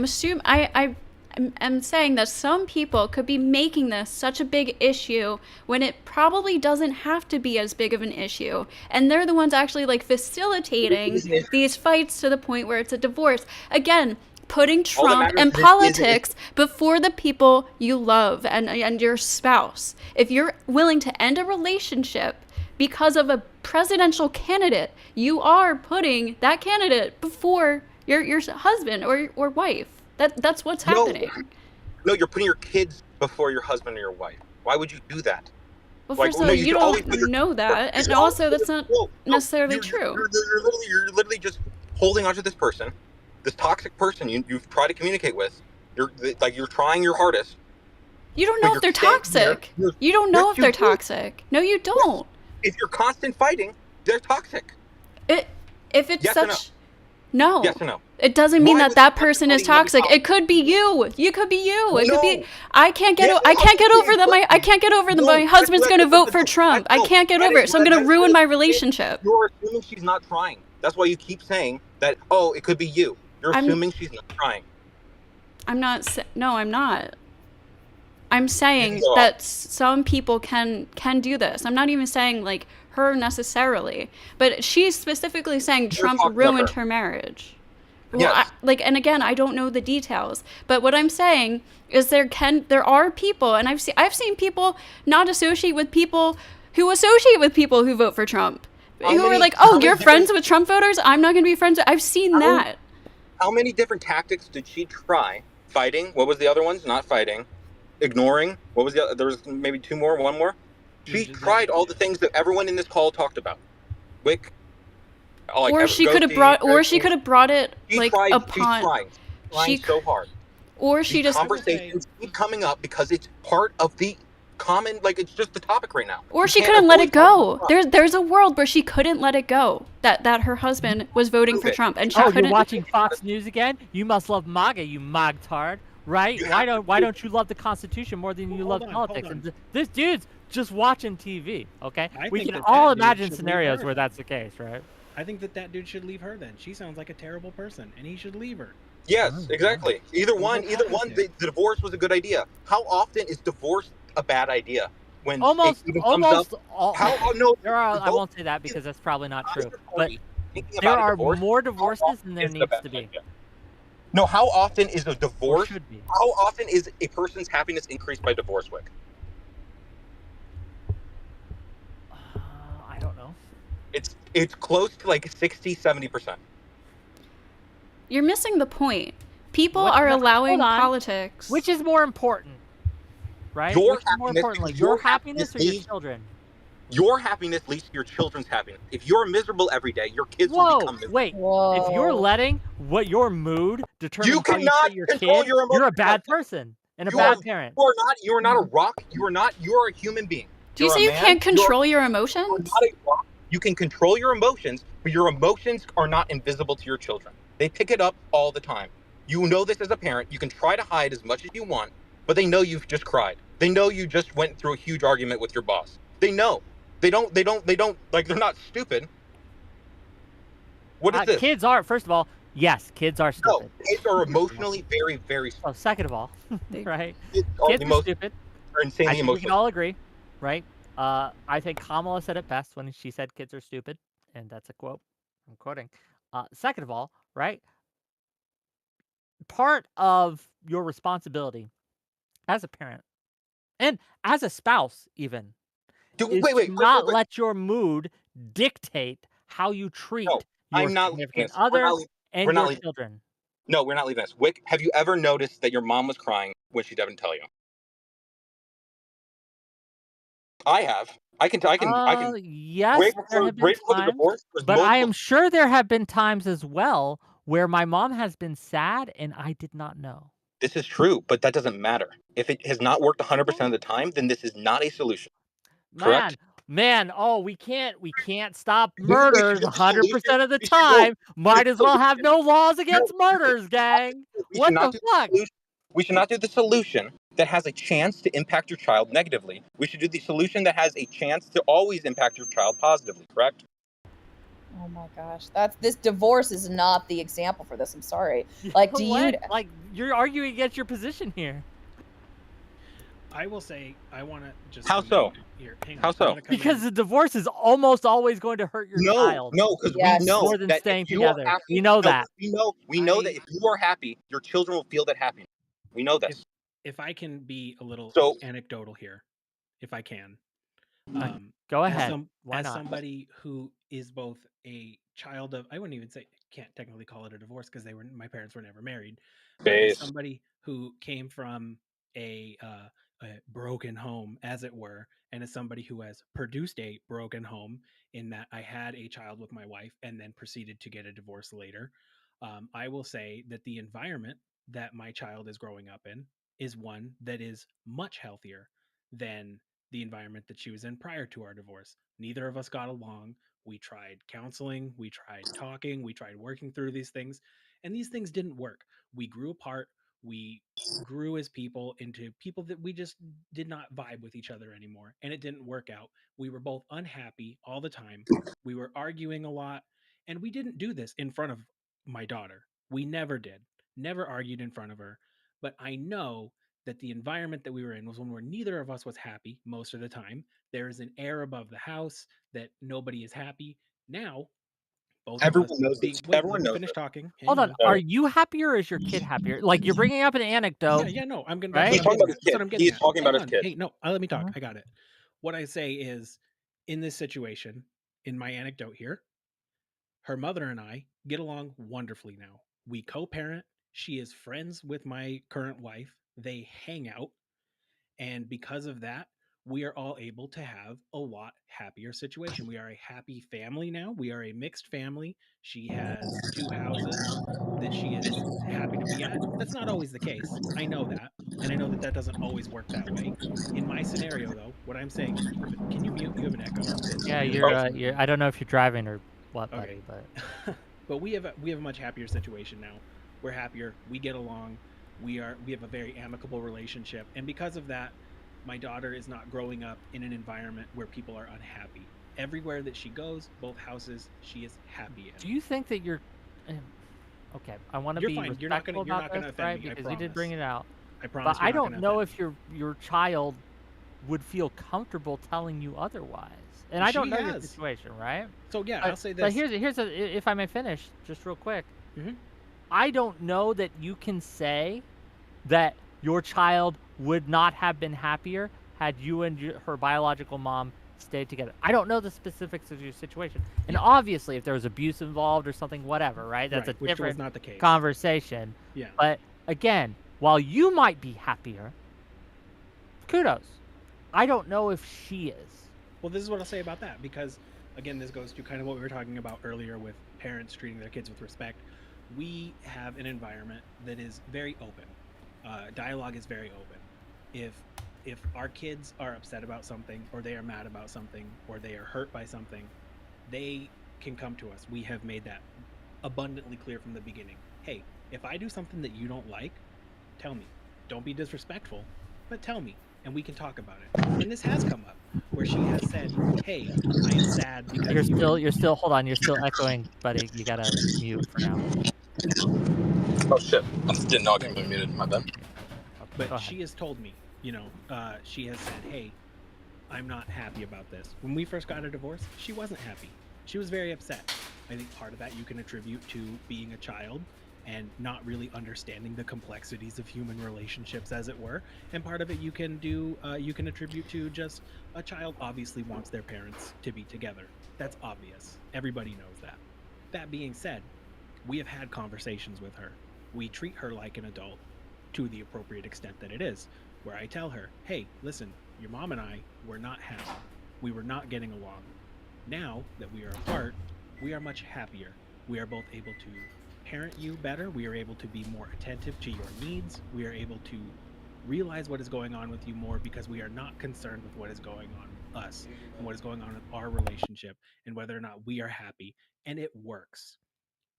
C: I'm saying that some people could be making this such a big issue when it probably doesn't have to be as big of an issue. And they're the ones actually like facilitating these fights to the point where it's a divorce. Again, putting Trump
E: matters
C: and
E: is it-
C: politics before the people you love and your spouse. If you're willing to end a relationship because of a presidential candidate, you are putting that candidate before your husband or wife. That's what's happening.
E: No, you're putting your kids before your husband or your wife. Why would you do that?
C: Well,
E: Like,
C: first of all,
E: no,
C: you
E: should always
C: don't
E: put your-
C: know that,
E: you
C: and
E: should
C: also
E: always-
C: that's not
E: no,
C: necessarily
E: you're-
C: true.
E: You're literally just holding onto this person, this toxic person you've tried to communicate with. You're trying your hardest.
C: You don't
E: but
C: know if
E: you're
C: they're
E: staying here.
C: toxic. You don't know
E: Yes,
C: if
E: you
C: they're
E: do.
C: toxic. No, you don't.
E: If you're constant fighting, they're toxic.
C: If it's
E: Yes or
C: such no.
E: Yes or no?
C: It doesn't mean
E: Why
C: that
E: would
C: that
E: you
C: person is
E: fighting when
C: toxic.
E: you're
C: It could be you. You could be you. It could be.
E: No.
C: I can't get.
E: Yes,
C: I can't get
E: no,
C: over that. I can't get over that.
E: no,
C: My husband's
E: that's-
C: going to
E: that's-
C: vote for
E: that's-
C: Trump. I
E: no,
C: can't get
E: that
C: over
E: is-
C: it, so I'm going to
E: that's-
C: ruin my
E: that's-
C: relationship.
E: You're assuming she's not trying. That's why you keep saying that. Oh, it could be you. You're assuming she's not trying.
C: I'm not. No, I'm not. I'm saying
E: So-
C: that some people can do this. I'm not even saying like her necessarily, but she's specifically saying Trump
E: talking about
C: ruined
E: her.
C: her marriage. Well,
E: Yes.
C: and again, I don't know the details, but what I'm saying is there are people, and I've seen people not associate with people who associate with people who vote for Trump,
E: How
C: who are
E: many-
C: like,
E: how
C: oh,
E: many
C: you're
E: different-
C: friends with Trump voters. I'm not going to be friends with. I've seen
E: How-
C: that.
E: How many different tactics did she try? Fighting. What was the other ones? Not fighting. Ignoring. What was the other? There was maybe two more. One more. She tried all the things that everyone in this call talked about. Wick.
C: Or she could have brought it like upon.
E: She's trying so hard.
C: Or she
E: These
C: just.
E: conversations keep coming up because it's part of the common. Like it's just the topic right now.
C: Or
E: You
C: she
E: can't
C: couldn't let
E: avoid
C: it go.
E: talking about
C: There's a world where she couldn't let it go. That her husband was voting for
E: Okay.
C: Trump, and she
B: Oh,
C: couldn't.
B: you're watching Fox News again? You must love MAGA, you magtard, right? Why don't you love the Constitution more than you
D: Hold
B: love
D: on,
B: politics?
D: hold on.
B: And this dude's just watching TV, okay?
D: I
B: We
D: think
B: can
D: that
B: all
D: dude
B: imagine
D: should leave
B: scenarios
D: her.
B: where that's the case, right?
D: I think that dude should leave her then. She sounds like a terrible person, and he should leave her.
E: Yes, exactly. Either one. The divorce was a good idea. How often is divorce a bad idea? When
B: Almost,
E: it even comes up?
B: almost all.
E: How? Oh, no.
B: There are. I
E: both
B: won't say that because that's probably not true.
E: sides
B: But
E: thinking
B: there
E: about a
B: are
E: divorce,
B: more
E: how
B: divorces
E: often
B: than there
E: is it a
B: needs
E: bad
B: to be.
E: idea? No. How often is a
B: Or
E: divorce?
B: should be.
E: How often is a person's happiness increased by divorce, Wick?
B: I don't know.
E: It's close to like 60-70%.
C: You're missing the point. People
B: What-
C: are
B: no,
C: allowing
B: hold on.
C: politics.
B: Which is more important, right?
E: Your
B: Which is more
E: happiness-
B: important, like
E: your
B: your happiness or your
E: happiness
B: children?
E: Your happiness leads to your children's happiness. If you're miserable every day, your kids will
B: Whoa,
E: become miserable.
B: wait.
A: Whoa.
B: If you're letting your mood determine
E: You
B: how you
E: cannot
B: treat your
E: control
B: kid,
E: your
B: you're a
E: emotions.
B: bad person and a
E: You
B: bad
E: are-
B: parent.
E: You are not a rock. You're a human being.
C: Do you
E: You're
C: say
E: a
C: you
E: man.
C: can't control your
E: You're
C: emotions?
E: not a rock. You can control your emotions, but your emotions are not invisible to your children. They pick it up all the time. You know this as a parent. You can try to hide as much as you want, but they know you've just cried. They know you just went through a huge argument with your boss. They know. They don't, like, they're not stupid. What is this?
B: Kids are, first of all, yes, kids are stupid.
E: No, kids are emotionally very, very stupid.
B: Oh, second of all, right?
E: Kids
B: Kids are stupid.
E: are insanely
B: I think we
E: emotionally.
B: can all agree, right? I think Kamala said it best when she said kids are stupid, and that's a quote. I'm quoting. Second of all, right? Part of your responsibility as a parent and as a spouse even is
E: Wait,
B: to
E: wait, quick, quick,
B: not
E: quick.
B: let your mood dictate how you
E: No,
B: treat your
E: I'm not leaving
B: significant
E: this. We're
B: other
E: not.
B: and
E: We're not
B: your
E: leaving.
B: children.
E: No, we're not leaving this. Wick, have you ever noticed that your mom was crying when she didn't tell you? I have. I can.
B: Yes, there have been
E: Right before the
B: times,
E: divorce, there was
B: but I
E: multiple.
B: am sure there have been times as well where my mom has been sad and I did not know.
E: This is true, but that doesn't matter. If it has not worked 100% of the time, then this is not a solution. Correct?
B: Man, oh, we can't stop
E: We should
B: murders
E: do the solution.
B: 100% of the
E: We should no.
B: time. Might as well have no laws against
E: No,
B: murders, gang.
E: we should
B: What
E: not
B: the
E: do
B: fuck?
E: the solution. We should not do the solution that has a chance to impact your child negatively. We should do the solution that has a chance to always impact your child positively. Correct?
A: Oh my gosh, this divorce is not the example for this. I'm sorry. Like, do you?
B: What? Like, you're arguing against your position here.
D: I will say I want to just.
E: How so?
D: Here, hang on.
E: How so?
B: Because the divorce is almost always going to hurt your child.
E: No, because
A: Yes.
E: we know
B: More than
E: that
B: staying
E: if you are
B: together.
E: happy,
B: We know that.
E: We know that if you are happy, your children will feel that happiness. We know this.
D: If I can be a little anecdotal here, if I can.
B: Go ahead.
D: Why not? Somebody who is both a child of, I wouldn't even say, can't technically call it a divorce because my parents were never married. But as somebody who came from a broken home, as it were, and as somebody who has produced a broken home in that I had a child with my wife and then proceeded to get a divorce later, I will say that the environment that my child is growing up in is one that is much healthier than the environment that she was in prior to our divorce. Neither of us got along. We tried counseling, we tried talking, we tried working through these things, and these things didn't work. We grew apart. We grew as people into people that we just did not vibe with each other anymore, and it didn't work out. We were both unhappy all the time. We were arguing a lot, and we didn't do this in front of my daughter. We never did. Never argued in front of her. But I know that the environment that we were in was one where neither of us was happy most of the time. There is an air above the house that nobody is happy. Now, both
E: Everyone
D: of us
E: knows this.
D: wait,
E: Everyone
D: let me
E: knows
D: finish
E: this.
D: talking.
B: Hold on. Are you happier or is your kid happier? Like, you're bringing up an anecdote.
D: Yeah, no, I'm gonna.
B: Right?
E: He's talking about his kid.
D: That's what I'm getting
E: He's talking about his kid.
D: Hey, no, let me talk. I got it. What I say is, in this situation, in my anecdote here, her mother and I get along wonderfully now. We co-parent. She is friends with my current wife. They hang out. And because of that, we are all able to have a lot happier situation. We are a happy family now. We are a mixed family. She has 2 houses that she is happy to be at. That's not always the case. I know that. And I know that that doesn't always work that way. In my scenario, though, what I'm saying, can you mute? You have an echo.
B: Yeah, you're I don't know if you're driving or what, buddy, but
D: but we have a much happier situation now. We're happier. We get along. We have a very amicable relationship, and because of that, my daughter is not growing up in an environment where people are unhappy. Everywhere that she goes, both houses, she is happy in.
B: Do you think that you're okay? I want to be
D: fine.
B: respectful about this, right?
D: Me,
B: because you did bring it out.
D: I promise.
B: But I don't know if your child would feel comfortable telling you otherwise. And I don't know your situation, right?
D: So yeah, I'll say this.
B: But if I may finish, just real quick. I don't know that you can say that your child would not have been happier had you and her biological mom stayed together. I don't know the specifics of your situation. And obviously, if there was abuse involved or something, whatever, right? That's a different
D: not the case.
B: conversation.
D: Yeah.
B: But again, while you might be happier, kudos. I don't know if she is.
D: Well, this is what I'll say about that, because again, this goes to kind of what we were talking about earlier with parents treating their kids with respect. We have an environment that is very open. Dialogue is very open. If our kids are upset about something, or they are mad about something, or they are hurt by something, they can come to us. We have made that abundantly clear from the beginning. Hey, if I do something that you don't like, tell me. Don't be disrespectful, but tell me, and we can talk about it. And this has come up where she has said, "Hey, I am sad because
B: you're still hold on, you're still echoing, buddy. You gotta mute for now."
E: Oh shit! I didn't know I could be muted. My bad.
D: But she has told me, she has said, hey, I'm not happy about this. When we first got a divorce, she wasn't happy. She was very upset. I think part of that you can attribute to being a child and not really understanding the complexities of human relationships, as it were. And part of it you can attribute to just a child obviously wants their parents to be together. That's obvious. Everybody knows that. That being said, we have had conversations with her. We treat her like an adult to the appropriate extent that it is, where I tell her, hey, listen, your mom and I were not happy. We were not getting along. Now that we are apart, we are much happier. We are both able to parent you better. We are able to be more attentive to your needs. We are able to realize what is going on with you more because we are not concerned with what is going on with us and what is going on with our relationship and whether or not we are happy. And it works.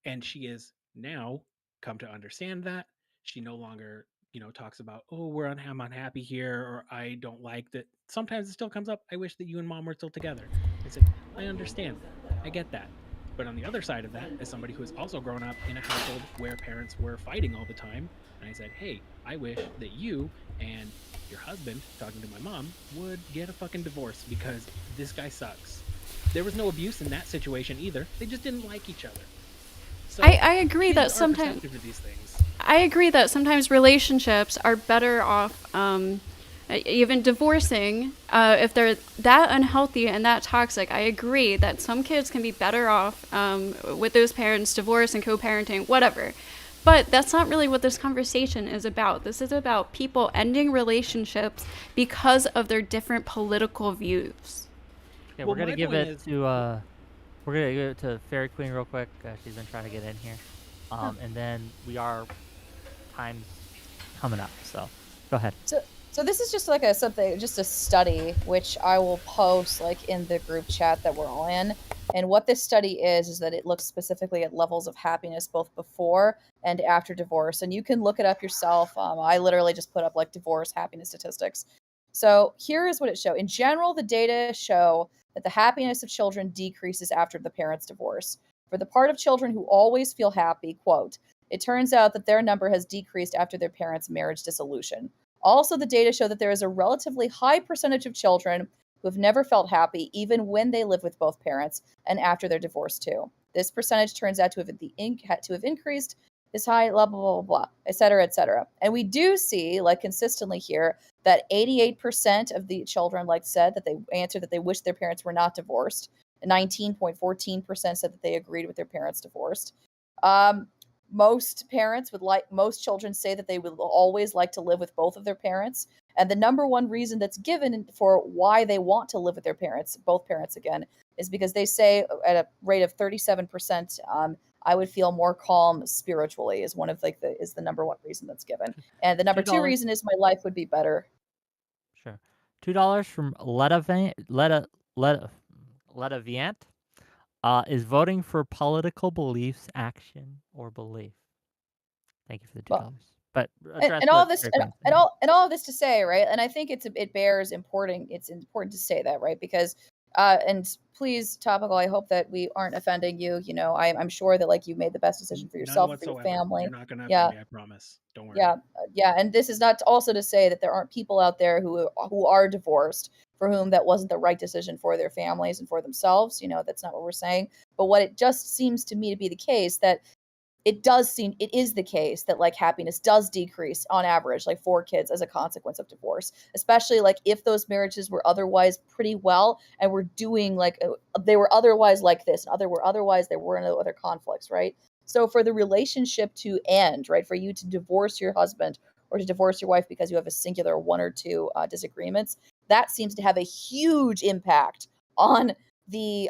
D: And she is now come to understand that. She no longer, talks about, oh, I'm unhappy here, or I don't like that. Sometimes it still comes up. I wish that you and mom were still together. I said, I understand. I get that. But on the other side of that, as somebody who has also grown up in a household where parents were fighting all the time, and I said, hey, I wish that you and your husband, talking to my mom, would get a fucking divorce because this guy sucks. There was no abuse in that situation either. They just didn't like each other. So
C: I agree that
D: kids are
C: sometimes
D: perceptive to these things.
C: I agree that sometimes relationships are better off even divorcing if they're that unhealthy and that toxic. I agree that some kids can be better off with those parents divorce and co-parenting, whatever. But that's not really what this conversation is about. This is about people ending relationships because of their different political views.
B: Okay,
D: Well,
B: we're gonna
D: my
B: give
D: point
B: it
D: is-
B: to we're gonna give it to Fairy Queen real quick. She's been trying to get in here, and then time's coming up. So go ahead.
A: So this is just like a study which I will post like in the group chat that we're all in. And what this study is that it looks specifically at levels of happiness both before and after divorce. And you can look it up yourself. I literally just put up like divorce happiness statistics. So here is what it shows. In general, the data show that the happiness of children decreases after the parents divorce. For the part of children who always feel happy, quote, it turns out that their number has decreased after their parents' marriage dissolution. Also, the data show that there is a relatively high percentage of children who have never felt happy, even when they live with both parents and after their divorce too. This percentage turns out to have increased this high level, blah, blah, blah, et cetera, et cetera. And we do see, like consistently here, that 88% of the children, like said, that they answered that they wish their parents were not divorced. 19.14% said that they agreed with their parents divorced. Most children say that they would always like to live with both of their parents. And the number one reason that's given for why they want to live with their parents, both parents again, is because they say at a rate of 37%, I would feel more calm spiritually is one of is the number one reason that's given. And the number two
B: $2.
A: reason is my life would be better.
B: Sure. $2 from Letta Viant is voting for political beliefs, action, or belief. Thank you for the $2.
A: Well,
B: But
A: and all this and all of this to say, right? And I think it's important to say that, right? Because and please, Topical, I hope that we aren't offending you. I'm sure that like you made the best decision for yourself, for your family.
D: You're not gonna offend me, I promise. Don't worry.
A: Yeah, and this is not also to say that there aren't people out there who are divorced for whom that wasn't the right decision for their families and for themselves. That's not what we're saying. But what it just seems to me to be the case that it is the case that like happiness does decrease on average like for kids as a consequence of divorce, especially like if those marriages were otherwise pretty well and were doing like they were otherwise like this and otherwise there were no other conflicts, right? So for the relationship to end, right, for you to divorce your husband or to divorce your wife because you have a singular one or two disagreements, that seems to have a huge impact on the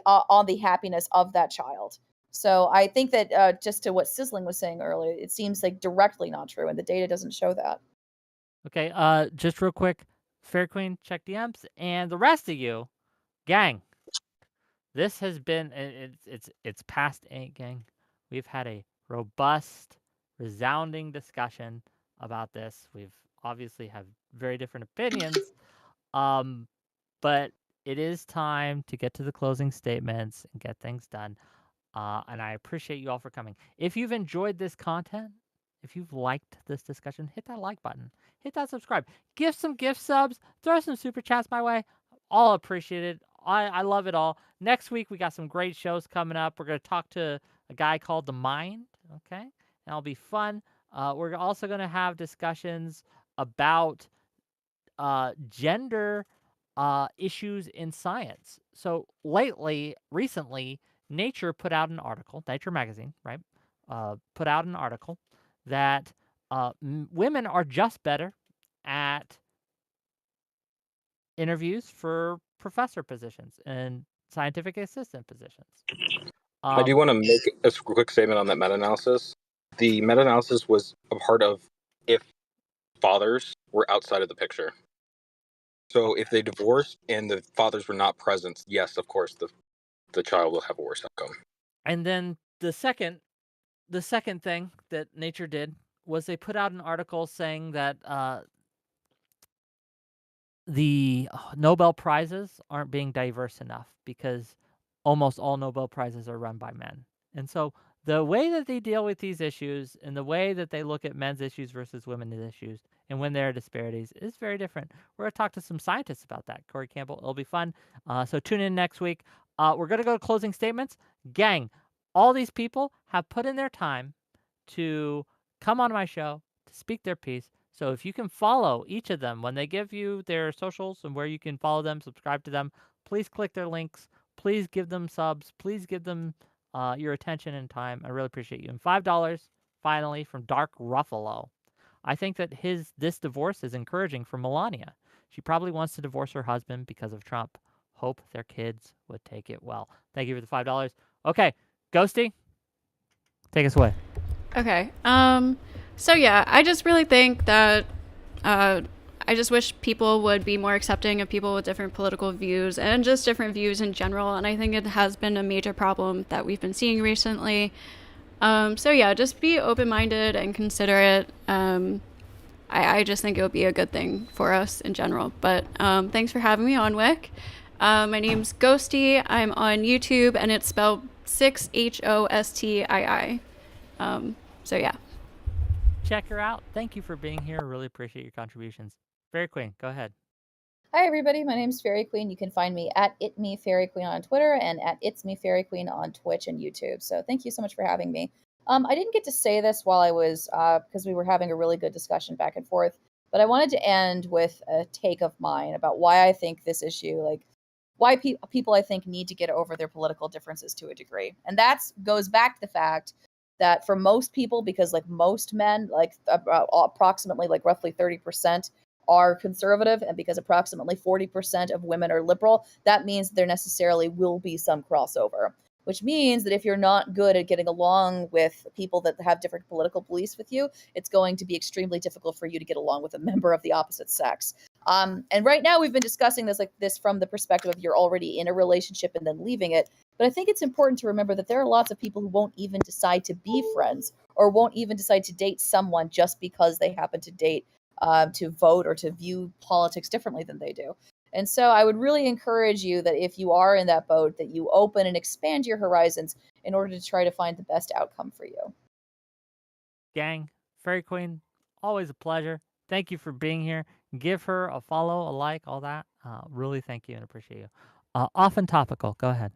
A: happiness of that child. So I think that just to what Sizzling was saying earlier, it seems like directly not true, and the data doesn't show that.
B: Okay, just real quick, Fair Queen, check DMs, and the rest of you, gang. This has been it's past 8, gang. We've had a robust, resounding discussion about this. We've obviously have very different opinions, but it is time to get to the closing statements and get things done. And I appreciate you all for coming. If you've enjoyed this content, if you've liked this discussion, hit that like button, hit that subscribe, give some gift subs, throw some super chats my way. All appreciated. I love it all. Next week, we got some great shows coming up. We're going to talk to a guy called The Mind, okay? And it'll be fun. We're also going to have discussions about gender issues in science. So recently, Nature put out an article, Nature magazine, right? Put out an article that women are just better at interviews for professor positions and scientific assistant positions.
E: I do want to make a quick statement on that meta-analysis. The meta-analysis was a part of if fathers were outside of the picture. So if they divorced and the fathers were not present, yes, of course, the child will have a worse outcome.
B: And then the second thing that Nature did was they put out an article saying that the Nobel Prizes aren't being diverse enough because almost all Nobel Prizes are run by men. And so the way that they deal with these issues and the way that they look at men's issues versus women's issues and when there are disparities is very different. We're going to talk to some scientists about that. Corey Campbell, it'll be fun. So tune in next week. We're going to go to closing statements. Gang, all these people have put in their time to come on my show, to speak their piece. So if you can follow each of them when they give you their socials and where you can follow them, subscribe to them, please click their links. Please give them subs. Please give them your attention and time. I really appreciate you. And $5 finally from Dark Ruffalo. I think that this divorce is encouraging for Melania. She probably wants to divorce her husband because of Trump. Hope their kids would take it well. Thank you for the $5. Okay, Ghosty, take us away.
C: Okay. So yeah, I just really think that I just wish people would be more accepting of people with different political views and just different views in general. And I think it has been a major problem that we've been seeing recently. So yeah, just be open-minded and considerate. I just think it would be a good thing for us in general. But thanks for having me on, Wick. My name's Ghosty. I'm on YouTube, and it's spelled 6HOSTII. So yeah.
B: Check her out. Thank you for being here. Really appreciate your contributions. Fairy Queen, go ahead.
A: Hi, everybody. My name's Fairy Queen. You can find me at @itmefairyqueen on Twitter and at @itsmefairyqueen on Twitch and YouTube. So thank you so much for having me. I didn't get to say this while I was, because we were having a really good discussion back and forth, but I wanted to end with a take of mine about why I think this issue, like, why people I think need to get over their political differences to a degree. And that goes back to the fact that for most people, because like most men, like approximately like roughly 30% are conservative, and because approximately 40% of women are liberal, that means there necessarily will be some crossover, which means that if you're not good at getting along with people that have different political beliefs with you, it's going to be extremely difficult for you to get along with a member of the opposite sex. And right now we've been discussing this from the perspective of you're already in a relationship and then leaving it. But I think it's important to remember that there are lots of people who won't even decide to be friends or won't even decide to date someone just because they happen to date, to vote or to view politics differently than they do. And so I would really encourage you that if you are in that boat, that you open and expand your horizons in order to try to find the best outcome for you.
B: Gang, Fairy Queen, always a pleasure. Thank you for being here. Give her a follow, a like, all that. Really thank you and appreciate you. Often Topical, go ahead.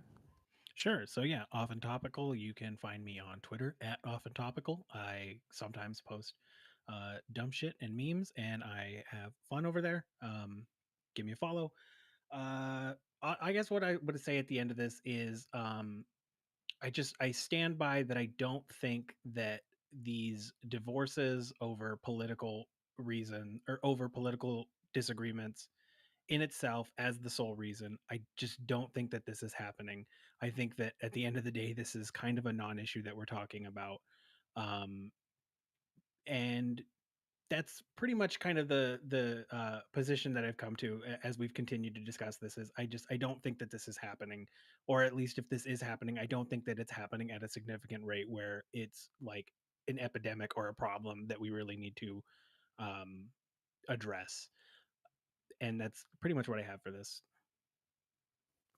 D: Sure. So yeah, Often Topical. You can find me on Twitter at Often Topical. I sometimes post dumb shit and memes, and I have fun over there. Give me a follow. I guess what I would say at the end of this is, I stand by that. I don't think that these divorces over political reason or over political disagreements in itself as the sole reason. I just don't think that this is happening. I think that at the end of the day, this is kind of a non-issue that we're talking about. And that's pretty much kind of the position that I've come to as we've continued to discuss this. Is I don't think that this is happening, or at least if this is happening, I don't think that it's happening at a significant rate where it's like an epidemic or a problem that we really need to um, address. And that's pretty much what I have for this.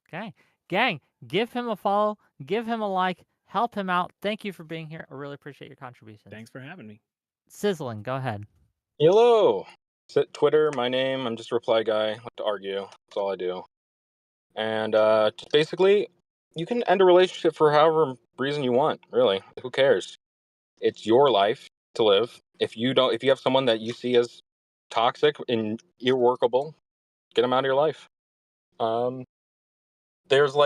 B: Okay. Gang, give him a follow, give him a like, help him out. Thank you for being here. I really appreciate your contributions.
D: Thanks for having me.
B: Sizzling, go ahead.
E: Hello. Twitter, my name. I'm just a reply guy. I like to argue. That's all I do. And just basically, you can end a relationship for however reason you want. Really, who cares? It's your life to live. If you have someone that you see as toxic and irreworkable, get them out of your life. There's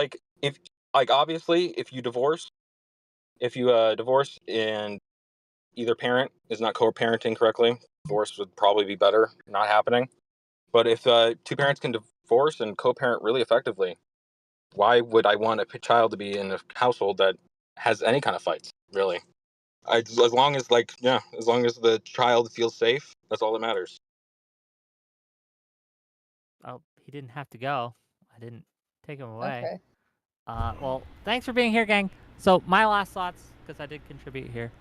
E: obviously if you divorce and either parent is not co-parenting correctly, divorce would probably be better not happening. But if two parents can divorce and co-parent really effectively, why would I want a child to be in a household that has any kind of fights? Really, as long as as long as the child feels safe, that's all that matters.
B: Oh, he didn't have to go. I didn't take him away.
A: Okay.
B: Well, thanks for being here, gang. So my last thoughts, because I did contribute here,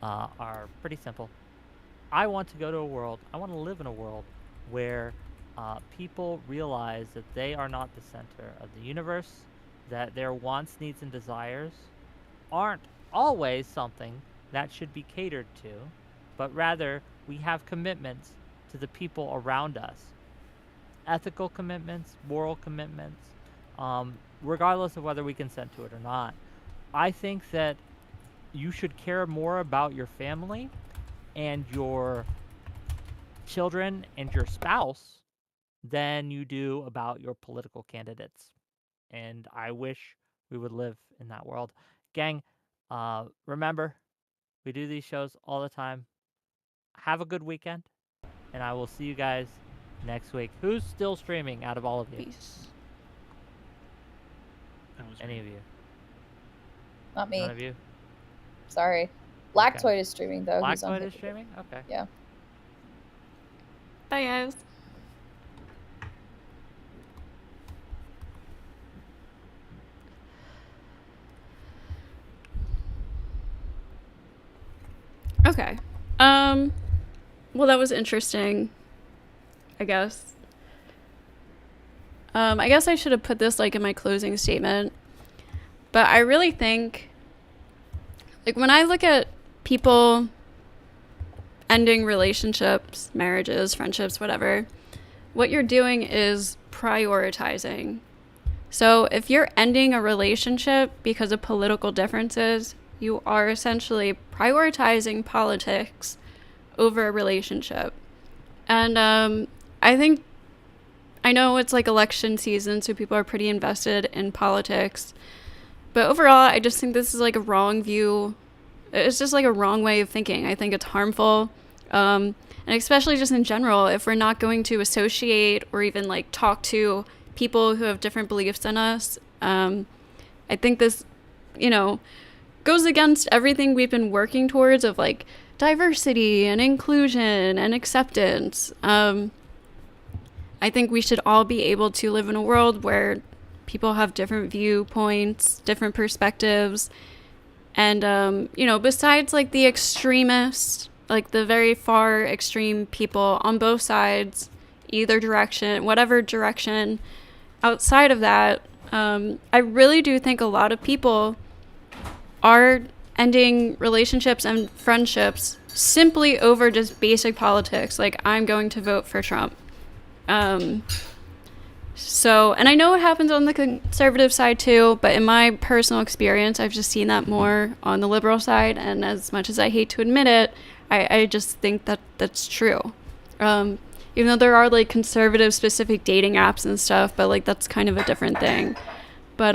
B: are pretty simple. I want to live in a world where people realize that they are not the center of the universe, that their wants, needs, and desires aren't always something that should be catered to, but rather we have commitments to the people around us. Ethical commitments, moral commitments, regardless of whether we consent to it or not. I think that you should care more about your family and your children and your spouse than you do about your political candidates. And I wish we would live in that world. Gang, remember, we do these shows all the time. Have a good weekend, and I will see you guys next week. Who's still streaming out of all of you?
C: Peace.
B: Any of you?
A: Not me.
B: None of you?
A: Sorry. Lactoid is streaming though. He's on
B: Lactoid is
A: Hickey.
B: streaming? Okay.
A: Yeah.
C: Bye, guys. Okay. Well, that was interesting, I guess. I guess I should have put this in my closing statement. But I really think, when I look at people ending relationships, marriages, friendships, whatever, what you're doing is prioritizing. So if you're ending a relationship because of political differences, you are essentially prioritizing politics over a relationship. And I know it's election season, so people are pretty invested in politics. But overall, I just think this is a wrong view. It's just a wrong way of thinking. I think it's harmful. And especially just in general, if we're not going to associate or even talk to people who have different beliefs than us, I think this, goes against everything we've been working towards of diversity and inclusion and acceptance. I think we should all be able to live in a world where people have different viewpoints, different perspectives. And, besides the extremists, the very far extreme people on both sides, either direction, whatever direction, outside of that, I really do think a lot of people are ending relationships and friendships simply over just basic politics. I'm going to vote for Trump. So, and I know it happens on the conservative side too, but in my personal experience, I've just seen that more on the liberal side. And as much as I hate to admit it, I just think that that's true. Even though there are conservative specific dating apps and stuff, but that's kind of a different thing. But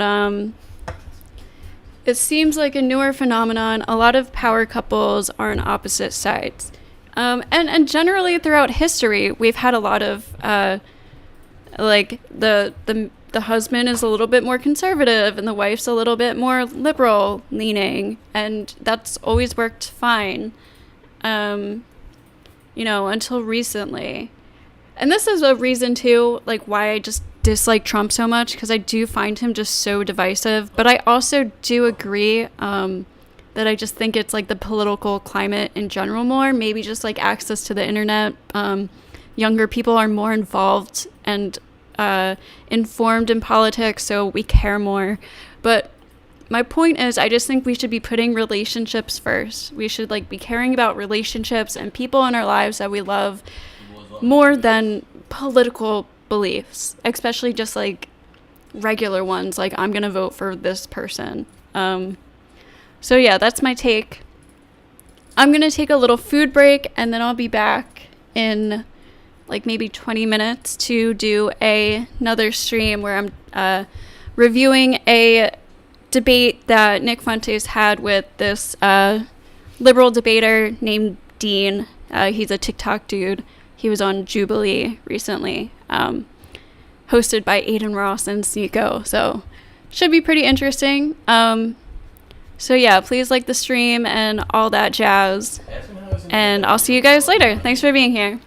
C: it seems like a newer phenomenon. A lot of power couples are on opposite sides. And generally throughout history, we've had a lot of the husband is a little bit more conservative and the wife's a little bit more liberal leaning, and that's always worked fine, until recently. And this is a reason too, why I just dislike Trump so much, because I do find him just so divisive. But I also do agree that I just think it's the political climate in general more, maybe just access to the internet. Younger people are more involved and informed in politics, so we care more. But my point is, I just think we should be putting relationships first. We should like be caring about relationships and people in our lives that we love more than political beliefs, especially just like regular ones, like I'm gonna vote for this person. So yeah, that's my take. I'm gonna take a little food break, and then I'll be back in like maybe 20 minutes to do another stream where I'm reviewing a debate that Nick Fuentes had with this liberal debater named Dean. He's a TikTok dude. He was on Jubilee recently, hosted by Aiden Ross and Sneeko. So should be pretty interesting. So yeah, please like the stream and all that jazz. And I'll see you guys later. Thanks for being here.